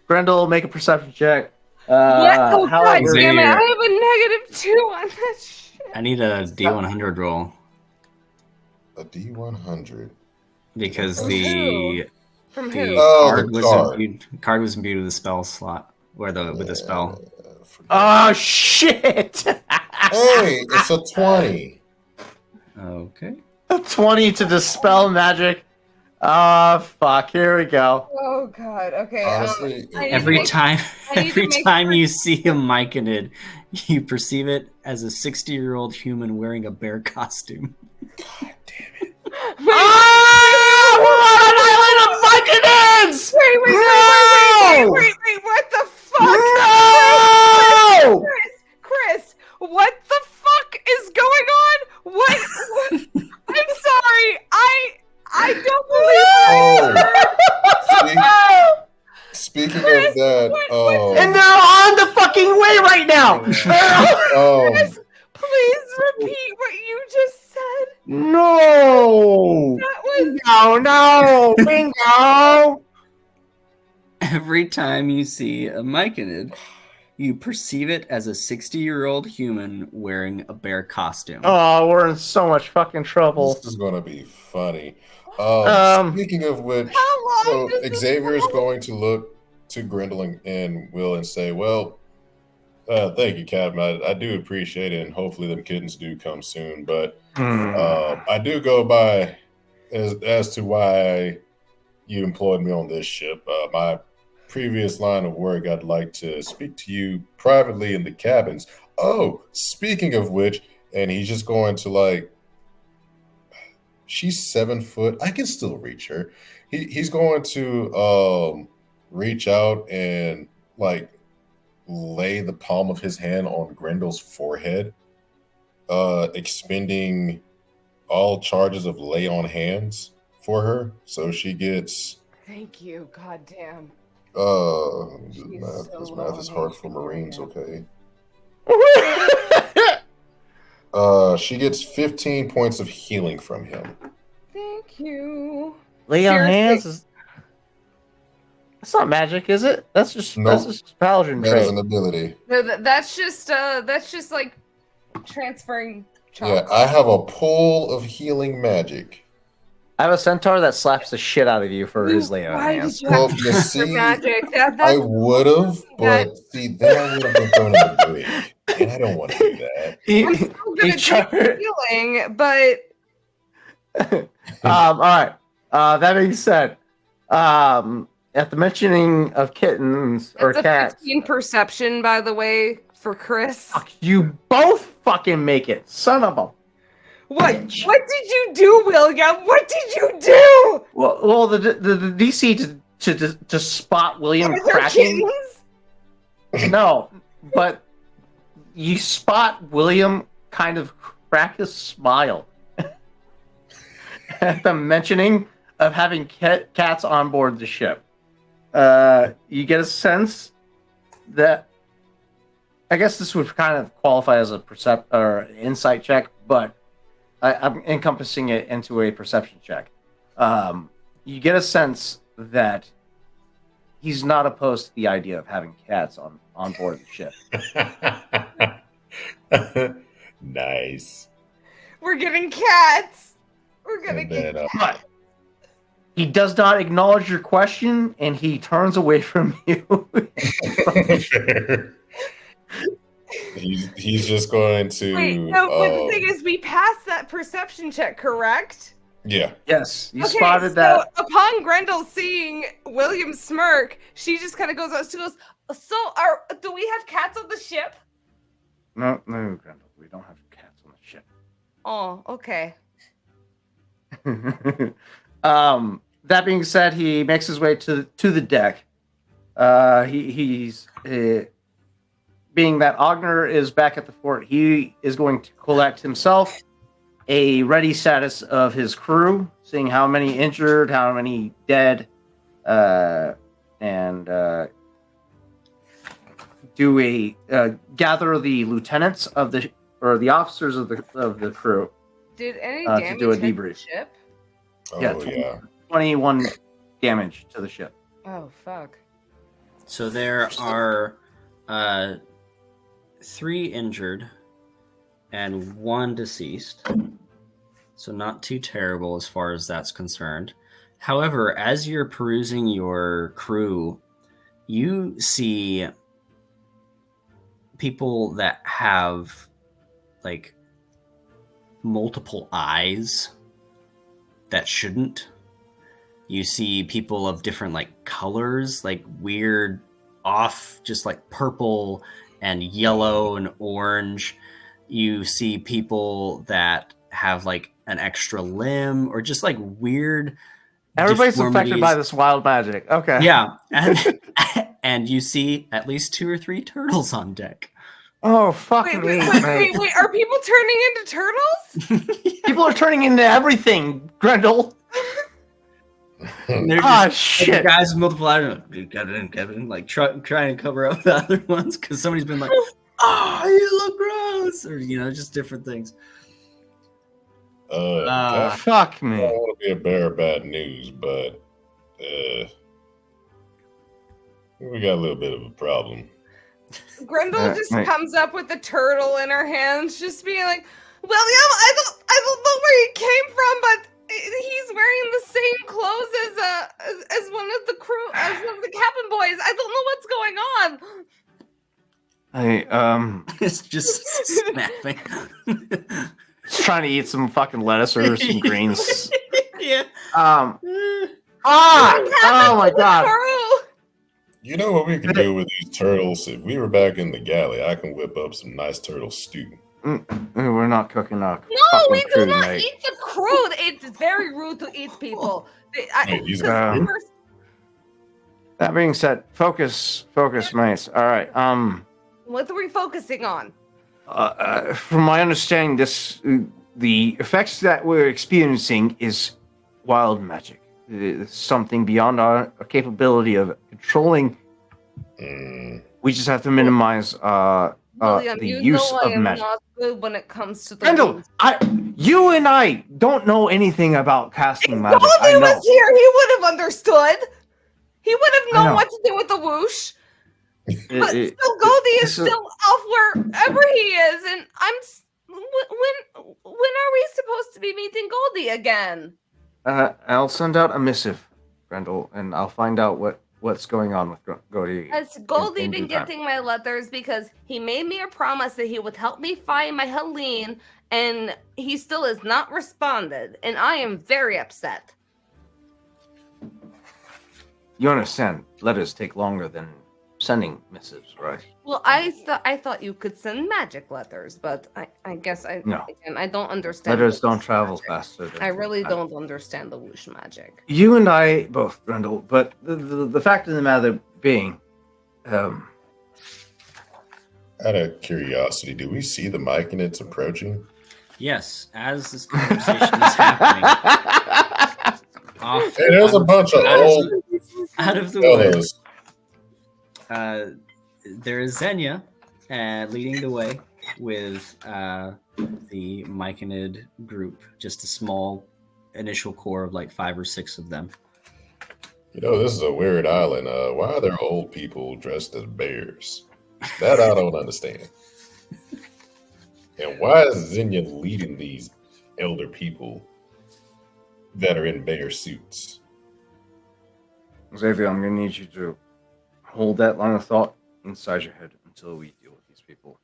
Grendel, make a perception check. God damn it. I have a -2 on that shit. I need a D100 roll. A D100? Because the card was imbued with the spell slot, or with the spell. Oh, shit! Hey, it's a 20. Okay. A 20 to dispel magic. Oh, fuck. Here we go. Oh, God. Okay. Honestly, every time you see a myconid, you perceive it as a 60-year-old human wearing a bear costume. God damn it. We're on an island of myconids! Wait, what the fuck? No! Chris, what the fuck is going on? What? I'm sorry. I don't believe it. Speaking of that, and they're on the fucking way right now. Chris, please repeat what you just said. No! That was No! Bingo! Every time you see a myconid, you perceive it as a 60-year-old human wearing a bear costume. Oh, we're in so much fucking trouble. This is going to be funny. Speaking of which, How long so does this Xavier is go? going to look to Grendel and Will and say, well, thank you, Captain. I do appreciate it, and hopefully them kittens do come soon. But I do go by as to why you employed me on this ship. My previous line of work, I'd like to speak to you privately in the cabins. Oh, speaking of which, and he's just going to like, she's 7 foot. I can still reach her. He's going to reach out and like lay the palm of his hand on Grendel's forehead, expending all charges of lay on hands for her. So she gets Thank you. God damn. this She's math, so this low math on is hard for HP, Marines, yeah. okay. She gets 15 points of healing from him. Thank you. Lay on Seriously. hands is. That's not magic, is it? That's just Nope. that's just paladin That is trait. an ability. No, that's just like transferring Yeah, chocolate. I have a pool of healing magic. I have a centaur that slaps the shit out of you for his lay on Why hands. did you have Well, to you transfer see, magic? I That's would have, but see, then I would have been thrown in the brig, and I don't want to do that. I'm still gonna take healing, but All right. That being said, at the mentioning of kittens or it's a cats, 15 perception, by the way, for Chris. fuck, you both fucking make it, son of a. What did you do, William? What did you do? Well, the DC to spot William Are there cracking. kittens? No, but you spot William kind of crack a smile at the mentioning of having cats on board the ship. You get a sense that I guess this would kind of qualify as a insight check, but I'm encompassing it into a perception check. You get a sense that he's not opposed to the idea of having cats on board the ship. Nice. We're getting cats. We're gonna And get then, But he does not acknowledge your question, and he turns away from you. he's just going to. Wait, no, but the thing is, we passed that perception check, correct? Yeah. Yes, you Okay, spotted so that. upon Grendel seeing William smirk, she just kind of goes out. She goes, "So, do we have cats on the ship?" No, Grendel, we don't have cats on the ship. Oh, okay. That being said, he makes his way to the deck. He's being that Ogner is back at the fort, he is going to collect himself a ready status of his crew, seeing how many injured, how many dead, and do a gather the lieutenants of the officers of the crew. Did any To damage do a hit the debrief. ship? Oh, Yeah, yeah. 21 damage to the ship. Oh, fuck. So there are 3 injured and 1 deceased. So not too terrible as far as that's concerned. However, as you're perusing your crew, you see people that have like multiple eyes that shouldn't. You see people of different like colors, like weird off, just like purple and yellow and orange. You see people that have like an extra limb or just like weird. Everybody's affected by deformities. this wild magic. Okay. Yeah. And you see at least 2 or 3 turtles on deck. Oh, fucking Wait, mate. are people turning into turtles? People are turning into everything, Grendel. They're Ah, just shit. guys with multiple eyes, get in, like trying to cover up the other ones because somebody's been like, "Oh, you look gross," or just different things. Captain, Fuck I me. don't want to be a bearer of bad news, but we got a little bit of a problem. Grendel just Right. comes up with the turtle in her hands, just being like, "William, I don't know where he came from, but he's wearing the same clothes as one of the crew, as one of the cabin boys. I don't know what's going on." It's just snapping. Just trying to eat some fucking lettuce or some greens. Yeah. Oh Cabin my with the god. crew. You know what we can do with these turtles? If we were back in the galley, I can whip up some nice turtle stew. We're not cooking our No, fucking we do crew, not mate. eat the crew. It's very rude to eat people. Wait, these are crew? That being said, focus, mates. All right. What are we focusing on? From my understanding, the effects that we're experiencing is wild magic. It's something beyond our capability of controlling. We just have to minimize William, the you use know I of am magic. not good when it comes to the Grendel, rules. you and I don't know anything about casting If magic. Goldie I know. was here, he would have understood. He would have I known know. what to do with the whoosh. But It- still, Goldie is this is- still off wherever he is, and when are we supposed to be meeting Goldie again? I'll send out a missive, Grendel, and I'll find out what's going on with Goldie. Has Goldie in been due time. getting my letters? Because he made me a promise that he would help me find my Helene, and he still has not responded, and I am very upset. You understand, letters take longer than sending missives, right? Well, I thought you could send magic letters, but I guess No. again, I don't understand. Letters the don't whoosh travel magic. faster. Than I really don't understand the whoosh magic. You and I both, Grendel, but the fact of the matter being, Out of curiosity, do we see the Myconids approaching? Yes, as this conversation is happening, off Hey, there's a bunch of old out of the woods, fellas. there is Xenia leading the way with the Myconid group, just a small initial core of like 5 or 6 of them. You know, this is a weird island. Why are there old people dressed as bears? That I don't understand. And why is Xenia leading these elder people that are in bear suits? Xavier, I'm going to need you to hold that line of thought inside your head until we deal with these people.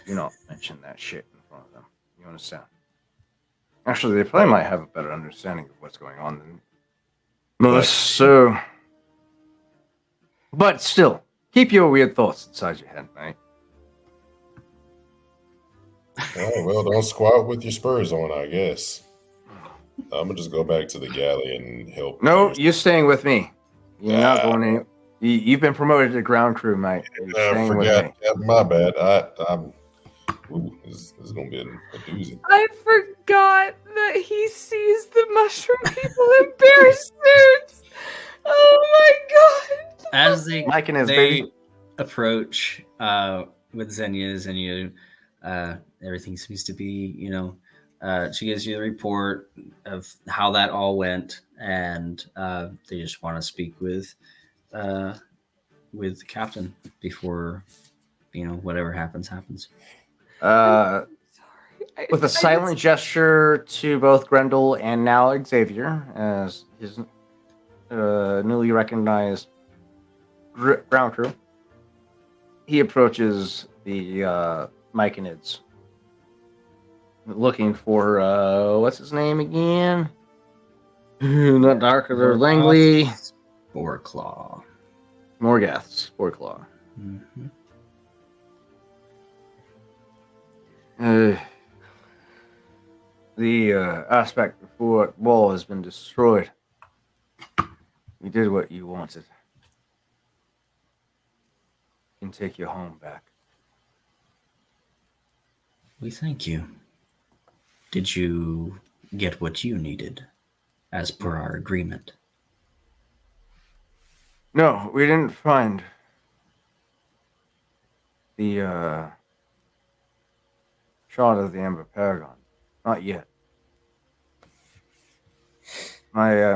Do not mention that shit in front of them. You understand? Actually, they probably might have a better understanding of what's going on than most, so... But still, keep your weird thoughts inside your head, right? Oh, well, don't squat with your spurs on, I guess. I'm going to just go back to the galley and help. No, you're staying with me. You're not going any... You've been promoted to ground crew, mate. You're I staying with forgot. me. Yeah, my bad. This is going to be a doozy. I forgot that he sees the mushroom people in bear suits. Oh my god! As they Mike and his they baby. approach with Xenia, everything seems to be, she gives you the report of how that all went, and they just want to speak with the captain before, whatever happens. Sorry. With a silent gesture to both Grendel and now Xavier, as his newly recognized ground crew, he approaches the Myconids, looking for what's his name again? Not Darker Langley. Sporeclaw. Morgath Sporeclaw. Mm-hmm. The aspect before wall has been destroyed. We did what you wanted. You can take your home back. We thank you. Did you get what you needed, as per our agreement? No, we didn't find the shot of the Amber Paragon. Not yet. My the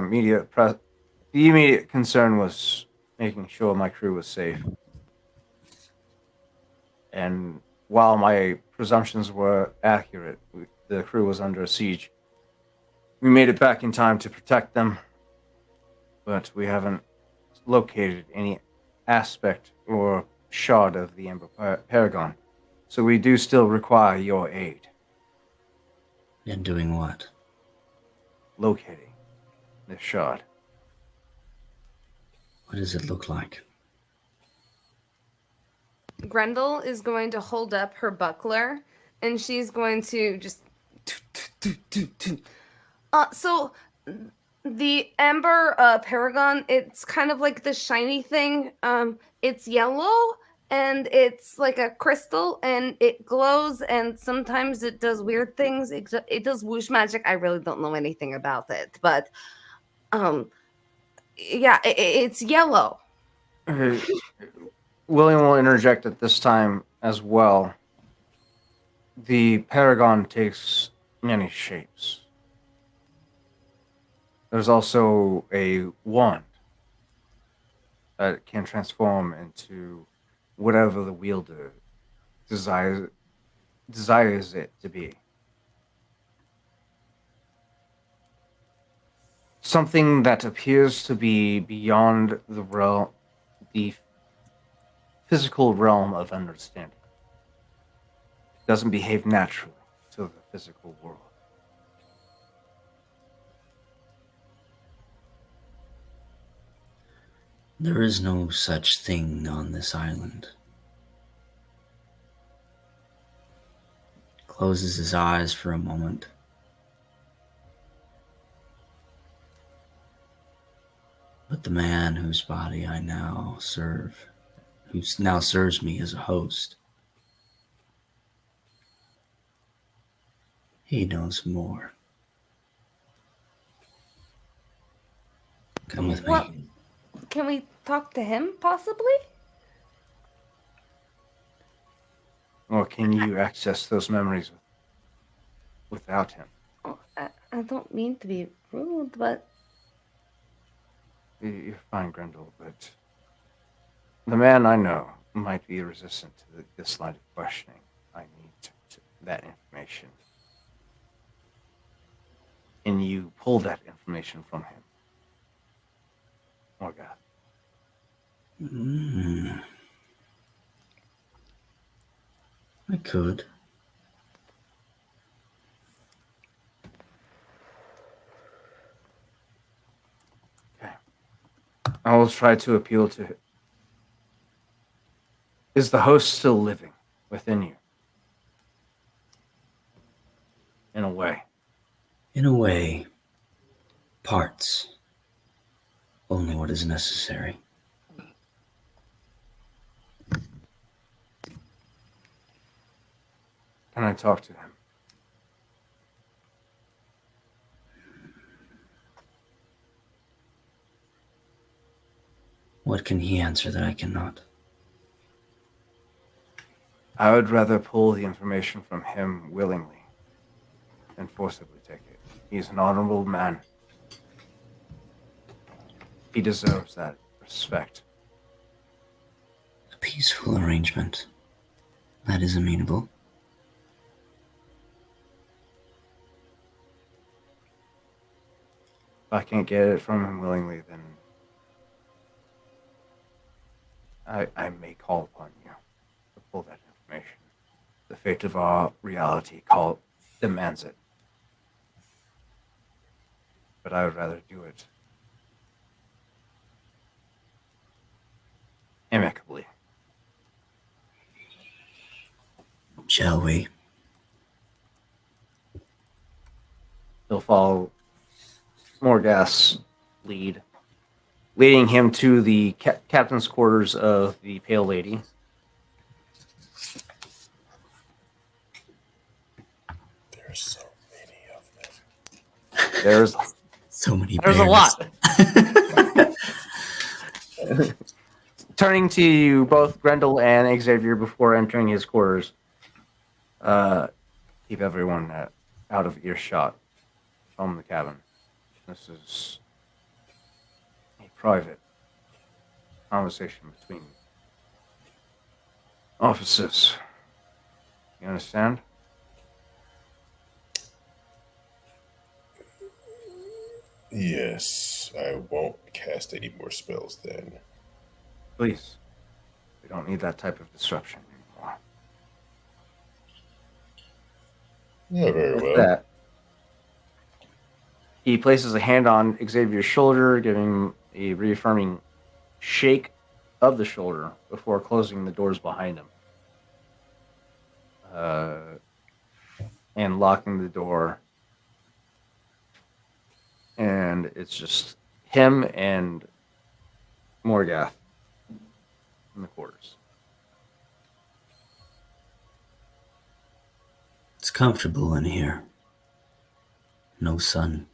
immediate concern was making sure my crew was safe. And while my presumptions were accurate, the crew was under siege. We made it back in time to protect them, but we haven't located any aspect or shard of the Ember Paragon. So we do still require your aid. In doing what? Locating this shard. What does it look like? Grendel is going to hold up her buckler, and she's going to just. So the Ember Paragon, it's kind of like the shiny thing. It's yellow and it's like a crystal and it glows and sometimes it does weird things. It does whoosh magic. I really don't know anything about it, but yeah, it's yellow. William will interject at this time as well. The Paragon takes many shapes. There's also a wand that can transform into whatever the wielder desires it to be. Something that appears to be beyond the physical realm of understanding. It doesn't behave naturally to the physical world. There is no such thing on this island. Closes his eyes for a moment. But the man whose body I now serve, who now serves me as a host, he knows more. Come with Well, me. can we talk to him, possibly? Or can you access those memories without him? Oh, I don't mean to be rude, but You're fine, Grendel, but the man I know might be resistant to this line of questioning. I need that information. Can you pull that information from him? Oh, God. I could. Okay. I will try to appeal to him. Is the host still living within you? In a way. In a way, parts. Only what is necessary. Can I talk to him? What can he answer that I cannot? I would rather pull the information from him willingly than forcibly take it. He's an honorable man. He deserves that respect. A peaceful arrangement. That is amenable. If I can't get it from him willingly, then I may call upon you to pull that information. The fate of our reality demands it. But I would rather do it amicably. Shall we? He'll follow Morgas' lead, leading him to the captain's quarters of the Pale Lady. There's so many of them. There's There's a lot. Turning to you, both Grendel and Xavier, before entering his quarters. Keep everyone out of earshot from the cabin. This is a private conversation between officers. You understand? Yes, I won't cast any more spells then. Please. We don't need that type of disruption anymore. Yeah, very With well. that, he places a hand on Xavier's shoulder, giving him a reaffirming shake of the shoulder before closing the doors behind him. And locking the door. And it's just him and Morgath in the quarters. It's comfortable in here. No sun.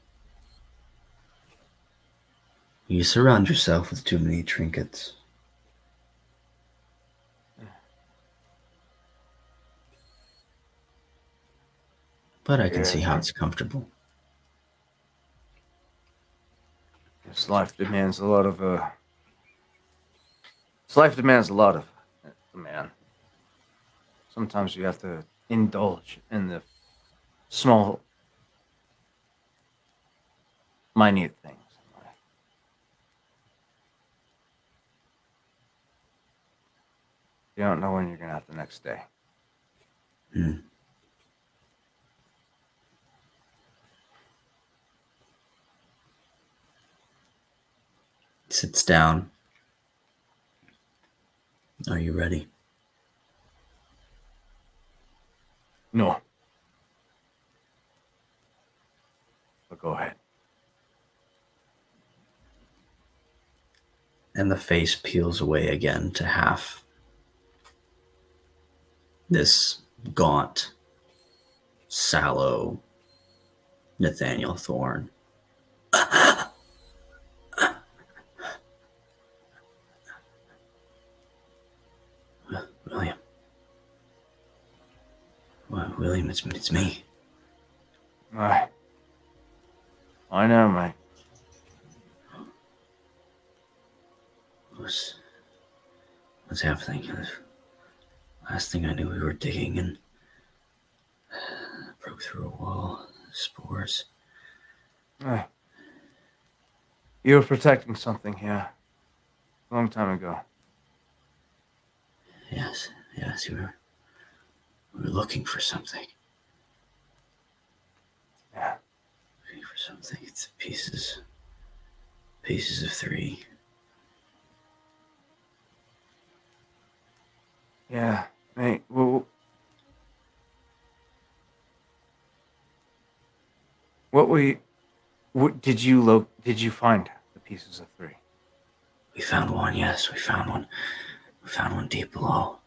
You surround yourself with too many trinkets. But I can see how it's comfortable. This life demands a lot of This life demands a lot of a man. Sometimes you have to indulge in the small, minute things in life. You don't know when you're gonna have the next day. Sits down. Are you ready? No. But go ahead. And the face peels away again to half. This gaunt, sallow Nathaniel Thorne. William. Well, William, it's me. I know, mate. What's happening? Last thing I knew, we were digging and broke through a wall. Spores. You were protecting something here a long time ago. Yes, we were looking for something. Yeah. Looking for something. It's pieces of 3. Yeah, mate. Well, what did you find the pieces of 3? We found one, yes, we found one. We found one deep below.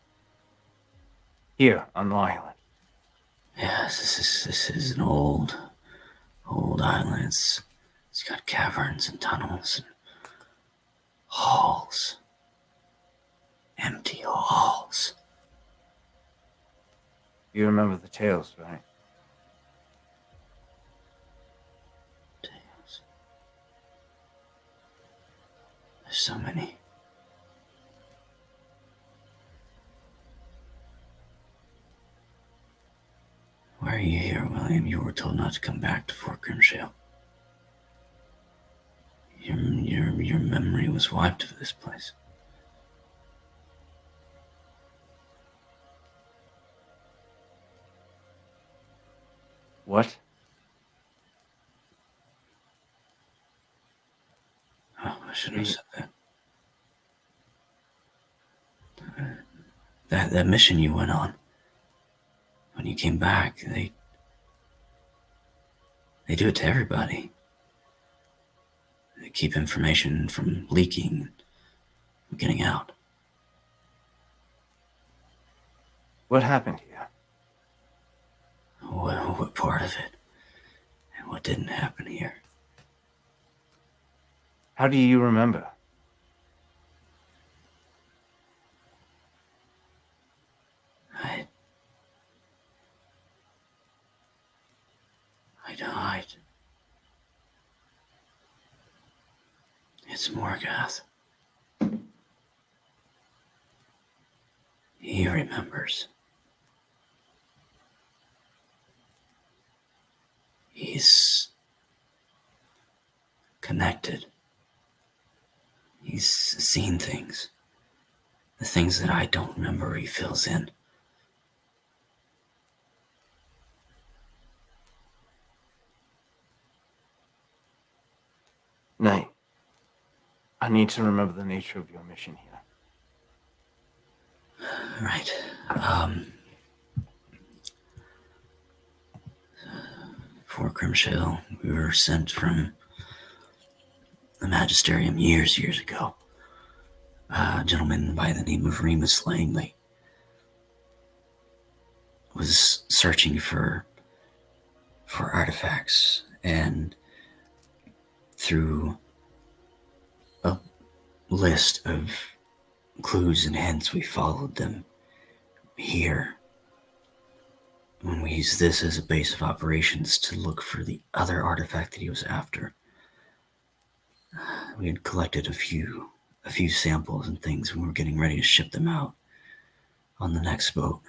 Here on the island. Yes, this is an old island. It's got caverns and tunnels and halls. Empty halls. You remember the tales, right? Tales. There's so many. Why are you here, William? You were told not to come back to Fort Grimshield. Your memory was wiped of this place. What? Oh, I shouldn't have said that. That mission you went on. When you came back, they do it to everybody. They keep information from leaking, from getting out. What happened here? What part of it? And what didn't happen here? How do you remember? I died. It's Morgoth. He remembers. He's connected. He's seen things. The things that I don't remember, he fills in. Knight, I need to remember the nature of your mission here. Right. For Grimshill, we were sent from the Magisterium years ago. A gentleman by the name of Remus Langley was searching for artifacts, and through a list of clues and hints, we followed them here. When we used this as a base of operations to look for the other artifact that he was after, we had collected a few samples and things, and we were getting ready to ship them out on the next boat.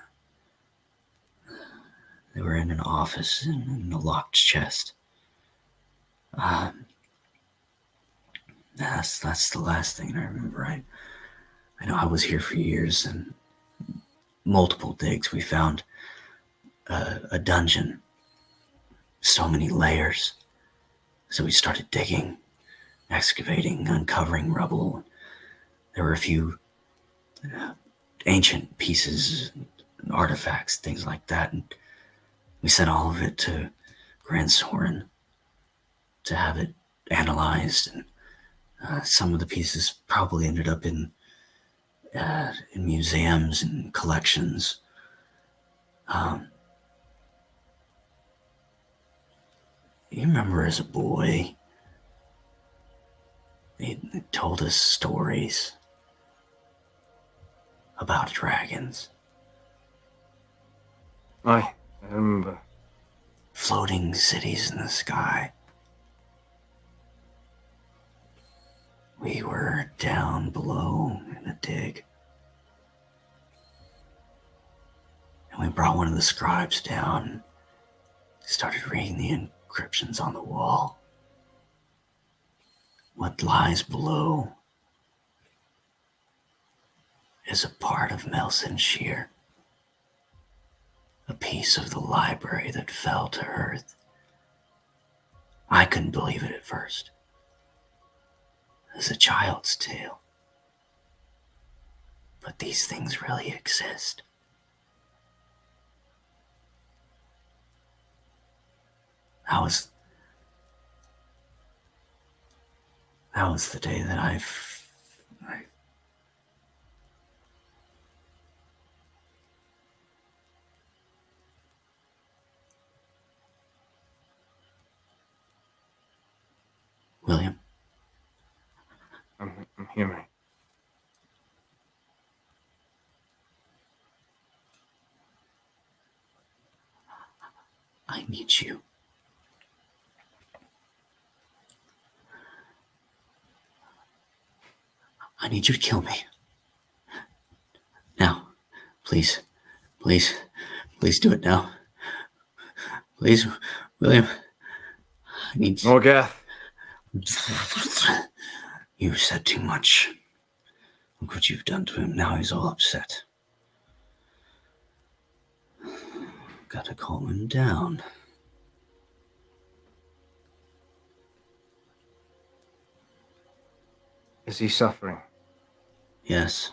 They were in an office in a locked chest. That's the last thing I remember. I know I was here for years, and multiple digs. We found a dungeon, so many layers. So we started digging, excavating, uncovering rubble. There were a few ancient pieces and artifacts, things like that. And we sent all of it to Grand Soren to have it analyzed. And some of the pieces probably ended up in museums and collections. You remember as a boy, he told us stories about dragons. I remember. Floating cities in the sky. We were down below in a dig. And we brought one of the scribes down, started reading the inscriptions on the wall. What lies below is a part of Melson Shear, a piece of the library that fell to earth. I couldn't believe it at first. It was a child's tale. But these things really exist. That was the day that I William, I'm here, mate. I need you. I need you to kill me. Now. Please. Please. Please do it now. Please, William. I need you. Morgoth. You said too much. Look what you've done to him. Now he's all upset. Gotta calm him down. Is he suffering? Yes.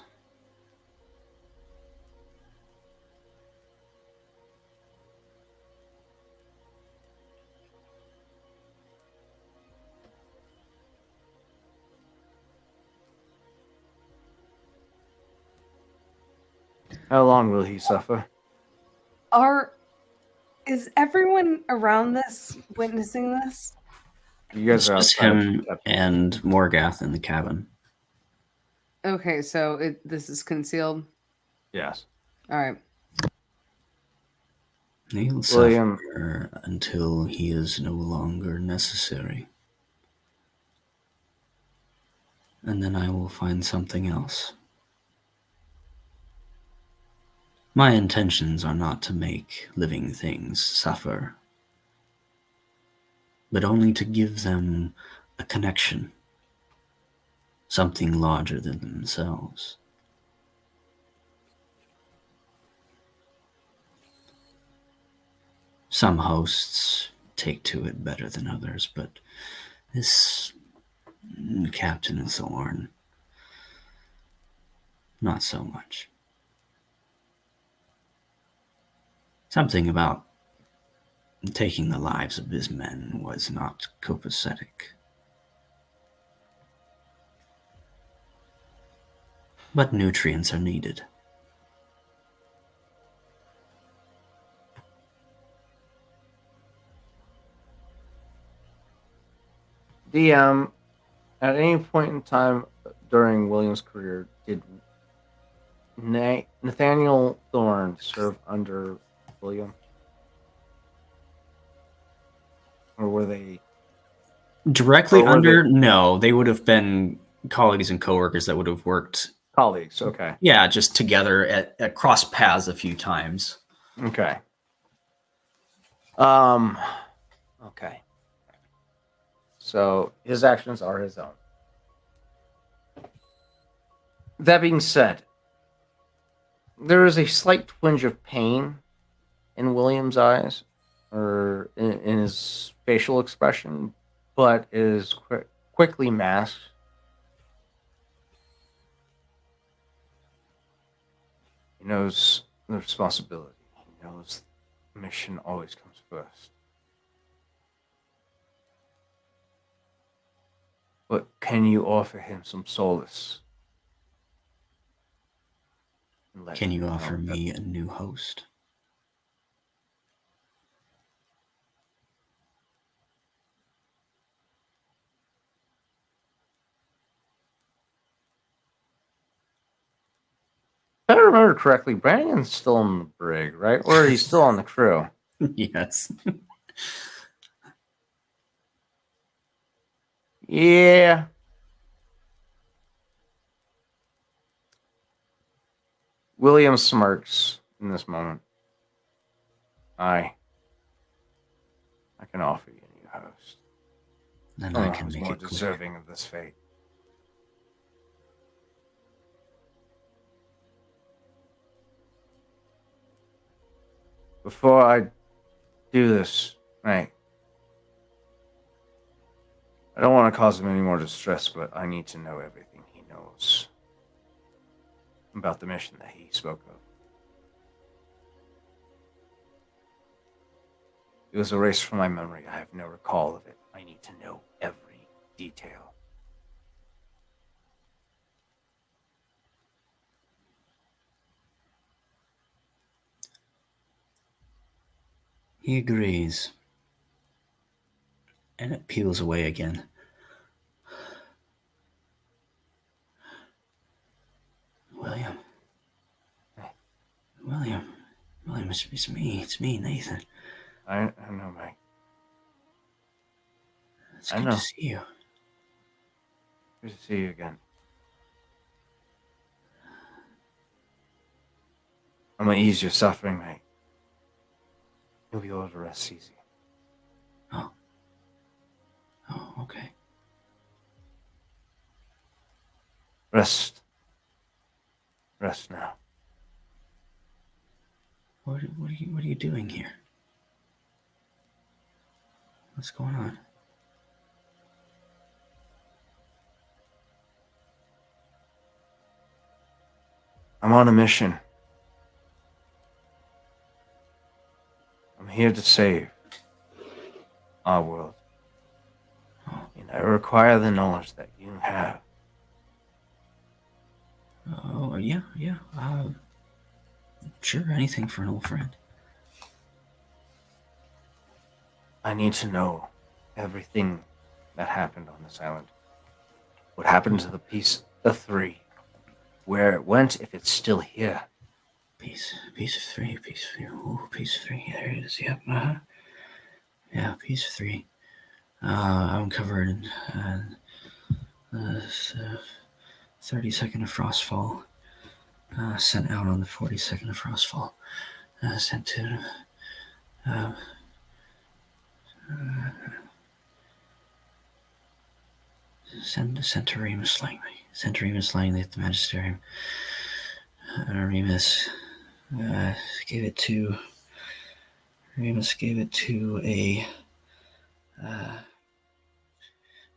How long will he suffer? Is everyone around this witnessing this? You guys It's are just outside. him and Morgoth in the cabin. Okay, so this is concealed. Yes. All right. He'll William. suffer until he is no longer necessary. and then I will find something else. My intentions are not to make living things suffer, but only to give them a connection, something larger than themselves. Some hosts take to it better than others, but this Captain Thorn, not so much. Something about taking the lives of his men was not copacetic. But nutrients are needed. DM, at any point in time during William's career, did Nathaniel Thorne serve under William? Or were they Directly Or were under? they- No, they would have been colleagues and coworkers that would have worked, colleagues? Okay. yeah, just together at cross paths a few times. Okay. Okay. So his actions are his own. That being said, there is a slight twinge of pain in William's eyes, or in his facial expression, but it is quickly masked. He knows the responsibility. He knows the mission always comes first. But can you offer him some solace? Can you offer me a new host? If I remember correctly, Brandon's still in the brig, right? Or he's still on the crew. Yes. Yeah. William smirks in this moment. I can offer you a new host. Then I can who's make more it clear. deserving of this fate. Before I do this, right? I don't want to cause him any more distress, but I need to know everything he knows about the mission that he spoke of. It was erased from my memory. I have no recall of it. I need to know every detail. He agrees. And it peels away again. William. William, it's me, Nathan. I know, Mike. It's I good know. to see you. Good to see you again. I'm gonna ease your suffering, mate. You'll be able to rest easy. Oh, okay. Rest now. What are you doing here? What's going on? I'm on a mission. I'm here to save our world. And I require the knowledge that you have. Oh, yeah. Sure, anything for an old friend. I need to know everything that happened on this island. What happened to the Piece of Three? Where it went, if it's still here. Piece of three. Ooh, piece of three. There it is. Yep. Yeah, piece of three. I uncovered 32nd of Frostfall. Sent out on the 42nd of Frostfall. Sent to. Sent to Remus Langley. Sent to Remus Langley at the Magisterium. Remus gave it to. Remus gave it to a.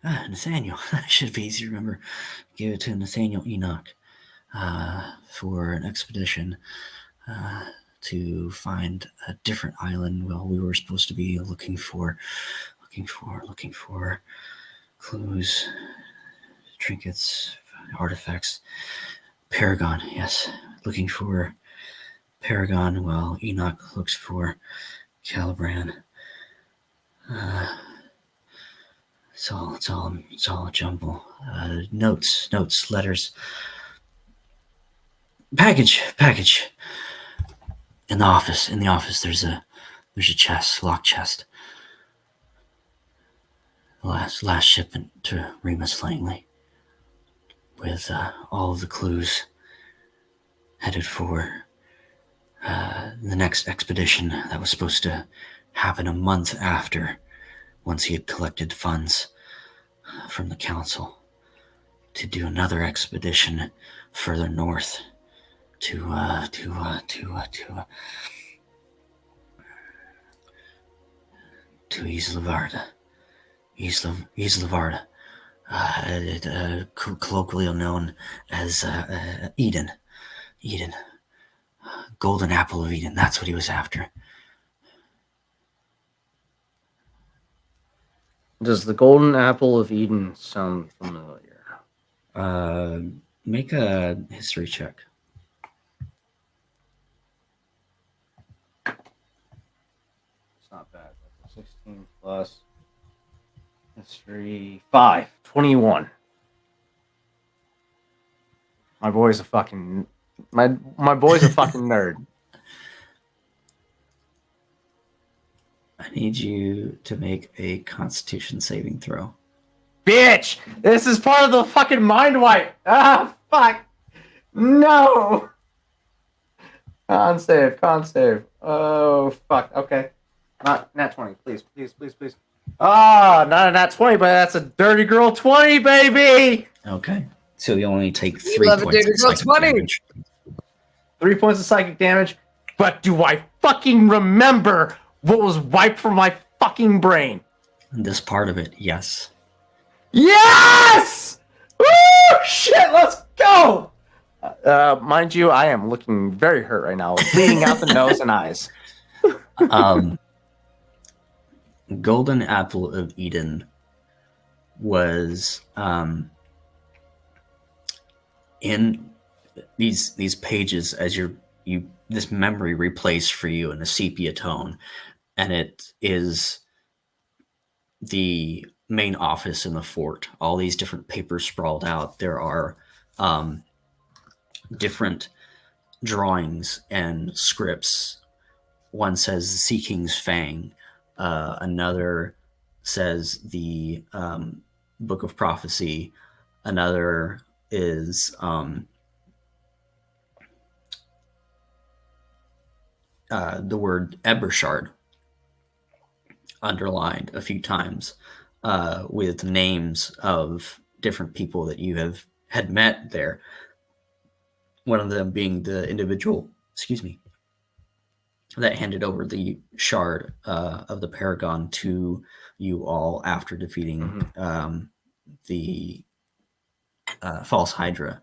Nathaniel. That should be easy to remember. Gave it to Nathaniel Enoch for an expedition to find a different island. Well, we were supposed to be looking for clues, trinkets, artifacts. Paragon, yes. Looking for Paragon while Enoch looks for Calibran. It's all a jumble. Notes, letters. Package. In the office, there's a chest, locked chest. Last shipment to Remus Langley with all of the clues headed for the next expedition that was supposed to happen a month after, once he had collected funds from the council to do another expedition further north to Isla Varda. Isla Varda, colloquially known as Eden. Golden Apple of Eden. That's what he was after. Does the Golden Apple of Eden sound familiar? Make a history check. It's not bad. 16 plus history 5. 21. My boy's a fucking nerd. I need you to make a Constitution saving throw. Bitch! This is part of the fucking mind wipe. Ah, fuck. No. Con save. Oh, fuck. Okay. Not nat 20. Please. Ah, not a nat 20, but that's a dirty girl 20, baby. Okay. So you only take 3 love a points dirty of girl psychic 20. damage. 3 points of psychic damage. But do I fucking remember what was wiped from my fucking brain? This part of it, yes. Yes! Woo! Shit, let's go! Mind you, I am looking very hurt right now, bleeding out the nose and eyes. Golden Apple of Eden was in these pages as this memory replays for you in a sepia tone, and it is the main office in the fort. All these different papers sprawled out. There are different drawings and scripts. One says the Sea King's Fang. Another says the Book of Prophecy. Another is the word Ebershard underlined a few times with names of different people that you had met there. One of them being the individual, that handed over the shard of the Paragon to you all after defeating the False Hydra.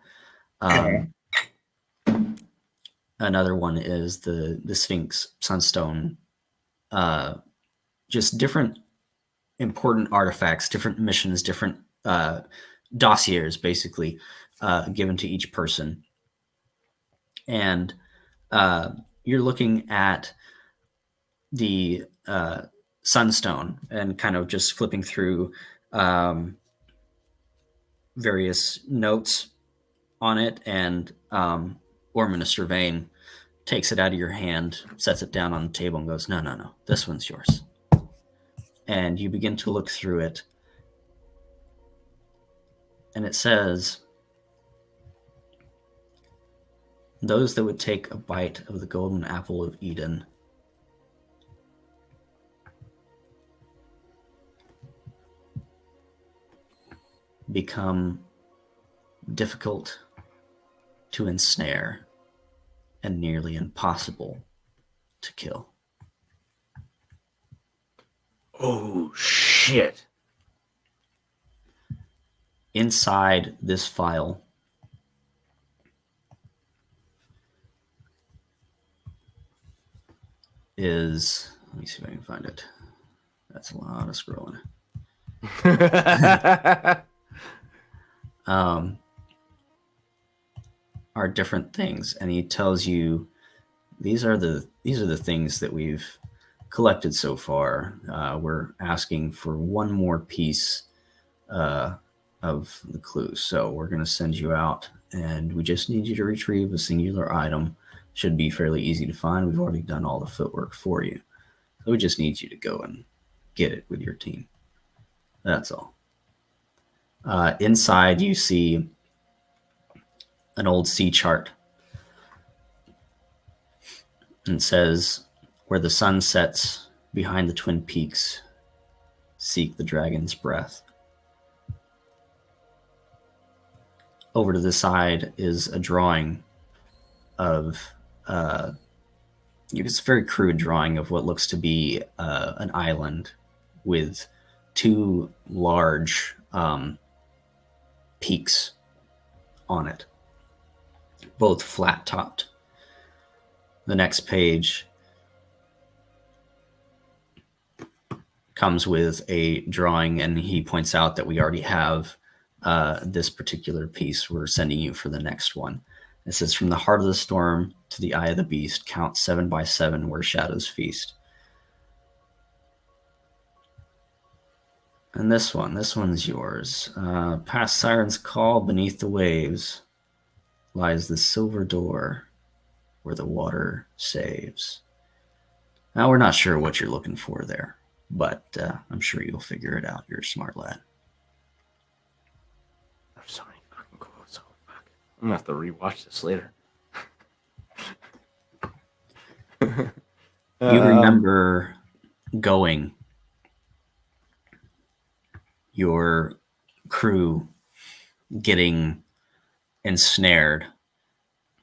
Another one is the Sphinx Sunstone. Just different important artifacts, different missions, different dossiers, basically, given to each person. And you're looking at the Sunstone and kind of just flipping through various notes on it, and Minister Vane takes it out of your hand, sets it down on the table, and goes, no, this one's yours. And you begin to look through it. And it says, those that would take a bite of the golden apple of Eden become difficult to ensnare and nearly impossible to kill. Oh, shit. Inside this file is, let me see if I can find it. That's a lot of scrolling. Are different things, and he tells you these are the things that we've collected so far. We're asking for one more piece of the clues, so we're going to send you out, and we just need you to retrieve a singular item. Should be fairly easy to find. We've already done all the footwork for you, so we just need you to go and get it with your team. That's all. Inside, you see an old sea chart. And it says, where the sun sets behind the Twin Peaks, seek the dragon's breath. Over to the side is a drawing of, it's a very crude drawing of what looks to be an island with two large peaks on it, both flat-topped. The next page comes with a drawing, and he points out that we already have this particular piece. We're sending you for the next one. It says, from the heart of the storm to the eye of the beast, count 7 by 7 where shadows feast. And this one's yours. Past Siren's call, beneath the waves lies the silver door where the water saves. Now, we're not sure what you're looking for there, but I'm sure you'll figure it out. You're a smart lad. There's so many fucking quotes. Oh, fuck. I'm going to have to rewatch this later. You remember going, your crew getting ensnared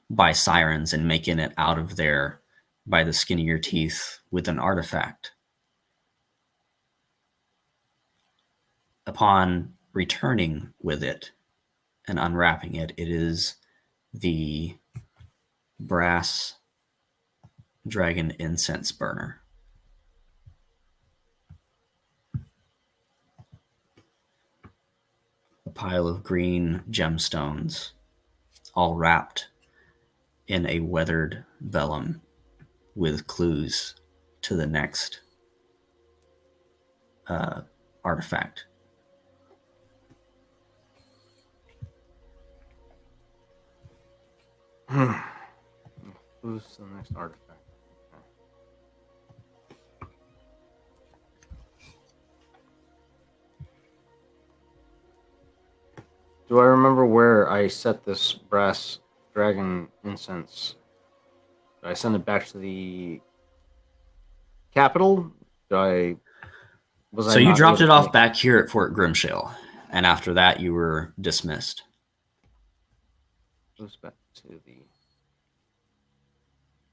by sirens and making it out of there by the skin of your teeth with an artifact. Upon returning with it and unwrapping it, it is the brass dragon incense burner. A pile of green gemstones, all wrapped in a weathered vellum with clues to the next artifact. Who's the next artifact? Do I remember where I set this brass dragon incense? Did I send it back to the capital? So you dropped it off back here at Fort Grimshale, and after that you were dismissed. Goes back to the...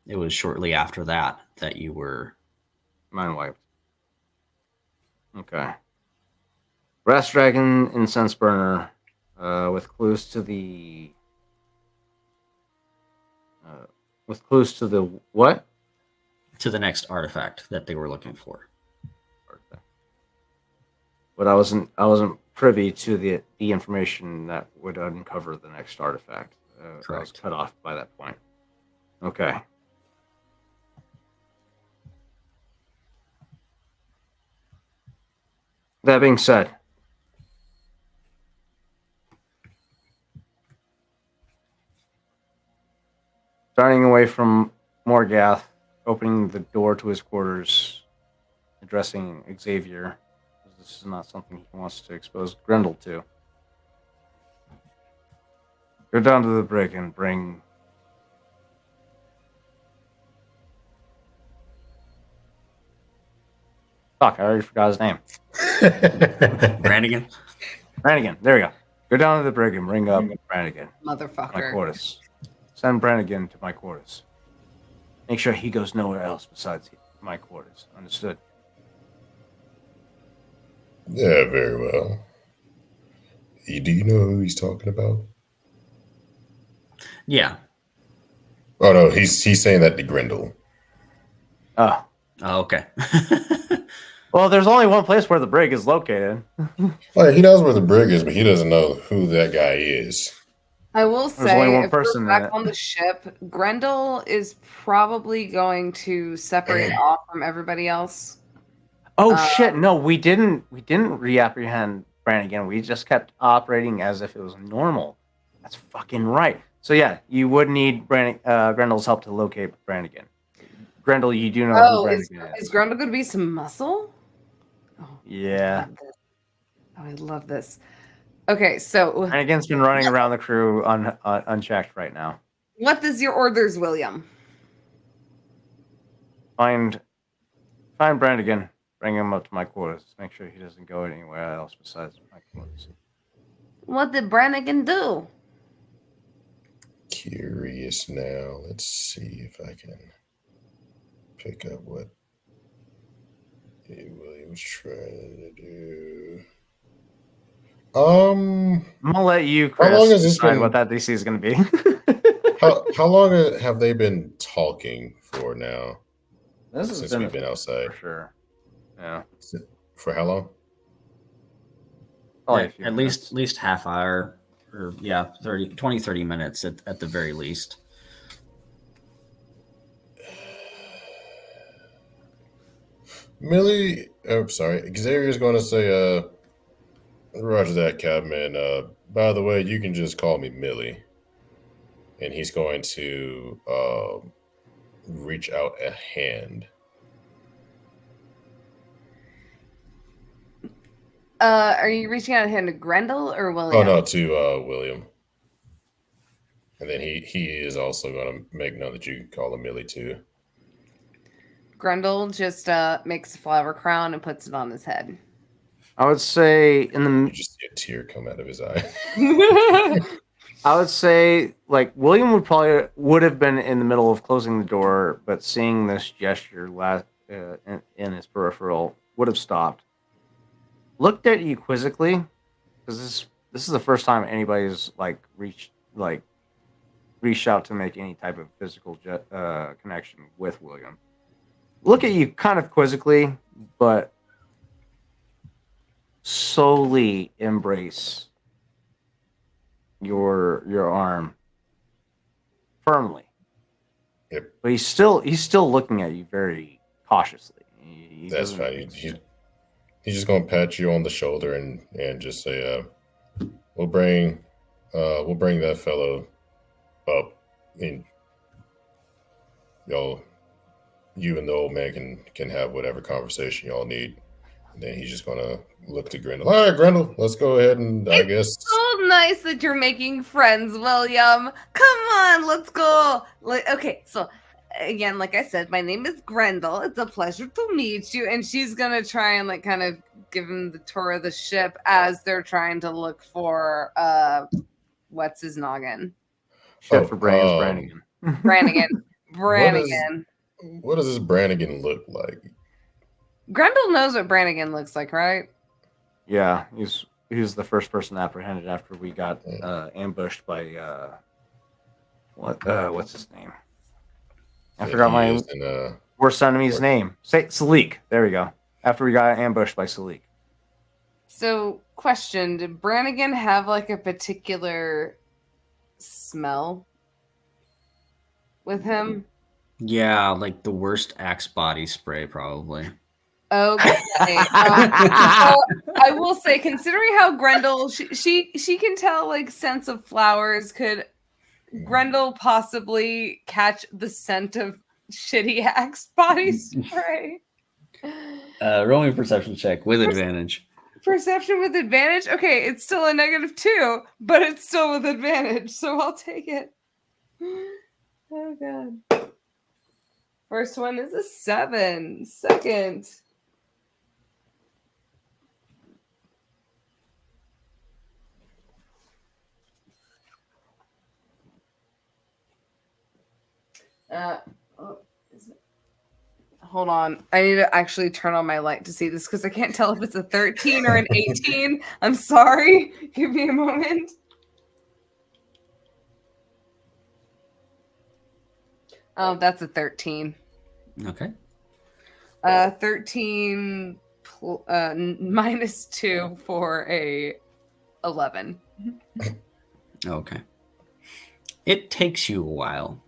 It was shortly after that that you were mind wiped. Okay. Brass dragon incense burner with clues to the what? To the next artifact that they were looking for. But I wasn't privy to the information that would uncover the next artifact. Correct. I was cut off by that point. Okay. That being said, starting away from Morgath, opening the door to his quarters, addressing Xavier, because this is not something he wants to expose Grendel to. Go down to the brig and bring. Fuck, I already forgot his name. Brannigan. Brannigan. There we go. Go down to the brig and bring up Brannigan. My Motherfucker. quarters. Send Brannigan to my quarters. Make sure he goes nowhere else besides my quarters. Understood? Yeah, very well. Do you know who he's talking about? Yeah. Oh no, he's saying that to Grendel. Oh. Oh, okay. Well, there's only one place where the brig is located. Oh, he knows where the brig is, but he doesn't know who that guy is. I will There's only say, one if person we're in back it. on the ship, Grendel is probably going to separate off from everybody else. Oh shit! No, we didn't. We didn't reapprehend Brannigan. We just kept operating as if it was normal. That's fucking right. So yeah, you would need Grendel's help to locate Brannigan. Grendel, you do know who Oh, is Brannigan is. Grendel going to be some muscle? Oh, Yeah. I love this. Okay, so Brannigan's been running around the crew unchecked right now. what is your orders, William? Find Brannigan. Bring him up to my quarters. Make sure he doesn't go anywhere else besides my quarters. What did Brannigan do? Curious now. Let's see if I can pick up what William's trying to do. I'm gonna let you, Chris, how long has this decide been? what that DC is gonna be. How long have they been talking for now? This has Since been we've been outside. for sure. Yeah. For how long? Probably Yeah, a few at minutes. least half hour or 30 minutes at the very least. Millie, I'm sorry. Xavier's going to say, Roger that, Captain. By the way, you can just call me Millie. And he's going to reach out a hand. Are you reaching out a hand to Grendel or Oh William? no, to William. And then he is also going to make known that you can call him Millie too. Grendel just makes a flower crown and puts it on his head. I would say You just see a tear come out of his eye. I would say like William would have been in the middle of closing the door, but seeing this gesture in his peripheral would have stopped. Looked at you quizzically, because this is the first time anybody's reached out to make any type of physical connection with William. Look at you kind of quizzically, but solely embrace your arm firmly. Yep. But he's still looking at you very cautiously. That's fine. He's just gonna pat you on the shoulder and just say, we'll bring that fellow up, and you and the old man can have whatever conversation y'all need. And then he's just gonna look to Grendel. All right, Grendel, let's go ahead and I guess. So nice that you're making friends, William. Come on, let's go. Okay, so again, like I said, my name is Grendel. It's a pleasure to meet you. And she's gonna try and kind of give him the tour of the ship as they're trying to look for what's his noggin? Shit for brains, Brannigan. Brannigan. What does this Brannigan look like? Grendel knows what Brannigan looks like, right? Yeah, he's the first person apprehended after we got ambushed by what's his name? I forgot my worst enemy's name. Say Salik. There we go. After we got ambushed by Salik. So, question: did Brannigan have a particular smell with him? Yeah, like the worst Axe body spray, probably. Okay. I will say, considering how Grendel, she can tell sense of flowers. Could Grendel possibly catch the scent of shitty Axe body spray? Roll me a perception check with advantage. Perception with advantage? Okay, it's still a -2, but it's still with advantage, so I'll take it. Oh, God. First one is a 7. Second. Hold on. I need to actually turn on my light to see this because I can't tell if it's a 13 or an 18. I'm sorry. Give me a moment. Oh, that's a 13. Okay. 13 -2 for a 11. Okay. It takes you a while.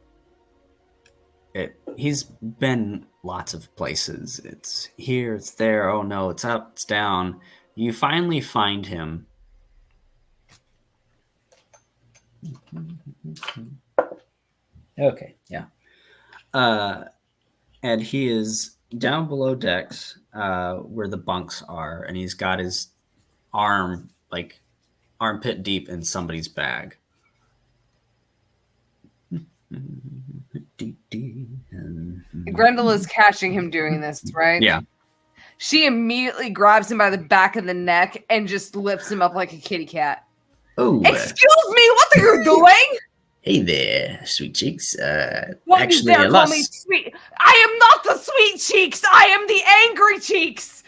He's been lots of places. It's here, it's there. Oh no, it's up, it's down. You finally find him. Okay, yeah. And he is down below decks, where the bunks are, and he's got his arm, like armpit deep in somebody's bag. Grendel is catching him doing this, right? Yeah. She immediately grabs him by the back of the neck and just lifts him up like a kitty cat. Oh, excuse me, what are you doing? Hey there, sweet cheeks. What Actually, you dare call me sweet? I am not the sweet cheeks. I am the angry cheeks.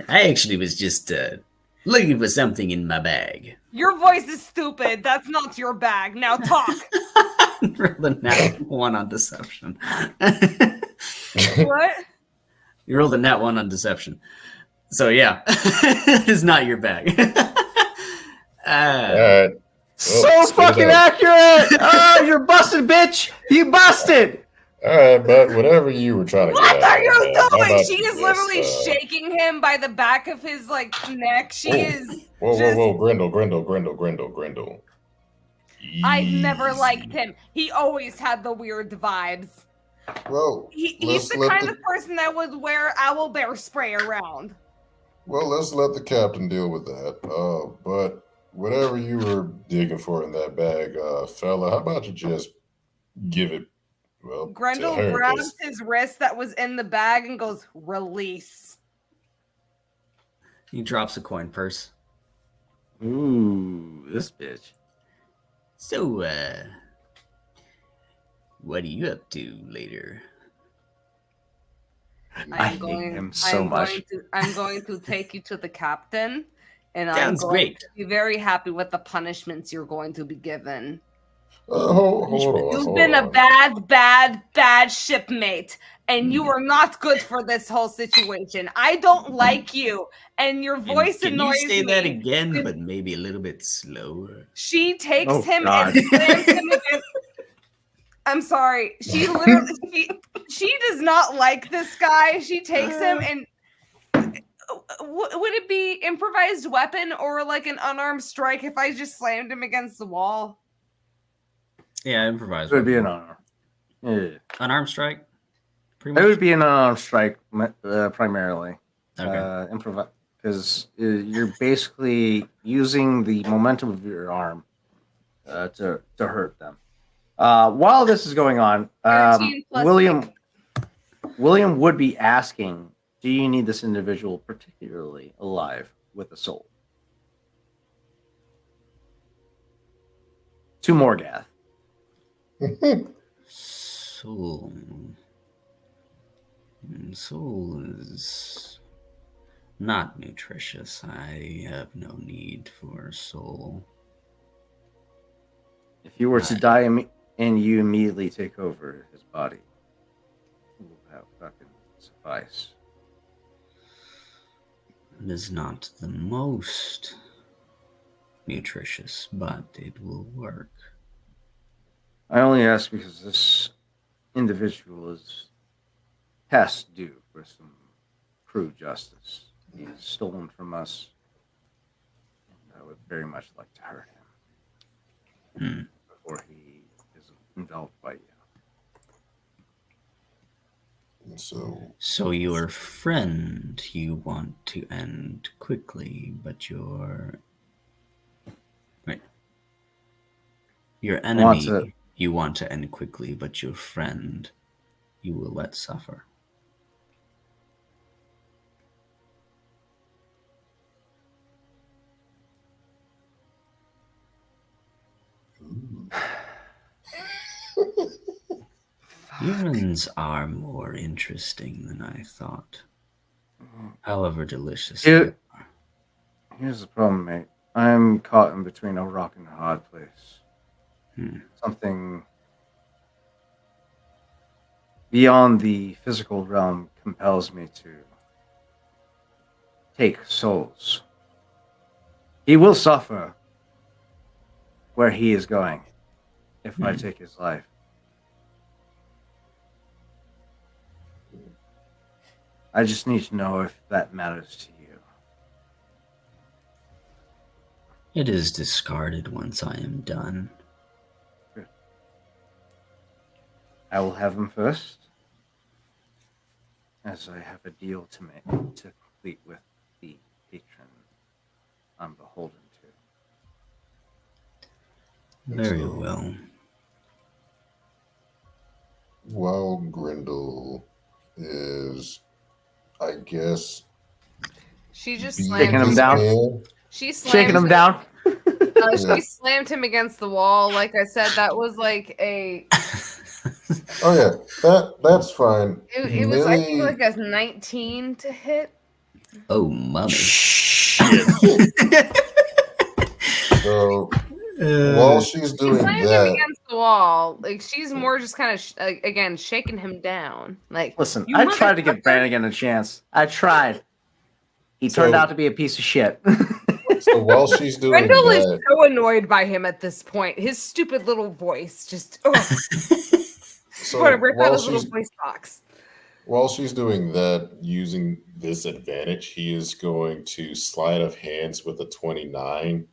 I actually was just looking for something in my bag. Your voice is stupid. That's not your bag. Now talk. Roll a nat 1 on deception. What? You rolled a nat 1 on deception. So yeah, it's not your bag. All right. So fucking accurate! Oh, you're busted, bitch! You busted! All right, but whatever you were trying to What get at, are you doing? She is just, literally shaking him by the back of his neck. She is. Whoa, Grendel. I never liked him. He always had the weird vibes. Well, he's the kind of person that would wear owl bear spray around. Well, let's let the captain deal with that. But whatever you were digging for in that bag, fella, how about you just give it? Well, Grendel grabs his wrist that was in the bag and goes, "Release." He drops a coin purse. Ooh, this bitch. So, what are you up to later? I hate him so much. I'm going to take you to the captain, and Sounds I'm going great. to be very happy with the punishments you're going to be given. Hold on. You've been a bad shipmate, and you are not good for this whole situation. I don't like you, and your voice annoys me. Can you say that again, but maybe a little bit slower? She takes him and slams him against. I'm sorry. She literally she does not like this guy. She takes him and would it be improvised weapon or like an unarmed strike if I just slammed him against the wall? Yeah, improvised. It would be an unarmed. Yeah. Unarmed strike? It would be an unarmed strike primarily. Okay. Improvise, because you're basically using the momentum of your arm to hurt them. While this is going on, William would be asking, do you need this individual particularly alive with a soul? To Morgath. Soul. Soul is not nutritious. I have no need for soul. If you were to die and you immediately take over his body, that fucking suffice. It is not the most nutritious, but it will work. I only ask because this individual is past due for some true justice. He's stolen from us, and I would very much like to hurt him before he is enveloped by you. So your friend you want to end quickly, but your enemy you want to end quickly, but your friend you will let suffer. Humans are more interesting than I thought. However delicious they are. Here's the problem, mate. I'm caught in between a rock and a hard place. Something beyond the physical realm compels me to take souls. He will suffer where he is going if I take his life. I just need to know if that matters to you. It is discarded once I am done. Good. I will have him first, as I have a deal to make to complete with the patron I'm beholden to. Very well. While Grendel is, I guess, She just Shaking slammed him down. She slammed Shaking him down. She slammed him against the wall. Like I said, that was like a. Oh yeah, that's fine. It was I think like a 19 to hit. Oh, mommy. So while she's doing slammed that, him against the wall. Like she's more just kind of again shaking him down. Like listen, I tried to give Brannigan a chance. I tried. He turned out to be a piece of shit. So while she's doing Grendel that, is so annoyed by him at this point. His stupid little voice just. so want to rip out his little voice box. While she's doing that, using this advantage, he is going to sleight of hands with a 29.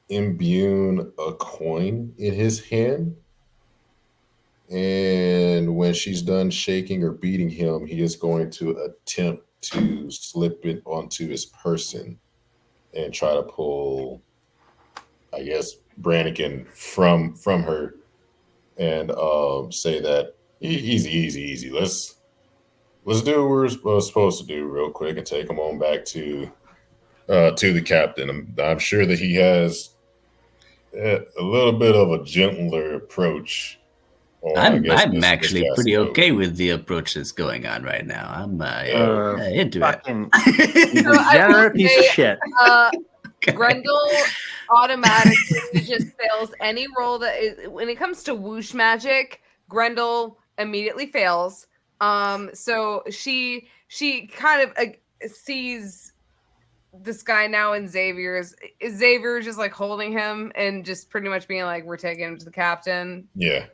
Imbue a coin in his hand. And when she's done shaking or beating him, he is going to attempt to slip it onto his person and try to pull, I guess, Brannigan from her and say that easy. Let's do what we're supposed to do real quick and take him on back to the captain. I'm sure that he has a little bit of a gentler approach. I'm actually pretty okay with the approach that's going on right now. I'm into it. Degenerate piece of shit. Grendel automatically just fails any roll that is, when it comes to whoosh magic, Grendel immediately fails. So she kind of sees this guy now in Xavier's. Is Xavier just like holding him and just pretty much being like, we're taking him to the captain? Yeah.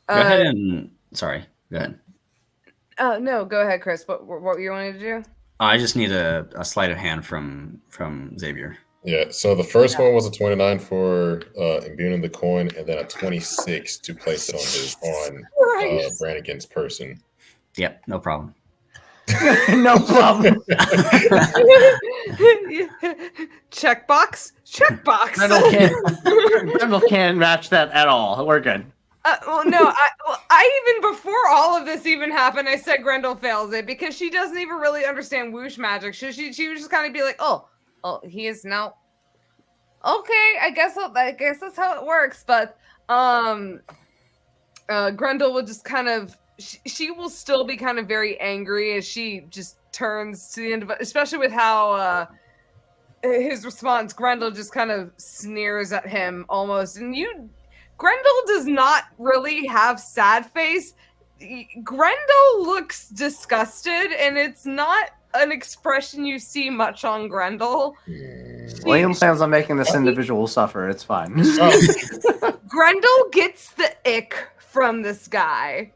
Go ahead and sorry. Go ahead. No, go ahead, Chris. What you wanted to do? I just need a sleight of hand from Xavier. Yeah. So the first one was a 29 for imbuing the coin, and then a 26 to place it on Brannigan's person. Yep, no problem. No problem. Checkbox. Grendel can't match that at all. We're good. Well, no, I even before all of this even happened, I said Grendel fails it because she doesn't even really understand whoosh magic. She would just kind of be like, oh, he is now. Okay, I guess that's how it works. But Grendel will just kind of she will still be kind of very angry as she just turns to the end of it, especially with how his response. Grendel just kind of sneers at him almost, and Grendel does not really have sad face. Grendel looks disgusted, and it's not an expression you see much on Grendel. William plans on making this individual suffer. It's fine. Grendel gets the ick from this guy.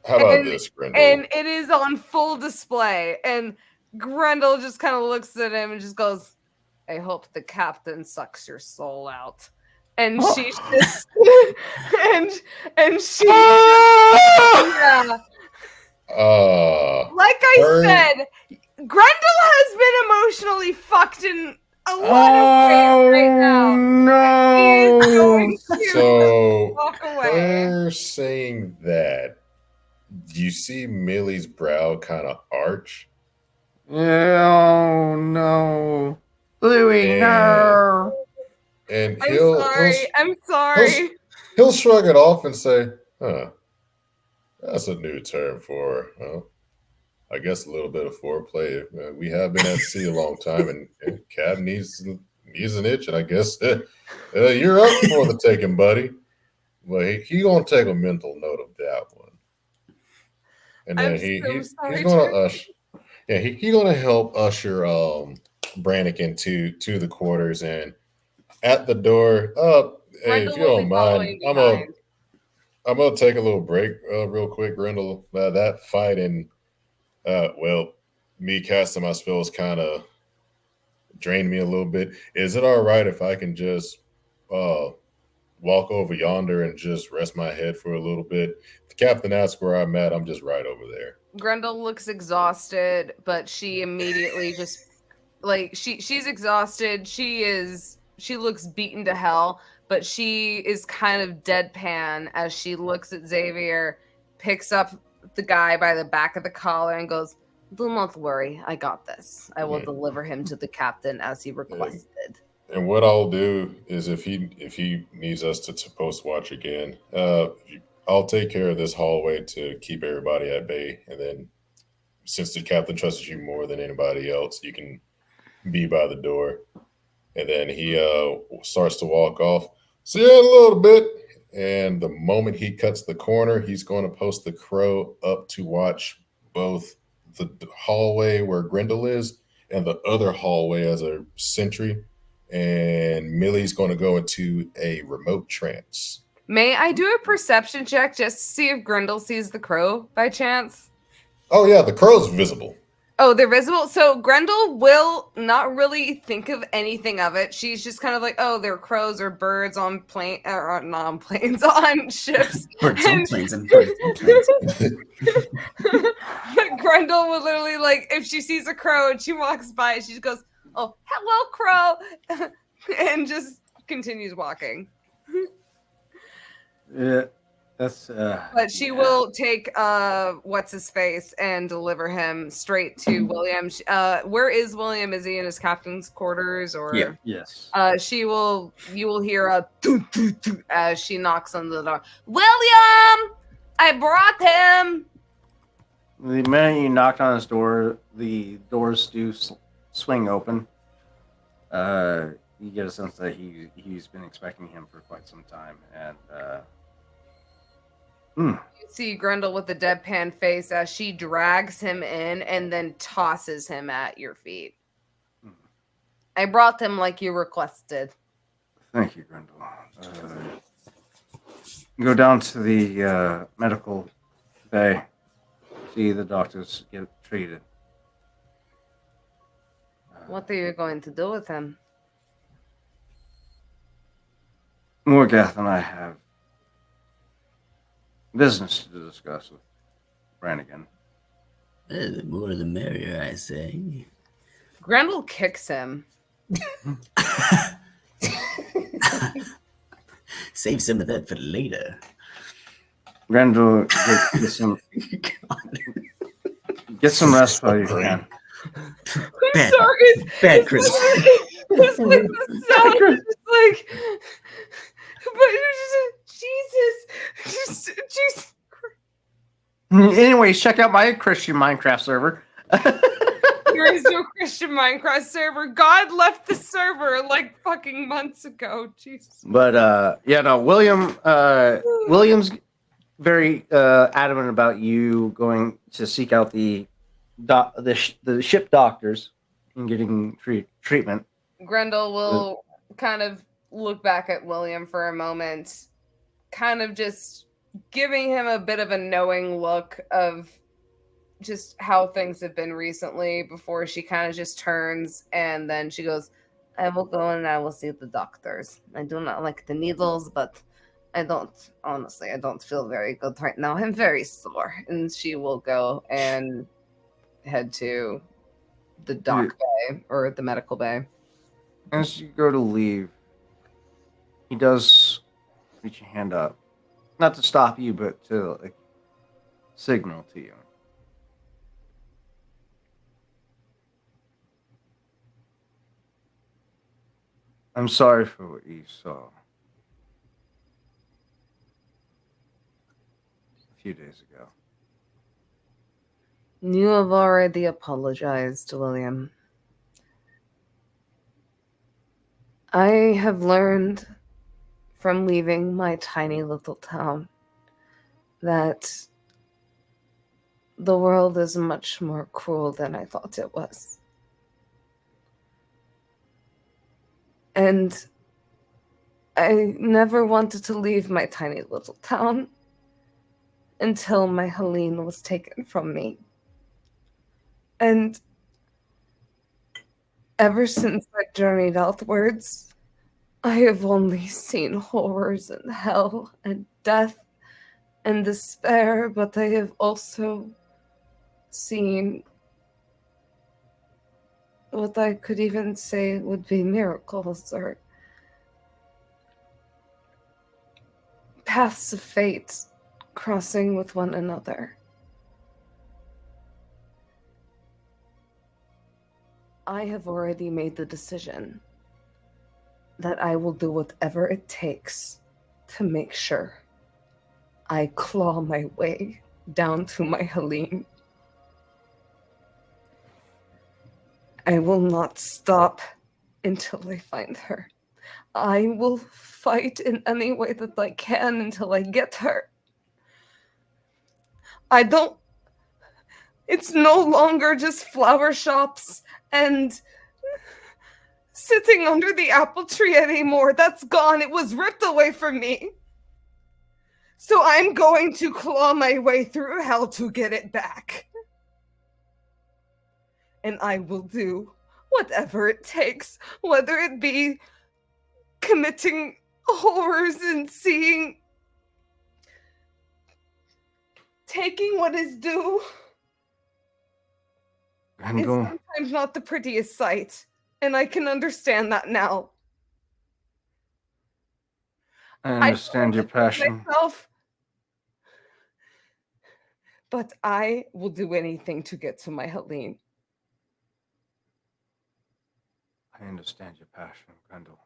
How about this, Grendel? And it is on full display. And Grendel just kind of looks at him and just goes, I hope the captain sucks your soul out. and she's just and she yeah. Like I said, Grendel has been emotionally fucked in a lot of ways right now. No. He is going to So walk away. her saying that, you see Millie's brow kind of arch. Oh no, Louis, no. And I'm sorry. he'll shrug it off and say, "Huh, that's a new term for, I guess, a little bit of foreplay. We have been at sea a long time, and Cab needs an itch, and I guess you're up for the taking, buddy." Well, he gonna take a mental note of that one, and then he's gonna he's gonna help usher Brannigan to the quarters, and at the door. Hey, if you don't mind, I'm gonna take a little break, real quick, Grendel. That fight and me casting my spells kind of drained me a little bit. Is it all right if I can just walk over yonder and just rest my head for a little bit? If the captain asks where I'm at, I'm just right over there. Grendel looks exhausted, but she immediately just she's exhausted. She looks beaten to hell, but she is kind of deadpan as she looks at Xavier, picks up the guy by the back of the collar and goes, "Do not worry, I got this. I will deliver him to the captain as he requested." And what I'll do is, if he needs us to post watch again, I'll take care of this hallway to keep everybody at bay, and then since the captain trusts you more than anybody else, you can be by the door. And then he starts to walk off. See you in a little bit. And the moment he cuts the corner, he's going to post the crow up to watch both the hallway where Grendel is and the other hallway as a sentry. And Millie's going to go into a remote trance. May I do a perception check just to see if Grendel sees the crow by chance? Oh, yeah, the crow's visible. Oh, they're visible? So Grendel will not really think of anything of it. She's just kind of like, oh, they're crows or birds on plane, or not on planes, on ships. Birds on planes and birds on planes. But Grendel will literally, like, if she sees a crow and she walks by, she just goes, "Oh, hello, crow," and just continues walking. Yeah. That's But she will take what's his face and deliver him straight to William. Where is William? Is he in his captain's quarters or? Yeah. yes. You will hear a doo, doo, doo, as she knocks on the door. "William, I brought him." The minute you knocked on his door, the doors do swing open. You get a sense that he's been expecting him for quite some time, and You see Grendel with the deadpan face as she drags him in and then tosses him at your feet. "I brought him like you requested." Thank you, Grendel. Go down to the medical bay. See the doctors get treated. What are you going to do with him? Morgath and I have business to discuss with Brannigan. The more the merrier, I say. Grendel kicks him. Save some of that for later. Grendel, get some rest while you can. Bad, Sorry, bad Chris. It's like the sound is just like, but it's just Jesus. Anyways, check out my Christian Minecraft server. There is no Christian Minecraft server. God left the server like fucking months ago. Jesus. But yeah, no, William's very adamant about you going to seek out the ship doctors and getting treatment. Grendel will kind of look back at William for a moment, kind of just giving him a bit of a knowing look of just how things have been recently before she kind of just turns and then she goes, I will go and I will see the doctors. I do not like the needles, but I don't feel very good right now. I'm very sore. And she will go and head to the doc bay or the medical bay. As you go to leave, he does reach a hand up. Not to stop you, but to like signal to you. I'm sorry for what you saw a few days ago. You have already apologized, William. I have learned from leaving my tiny little town that the world is much more cruel than I thought it was. And I never wanted to leave my tiny little town until my Helene was taken from me. And ever since I journeyed outwards, I have only seen horrors and hell and death and despair, but I have also seen what I could even say would be miracles or paths of fate crossing with one another. I have already made the decision that I will do whatever it takes to make sure I claw my way down to my Helene. I will not stop until I find her. I will fight in any way that I can until I get her. It's no longer just flower shops and sitting under the apple tree anymore. That's gone. It was ripped away from me. So I'm going to claw my way through hell to get it back. And I will do whatever it takes, whether it be committing horrors and taking what is due. It's sometimes not the prettiest sight, and I can understand that now. I understand your passion. But I will do anything to get to my Helene. I understand your passion, Grendel.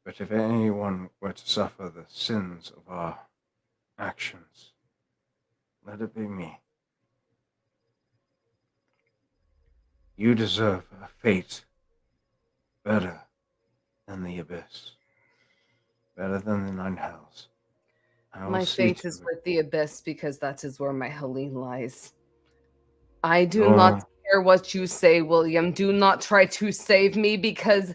But if anyone were to suffer the sins of our actions, let it be me. You deserve a fate better than the abyss, better than the nine hells. My fate is with the abyss because that is where my Helene lies. I do not care what you say, William. Do not try to save me because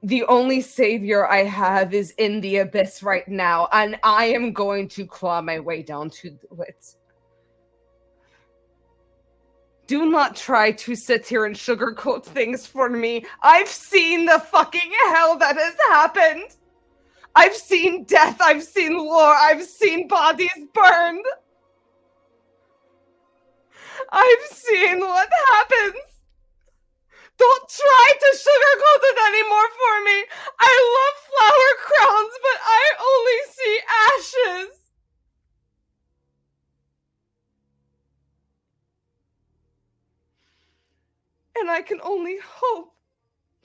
the only savior I have is in the abyss right now, and I am going to claw my way down to it. Do not try to sit here and sugarcoat things for me. I've seen the fucking hell that has happened. I've seen death. I've seen war. I've seen bodies burned. I've seen what happens. Don't try to sugarcoat it anymore for me. I love flower crowns, but I only see ashes. And I can only hope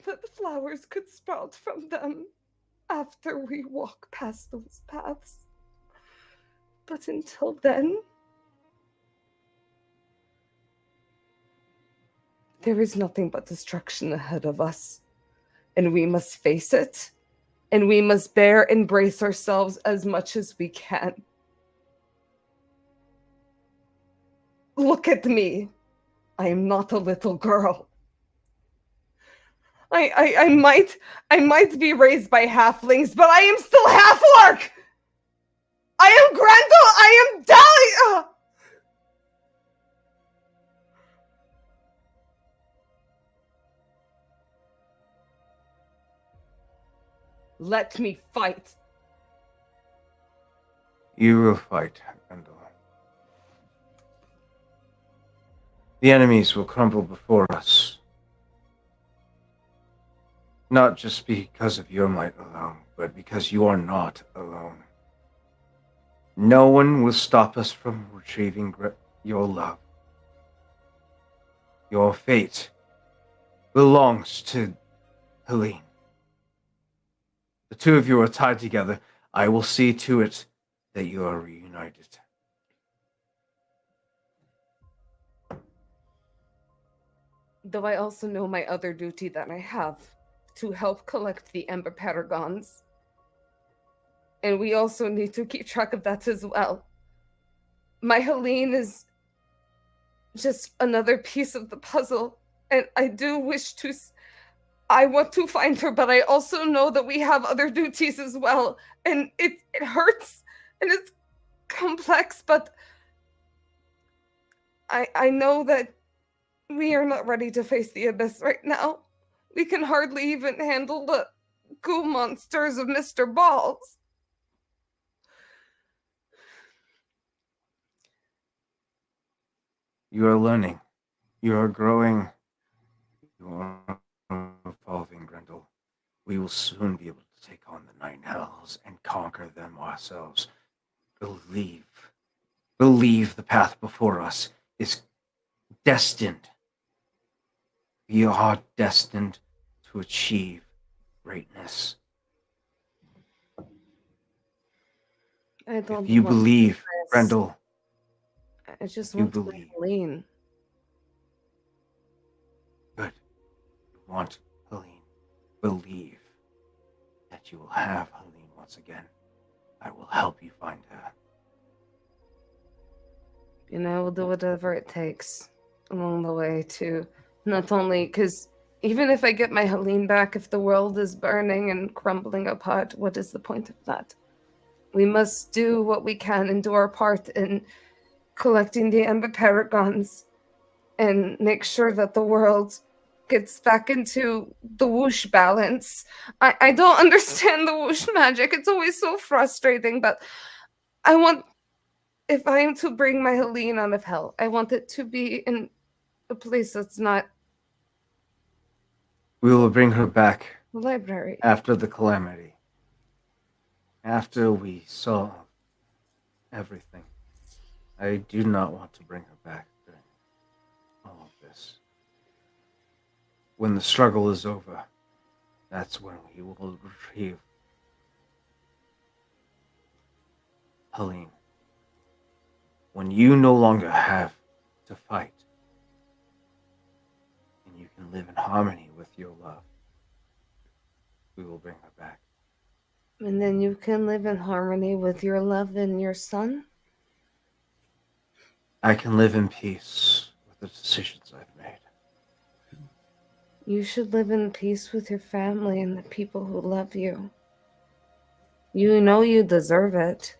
that the flowers could sprout from them after we walk past those paths. But until then, there is nothing but destruction ahead of us, and we must face it, and we must embrace ourselves as much as we can. Look at me. I am not a little girl. I might be raised by halflings, but I am still half-orc! I am Grendel! I am Dahlia! Let me fight. You will fight, Grendel. The enemies will crumble before us. Not just because of your might alone, but because you are not alone. No one will stop us from retrieving your love. Your fate belongs to Helene. The two of you are tied together. I will see to it that you are reunited. Though I also know my other duty that I have, to help collect the Ember Paragons. And we also need to keep track of that as well. My Helene is just another piece of the puzzle, and I do wish to... I want to find her, but I also know that we have other duties as well, and it hurts, and it's complex, but I know that we are not ready to face the abyss right now. We can hardly even handle the goo monsters of Mr. Balls. You are learning. You are growing. You are evolving, Grendel. We will soon be able to take on the Nine Hells and conquer them ourselves. Believe. Believe the path before us is destined. We are destined to achieve greatness. I don't If you want believe, this. Grendel, I just you want to be believe. Helene. Good. You want Helene. Believe that you will have Helene once again. I will help you find her. And I will do whatever it takes along the way to not only, because even if I get my Helene back, if the world is burning and crumbling apart, what is the point of that? We must do what we can and do our part in collecting the Ember Paragons and make sure that the world gets back into the whoosh balance. I don't understand the whoosh magic. It's always so frustrating, but I want, if I am to bring my Helene out of hell, I want it to be in a place that's not We will bring her back the library. after the calamity. After we solve everything. I do not want to bring her back during all of this. When the struggle is over, that's when we will retrieve Helene. When you no longer have to fight, and you can live in harmony with your love, we will bring her back. And then you can live in harmony with your love and your son? I can live in peace with the decisions I've made. You should live in peace with your family and the people who love you. You know you deserve it.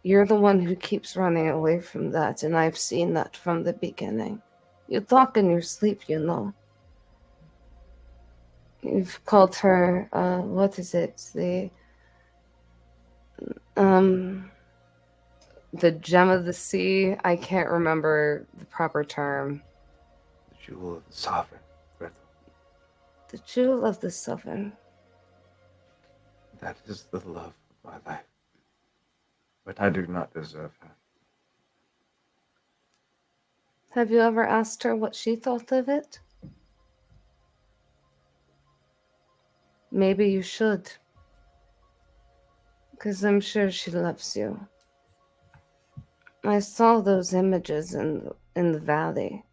You're the one who keeps running away from that, and I've seen that from the beginning. You talk in your sleep, you know. You've called her, what is it? The gem of the sea. I can't remember the proper term. The jewel of the sovereign, Grendel. The jewel of the sovereign. That is the love of my life. But I do not deserve her. Have you ever asked her what she thought of it? Maybe you should. Because I'm sure she loves you. I saw those images in the valley.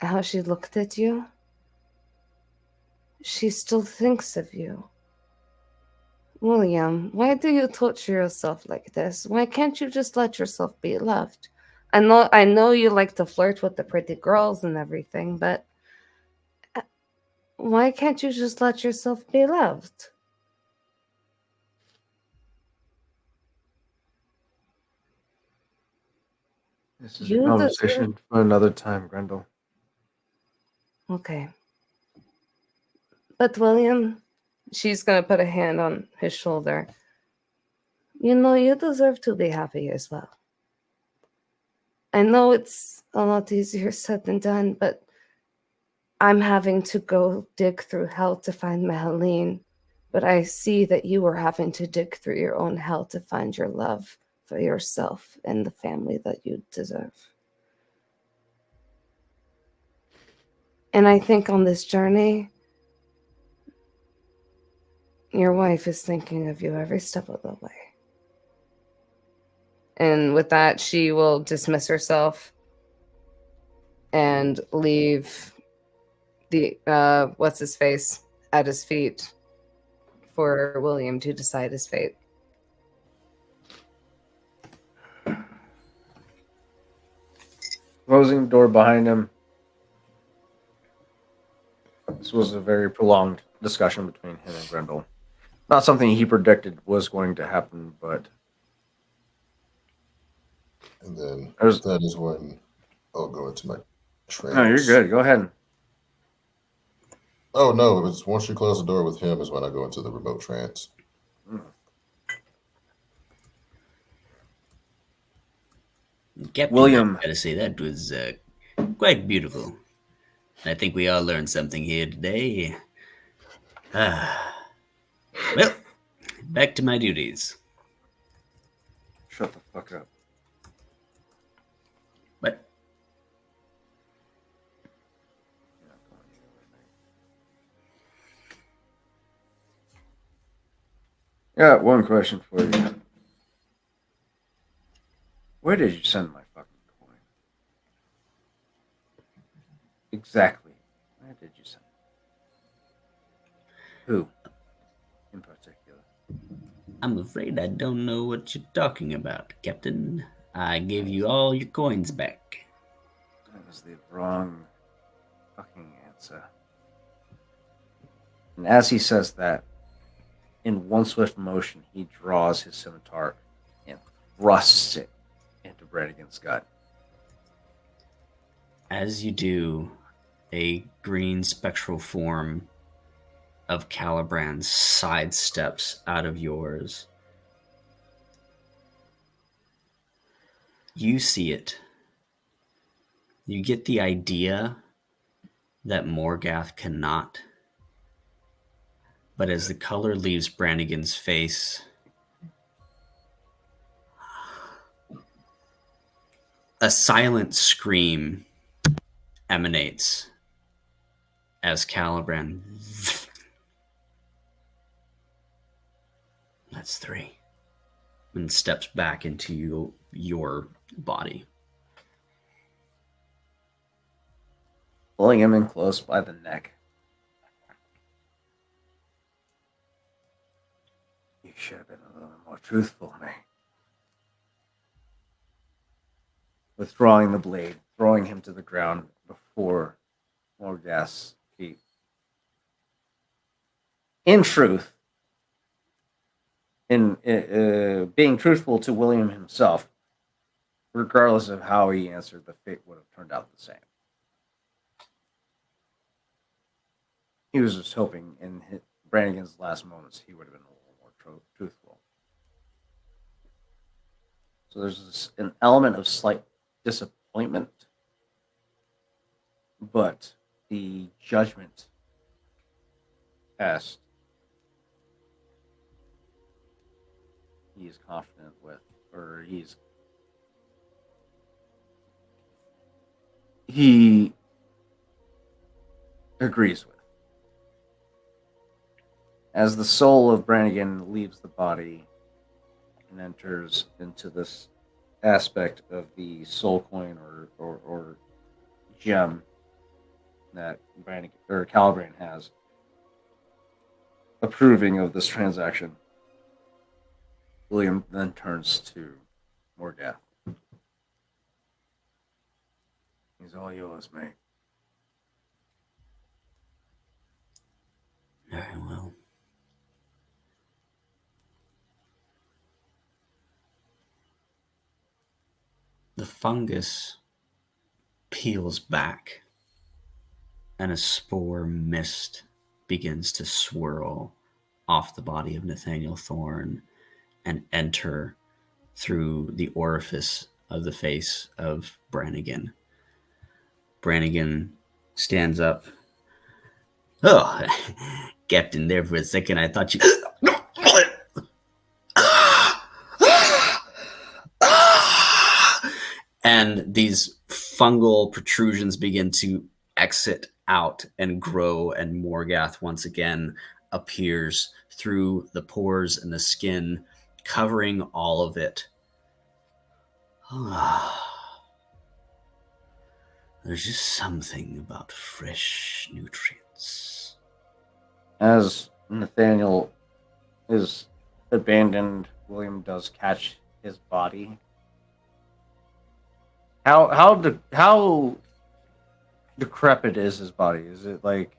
How she looked at you. She still thinks of you. William, why do you torture yourself like this? Why can't you just let yourself be loved? I know you like to flirt with the pretty girls and everything, but why can't you just let yourself be loved? This is a conversation for another time, Grendel. Okay. But William, she's going to put a hand on his shoulder. You deserve to be happy as well. I know it's a lot easier said than done, but I'm having to go dig through hell to find Mahaline. But I see that you are having to dig through your own hell to find your love for yourself and the family that you deserve. And I think on this journey, your wife is thinking of you every step of the way. And with that, she will dismiss herself and leave the what's his face at his feet for William to decide his fate. Closing the door behind him. This was a very prolonged discussion between him and Grendel. Not something he predicted was going to happen, but... And then that is when I'll go into my trance. No, you're good. Go ahead. Oh, no. It was once you close the door with him is when I go into the remote trance. Captain, William. I gotta say, that was quite beautiful. I think we all learned something here today. Well, back to my duties. Shut the fuck up. What? Got one question for you. Where did you send my fucking coin? Exactly. Where did you send it? Who? In particular. I'm afraid I don't know what you're talking about, Captain. I gave you all your coins back. That was the wrong fucking answer. And as he says that, in one swift motion, he draws his scimitar and thrusts it into Brannigan's gut. As you do, a green spectral form of Caliban sidesteps out of yours. You see it. You get the idea that Morgath cannot. But as the color leaves Brannigan's face, a silent scream emanates as Caliban. That's 3. And steps back into your body. Pulling him in close by the neck. You should have been a little more truthful, May. Withdrawing the blade, throwing him to the ground before Morgath's feet. In truth, in being truthful to William himself, regardless of how he answered, the fate would have turned out the same. He was just hoping in Brannigan's last moments he would have been a little more truthful. So there's an element of slight disappointment, but the judgment test he is confident with, or he agrees with. As the soul of Brannigan leaves the body and enters into this aspect of the soul coin or gem that Brannigan or Caliban has, approving of this transaction, William then turns to Morgath. He's all yours, mate. Very well. The fungus peels back, and a spore mist begins to swirl off the body of Nathaniel Thorne and enter through the orifice of the face of Brannigan. Brannigan stands up. Oh, Captain, there for a second, I thought you. And these fungal protrusions begin to exit out and grow, and Morgath once again appears through the pores in the skin, covering all of it. There's just something about fresh nutrients. As Nathaniel is abandoned, William does catch his body. How decrepit is his body? Is it like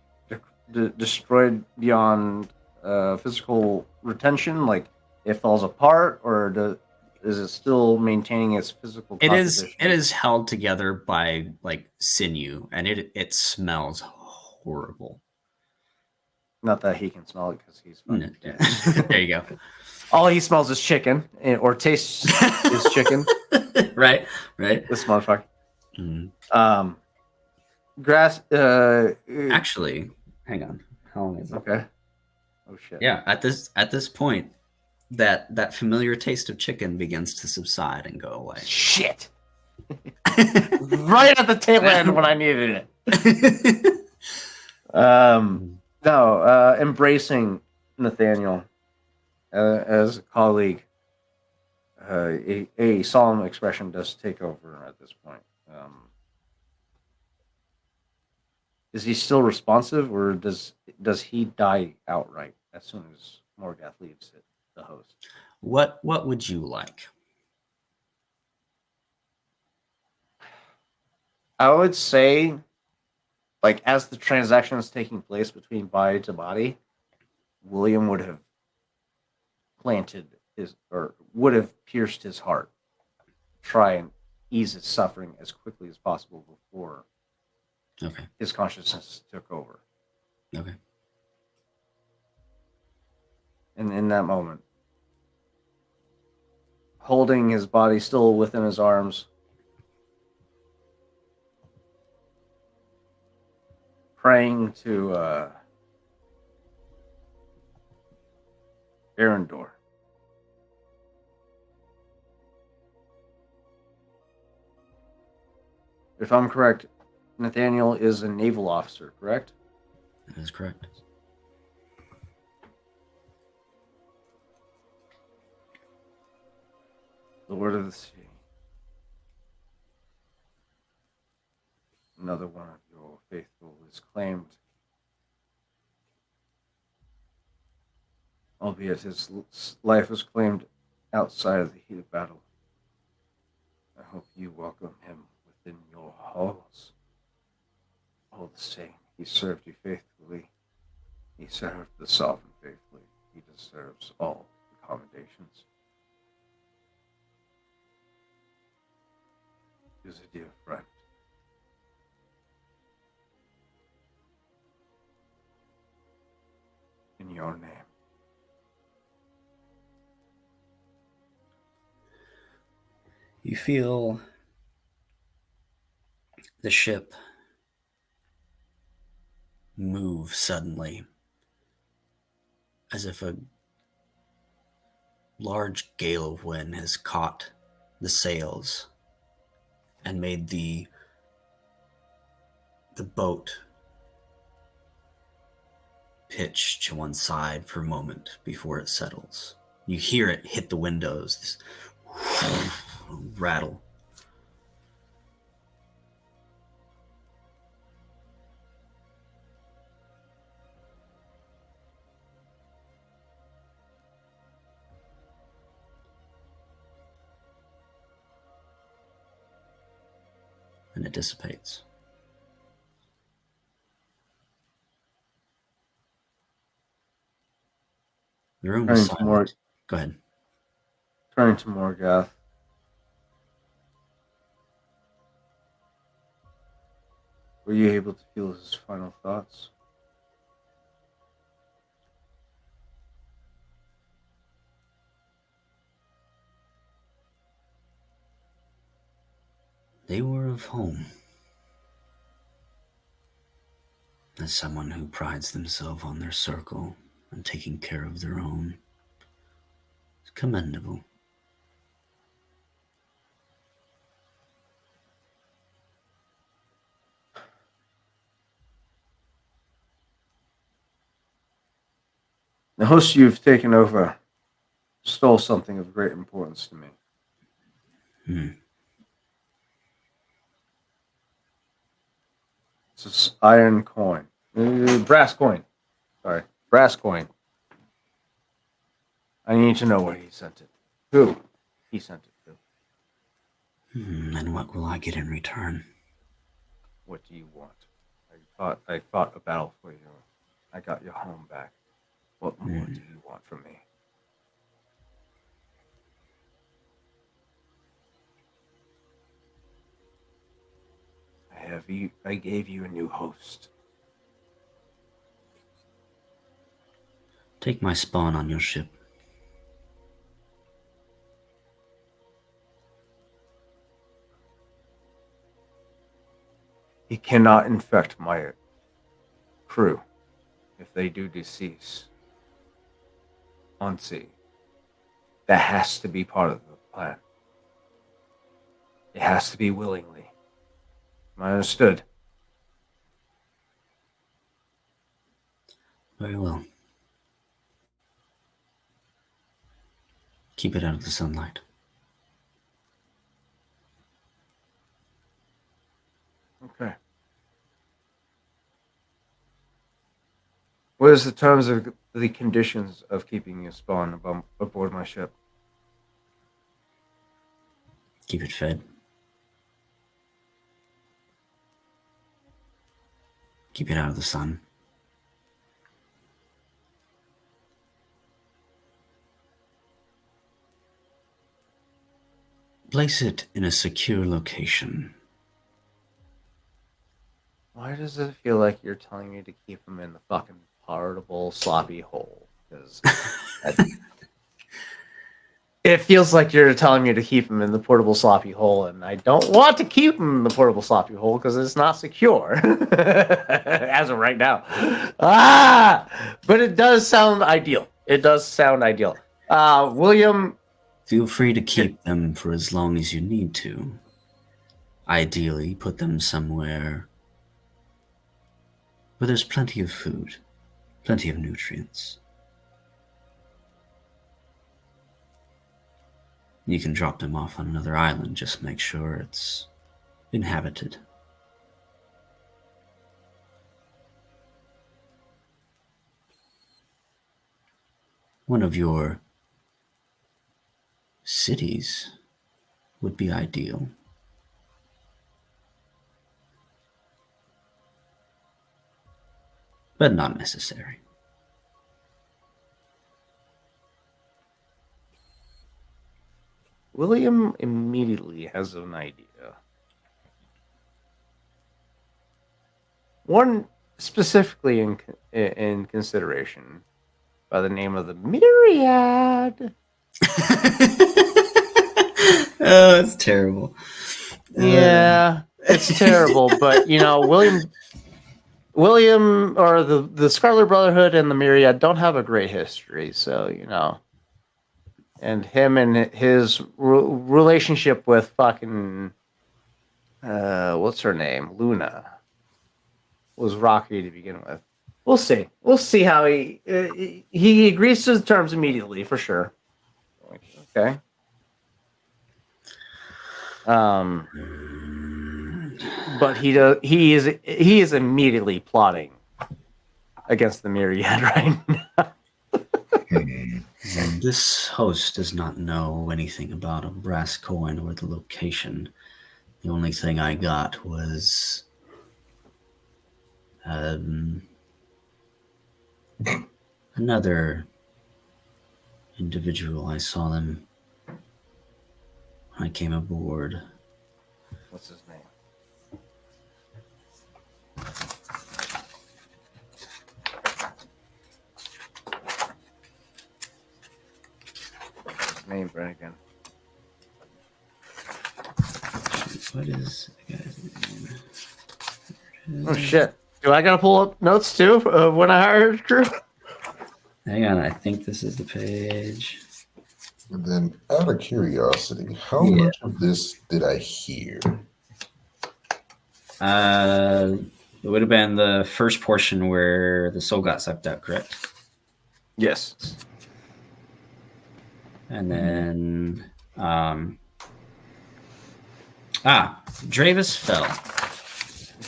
destroyed beyond physical retention? Like it falls apart, or is it still maintaining its physical composition? It is held together by like sinew, and it smells horrible. Not that he can smell it because he's fucking dead. There you go. All he smells is chicken, or tastes is chicken. Right. This motherfucker. Mm. Grass. Actually, hang on. How long is it? Okay. Oh shit. Yeah. At this point, that familiar taste of chicken begins to subside and go away. Shit. Right at the tail end when I needed it. Embracing Nathaniel as a colleague, a solemn expression does take over at this point. Is he still responsive, or does he die outright as soon as Morgath leaves the host? What would you like? I would say, like, as the transaction is taking place between body to body, William would have would have pierced his heart, try and ease his suffering as quickly as possible before his consciousness took over. Okay. And in that moment, holding his body still within his arms, praying to Arendor. If I'm correct, Nathaniel is a naval officer, correct? That is correct. Lord of the Sea. Another one of your faithful is claimed, albeit his life was claimed outside of the heat of battle. I hope you welcome him within your halls. All the same, he served you faithfully. He served the sovereign faithfully. He deserves all the commendations. He is a dear friend. In your name. You feel the ship move suddenly, as if a large gale of wind has caught the sails and made the boat pitch to one side for a moment before it settles. You hear it hit the windows, this rattle. And it dissipates. The room is silent. Go ahead. Turning to Morgath. Were you able to feel his final thoughts? They were of home. As someone who prides themselves on their circle and taking care of their own, it's commendable. The host you've taken over stole something of great importance to me. It's this iron coin. Brass coin. Sorry. Brass coin. I need to know where he sent it. Who he sent it to. And what will I get in return? What do you want? I fought a battle for you. I got your home back. What more do you want from me? I gave you a new host. Take my spawn on your ship. He cannot infect my crew if they do decease on sea. That has to be part of the plan. It has to be willingly. Am I understood? Very well. Keep it out of the sunlight. Okay. What is the terms of the conditions of keeping you spawn aboard my ship? Keep it fed. Keep it out of the sun. Place it in a secure location. Why does it feel like you're telling me to keep him in the fucking portable sloppy hole? Because it feels like you're telling me to keep him in the portable sloppy hole, and I don't want to keep him in the portable sloppy hole because it's not secure as of right now. But it does sound ideal. It does sound ideal. William, Feel free to keep them for as long as you need to. Ideally, put them somewhere where there's plenty of food, plenty of nutrients. You can drop them off on another island, just make sure it's inhabited. One of your cities would be ideal. But not necessary. William immediately has an idea. One specifically in consideration by the name of the Myriad. Oh, that's terrible. Yeah, it's terrible, but you know, William or the Scarlet Brotherhood and the Myriad don't have a great history, so you know. And him and his relationship with fucking what's her name? Luna was rocky to begin with. We'll see. We'll see how he agrees to the terms immediately for sure. Okay. But he is immediately plotting against the Myriad right now. This host does not know anything about a brass coin or the location. The only thing I got was another individual. I saw them when I came aboard. What's his name? What's his name, Brannigan? What is? Oh shit! Do I gotta pull up notes too of when I hired crew? Hang on, I think this is the page. And then, out of curiosity, how much of this did I hear? It would have been the first portion where the soul got sucked out, correct? Yes. And then, Dravis fell.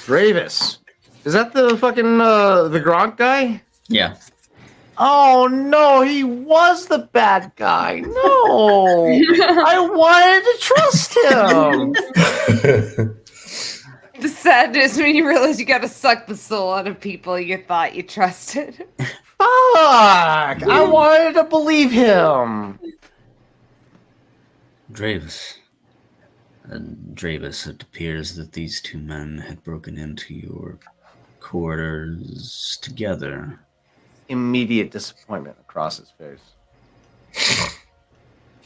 Dravis. Is that the fucking the Gronk guy? Yeah. Oh no, he was the bad guy. No, I wanted to trust him. The sadness when you realize you gotta suck the soul out of people you thought you trusted. Fuck! I wanted to believe him. Dravis. Dravis, it appears that these two men had broken into your quarters together. Immediate disappointment across his face.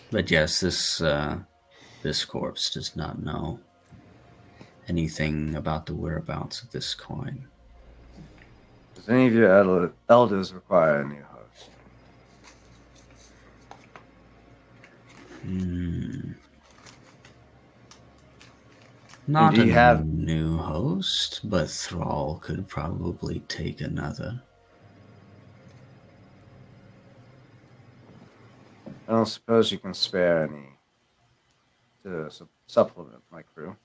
But yes, this corpse does not know anything about the whereabouts of this coin. Does any of your elders require a new host? Not Do you a have- new host, but Thrall could probably take another. I don't suppose you can spare any to supplement my crew.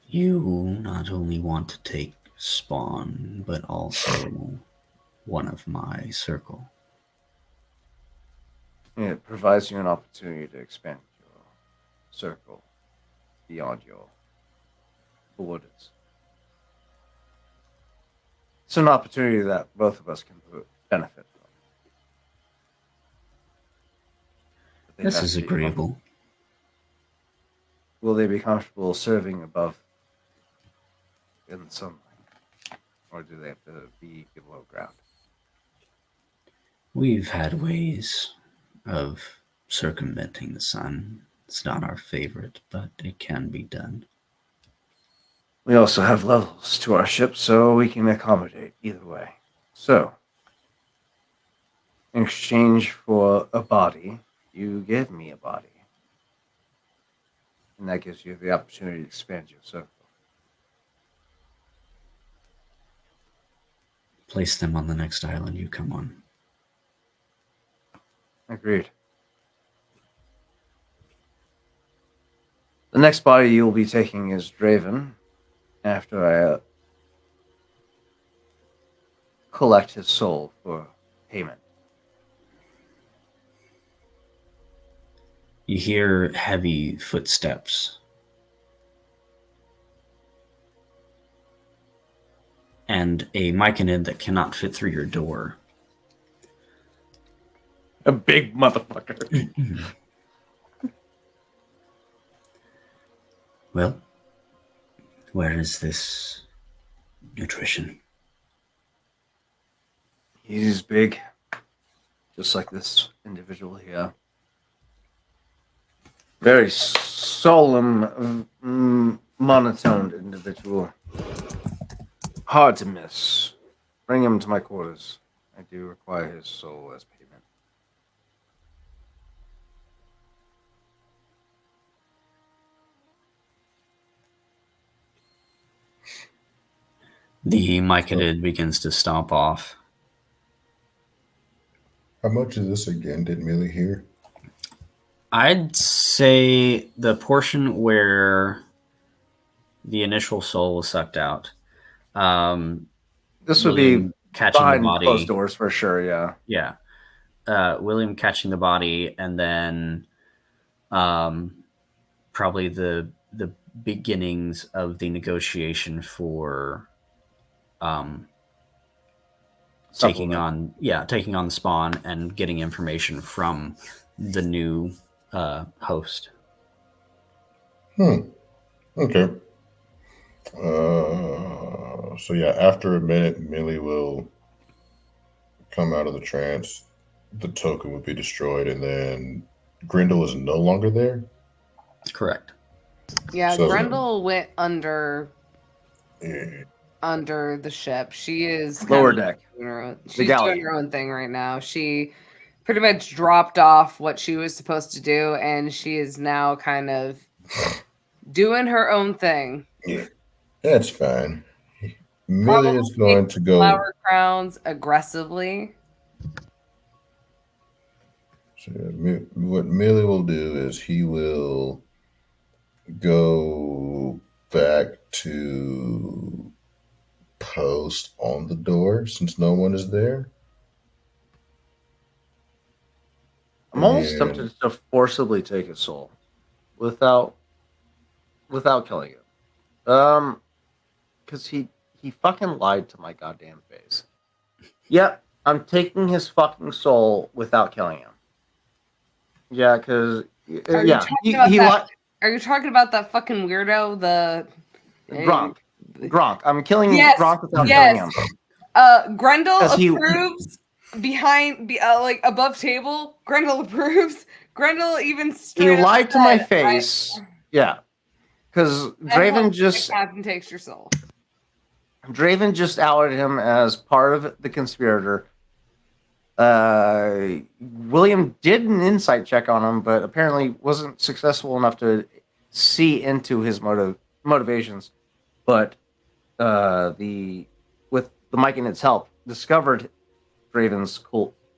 You not only want to take Spawn, but also one of my circle. It provides you an opportunity to expand your circle beyond your borders. It's an opportunity that both of us can benefit from. This is agreeable. Will they be comfortable serving above in the sunlight? Or do they have to be below ground? We've had ways of circumventing the sun. It's not our favorite, but it can be done. We also have levels to our ship, so we can accommodate either way. So, in exchange for a body, you give me a body. And that gives you the opportunity to expand your circle. Place them on the next island you come on. Agreed. The next body you'll be taking is Draven, after I collect his soul for payment. You hear heavy footsteps. And a myconid that cannot fit through your door. A big motherfucker. Well, where is this nutrition? He's big, just like this individual here. Very solemn, monotoned individual. Hard to miss. Bring him to my quarters. I do require his soul as payment. The myconid begins to stomp off. How much is this again? Didn't really hear. I'd say the portion where the initial soul was sucked out. This would be catching behind the body. closed doors for sure, yeah. Yeah. William catching the body, and then probably the beginnings of the negotiation for taking on the spawn and getting information from the new host. Okay. So yeah, after a minute, Millie will come out of the trance the token would be destroyed, and then Grendel is no longer there. Correct. Yeah, So- Grendel went under Yeah. the ship. She is Lower kind of deck. doing her own, The she's doing galleon. her own thing right now. She pretty much dropped off what she was supposed to do, and she is now kind of doing her own thing. Yeah, that's fine. Millie Probably is going to go. Flower crowns aggressively. So, what Millie will do is he will go back to post on the door since no one is there. I'm almost And- tempted to forcibly take his soul without killing him. Because he fucking lied to my goddamn face. Yep, I'm taking his fucking soul without killing him. Yeah, because Are you talking about that? Are you talking about that fucking weirdo? The Gronk. I'm killing Yes, Gronk without yes. killing him. Grendel 'Cause he- approves like above table. Grendel approves. Grendel even He straight up lied to my said, face. Yeah, because "I Draven hope just the captain takes your soul." outed him as part of the conspirator. William did an insight check on him, but apparently wasn't successful enough to see into his motivations. But with the mic and its help, discovered Draven's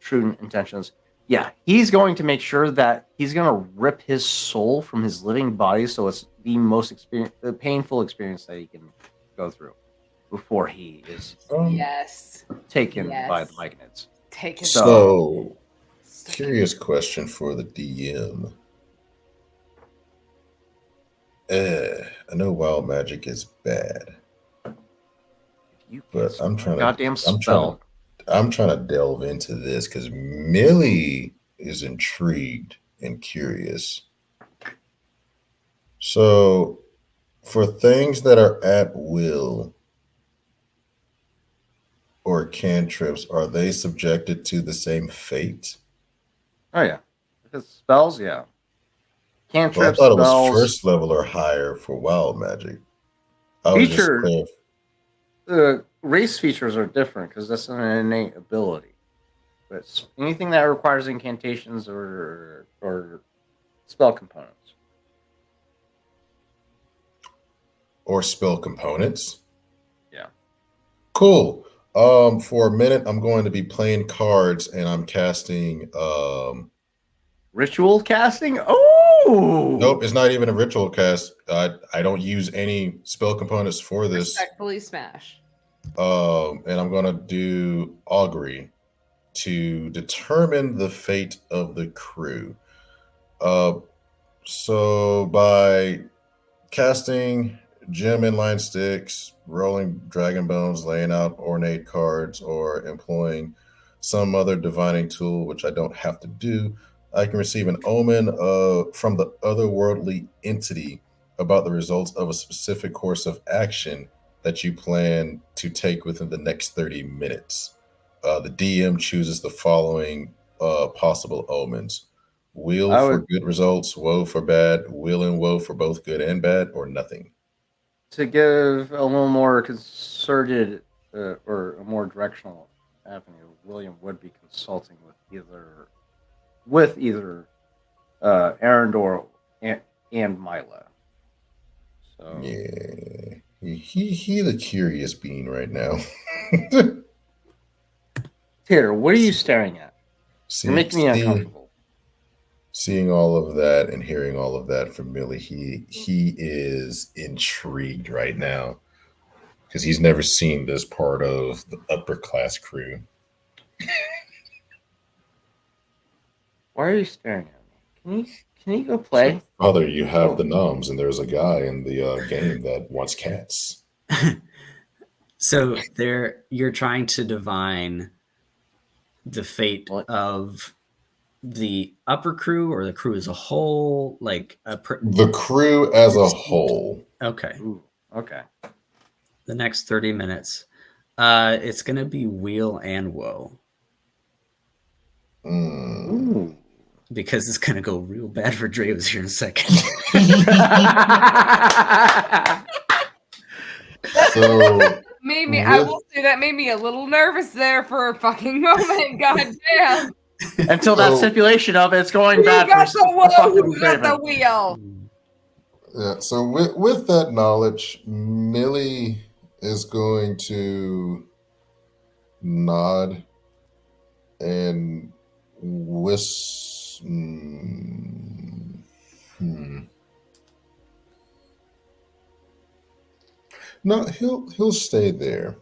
true intentions. Yeah, he's going to make sure that he's going to rip his soul from his living body, so it's the most painful experience that he can go through before he is Yes. taken Yes. by the Myconids. Take his So, curious question for the DM. I know wild magic is bad, but I'm trying to delve into this because Millie is intrigued and curious. So, for things that are at will or cantrips, are they subjected to the same fate? Oh yeah, because spells, yeah. Well, I Cantrips, thought it was spells, first level or higher for wild magic. I was just feature. clear. Race features are different because that's an innate ability. But anything that requires incantations or spell components. Or spell components. Yeah. Cool. For a minute, I'm going to be playing cards and I'm casting. Ritual casting? Oh! Nope, it's not even a ritual cast. I don't use any spell components for this. Respectfully smash. And I'm going to do augury to determine the fate of the crew. So by casting gem inline sticks, rolling dragon bones, laying out ornate cards, or employing some other divining tool, which I don't have to do, I can receive an omen from the otherworldly entity about the results of a specific course of action that you plan to take within the next 30 minutes. The DM chooses the following possible omens: weal for good results, woe for bad, will and woe for both good and bad, or nothing. To give a little more concerted or a more directional avenue, William would be consulting with either Arendor and Mila. So yeah, he the curious being right now. Tater, what are you staring at? You're making me uncomfortable. Seeing all of that and hearing all of that from Millie, he is intrigued right now because he's never seen this part of the upper class crew. Why are you staring at me? Can you go play? Father, you have the noms, and there's a guy in the game that wants cats. So you're trying to divine the fate of the upper crew or the crew as a whole, like the crew as a whole. Okay. Ooh, okay. The next 30 minutes. It's going to be weal and woe. Ooh. Because it's gonna go real bad for Draves here in a second. So I will say that made me a little nervous there for a fucking moment. God damn. Until that stipulation of it's going bad Who got for who got the Draven. wheel? Yeah, so with that knowledge, Millie is going to nod and No, he'll stay there,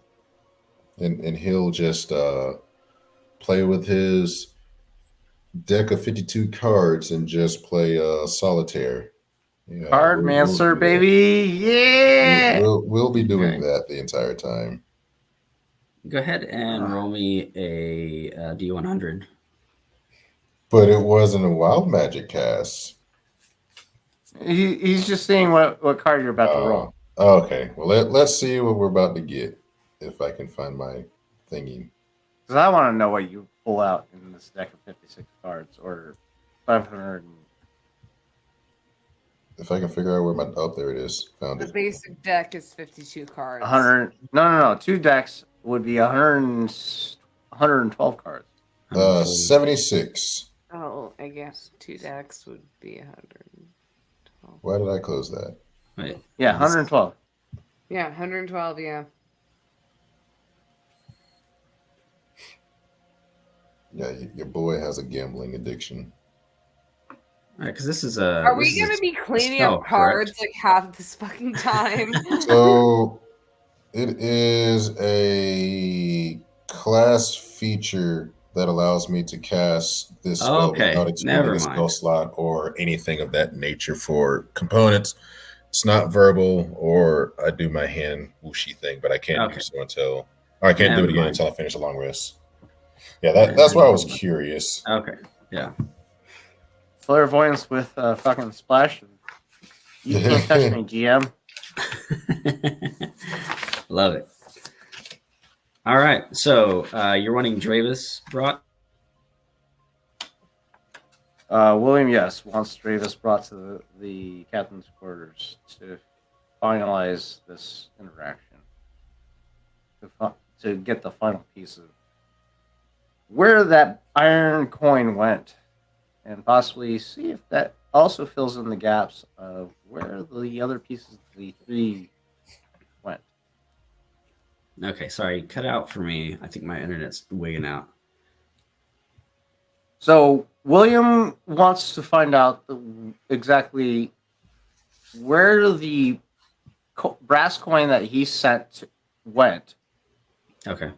and he'll just play with his deck of 52 cards and just play solitaire. Yeah, Cardmancer, baby. Yeah. we'll be doing Okay. that the entire time. Go ahead and roll me a D100. But it wasn't a wild magic cast. He's just seeing what card you're about to roll. Okay. Well, let's see what we're about to get. If I can find my thingy. Because I want to know what you pull out in this deck of 56 cards or 500. If I can figure out where my there it is. Found The it. basic deck is 52 cards. 100. No. 2 decks would be 112 cards. 76. Oh, I guess 2 decks would be 112. Why did I close that? Wait. Yeah, 112. Yeah, 112, yeah. Yeah, your boy has a gambling addiction. All right, because this is Are we going to be cleaning up cards like half this fucking time? So it is a class feature that allows me to cast this spell without expending a spell slot or anything of that nature for components. It's not verbal, or I do my hand whooshy thing, but I can't do so until, or I can't do it again until I finish a long rest. Yeah, that's why I was curious. Okay, yeah. Clairvoyance with fucking splash. You can't touch me, GM. Love it. All right, so you're wanting Dravis brought? William, yes, wants Dravis brought to the captain's quarters to finalize this interaction. To get the final piece of where that iron coin went, and possibly see if that also fills in the gaps of where the other pieces of the 3 went. Okay, sorry, cut out for me. I think my internet's wigging out. So William wants to find out exactly where the brass coin that he sent went. Okay.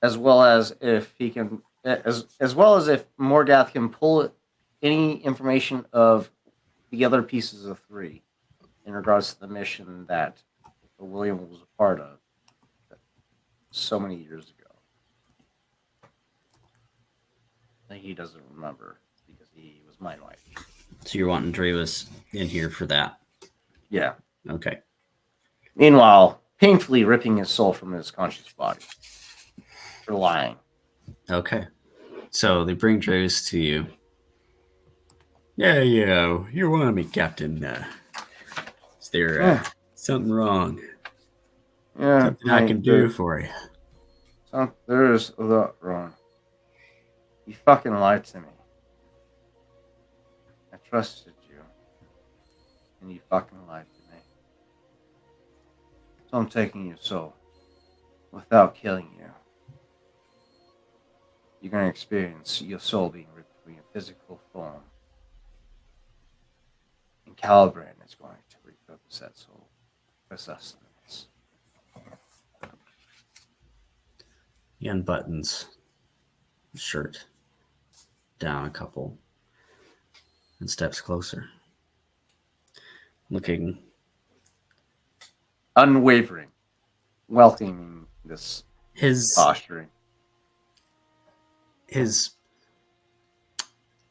As well as if he can, as well as if Morgath can pull any information of the other pieces of 3 in regards to the mission that William was a part of so many years ago. And he doesn't remember because he was mind wiped. So you're wanting Dravis in here for that? Yeah. Okay. Meanwhile, painfully ripping his soul from his conscious body for lying. Okay. So they bring Dravis to you. Yeah, you want me, Captain. Is there something wrong? Yeah. Something I can do for you? There's a lot wrong. You fucking lied to me. I trusted you. And you fucking lied to me. So I'm taking your soul. Without killing you. You're going to experience your soul being ripped from your physical form. And Caliban is going to repurpose that soul for sustenance. He unbuttons his shirt down a couple and steps closer, looking unwavering, welcoming this posturing. His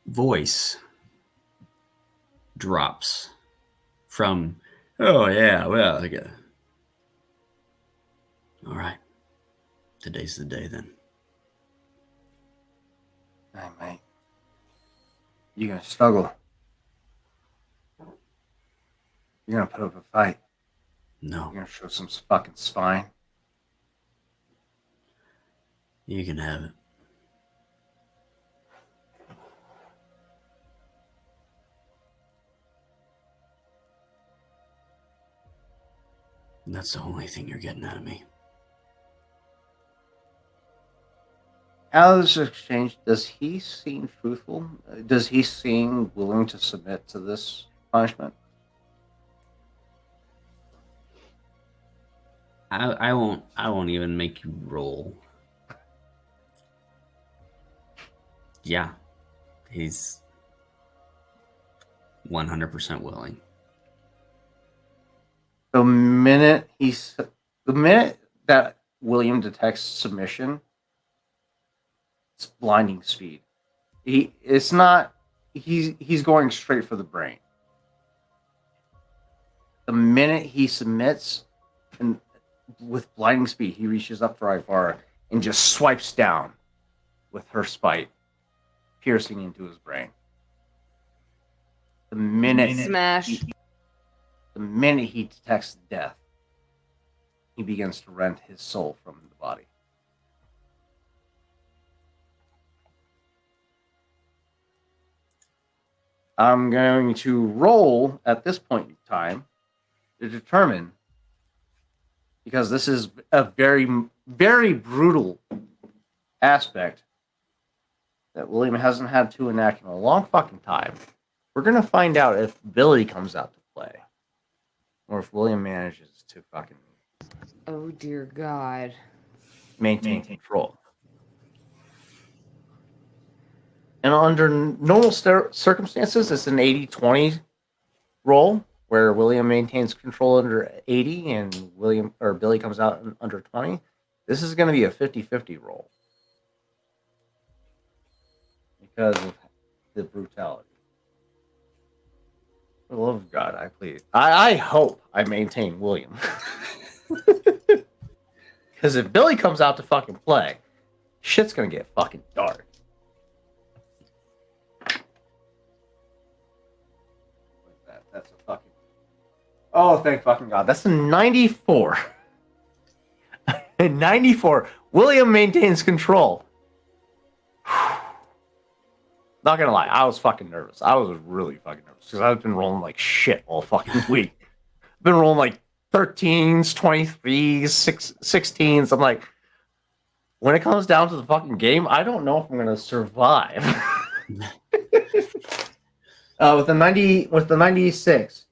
voice drops from, oh yeah, well, I get it. All right. Today's the day then. Hey, mate. You're gonna struggle. You're gonna put up a fight. No, You're gonna show some fucking spine. you can have it. And that's the only thing you're getting out of me. Out of this exchange, does he seem truthful? Does he seem willing to submit to this punishment? I won't even make you roll. Yeah, he's 100% willing. The minute that William detects submission, it's blinding speed. He's going straight for the brain. The minute he submits, and with blinding speed, he reaches up for Ivara and just swipes down with her spite, piercing into his brain. The minute he detects death, he begins to rend his soul from the body. I'm going to roll at this point in time to determine, because this is a very, very brutal aspect that William hasn't had to enact in a long fucking time. We're going to find out if Billy comes out to play, or if William manages to fucking Oh dear God. maintain control. And under normal circumstances, it's an 80-20 roll where William maintains control under 80 and Billy comes out under 20. This is going to be a 50-50 roll because of the brutality. For the love of God, I plead. I hope I maintain William. Because if Billy comes out to fucking play, shit's going to get fucking dark. That's a fucking... Oh, thank fucking God. That's a 94. 94. William maintains control. Not gonna lie, I was fucking nervous. I was really fucking nervous because I've been rolling like shit all fucking week. I've been rolling like 13s, 23s, 16s. I'm like, when it comes down to the fucking game, I don't know if I'm gonna survive. With the 96,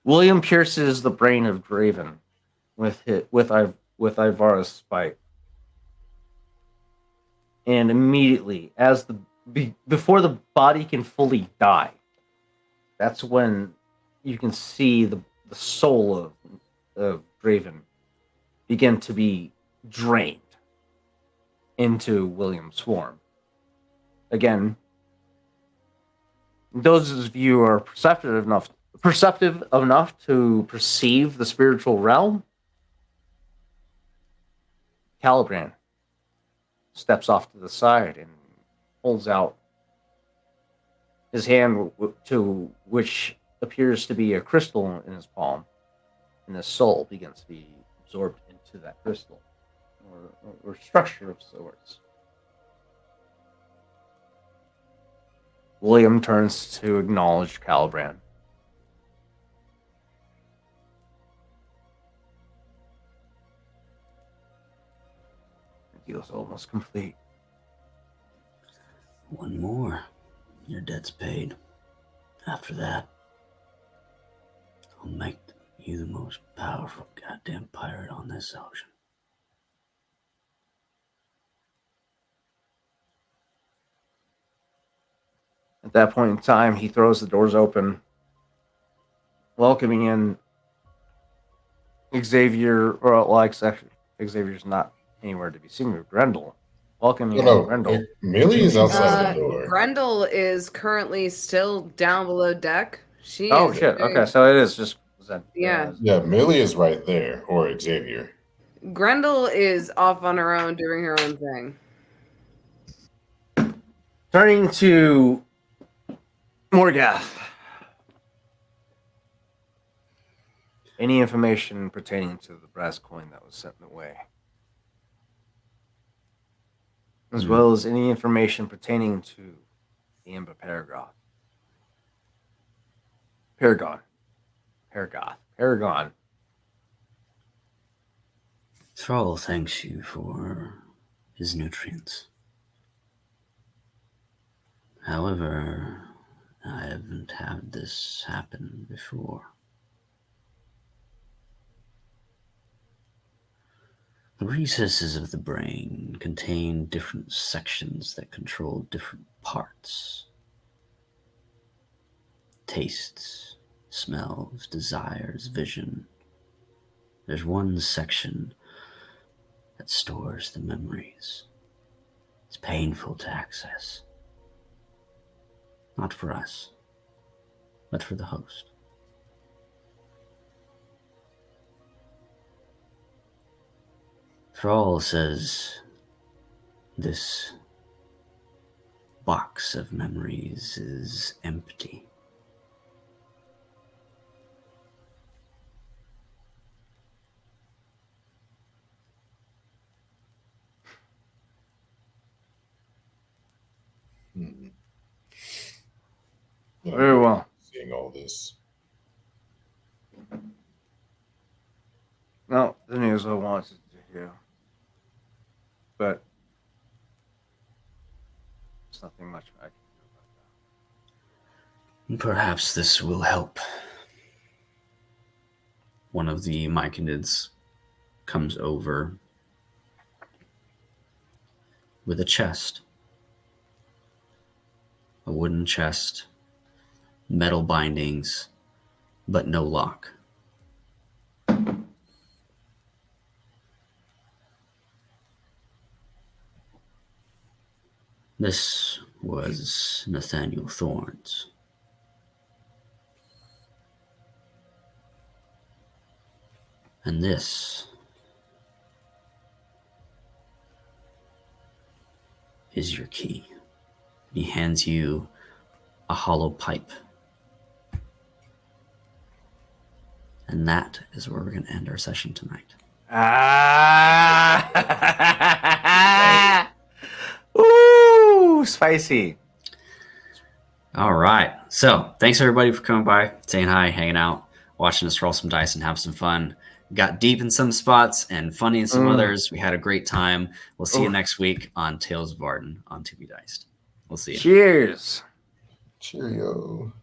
William pierces the brain of Draven with Ivara's spike. And immediately, before the body can fully die, that's when you can see the soul of Draven begin to be drained into William's form. Again, those of you who are perceptive enough to perceive the spiritual realm, Caliban steps off to the side and holds out his hand to which appears to be a crystal in his palm, and his soul begins to be absorbed into that crystal or structure of sorts. William turns to acknowledge Caliban. The deal's almost complete. One more. Your debt's paid. After that, I'll make you the most powerful goddamn pirate on this ocean. At that point in time, he throws the doors open, welcoming in Xavier, Xavier's not anywhere to be seen with Grendel. Welcoming in Grendel. Millie is outside the door. Grendel is currently still down below deck. Shit. Okay, so it is just... Yeah. Yeah, Millie is right there, or Xavier. Grendel is off on her own doing her own thing. Turning to Morgath. Any information pertaining to the brass coin that was sent away? As well as any information pertaining to the Amber Paragon. Paragon. Thrall thanks you for his nutrients. However, I haven't had this happen before. The recesses of the brain contain different sections that control different parts. Tastes, smells, desires, vision. There's one section that stores the memories. It's painful to access. Not for us, but for the host. Thrall says this box of memories is empty. Very well. Seeing all this. No, the news I wanted to hear. But there's nothing much I can do about that. Perhaps this will help. One of the Myconids comes over with a chest. A wooden chest, metal bindings, but no lock. This was Nathaniel Thorne's. And this is your key. He hands you a hollow pipe. And that is where we're going to end our session tonight. Ooh, spicy. All right. So thanks everybody for coming by, saying hi, hanging out, watching us roll some dice and have some fun. Got deep in some spots and funny in some others. We had a great time. We'll see you next week on Tales of Vardin on To Be Diced. We'll see you. Cheers. Cheerio.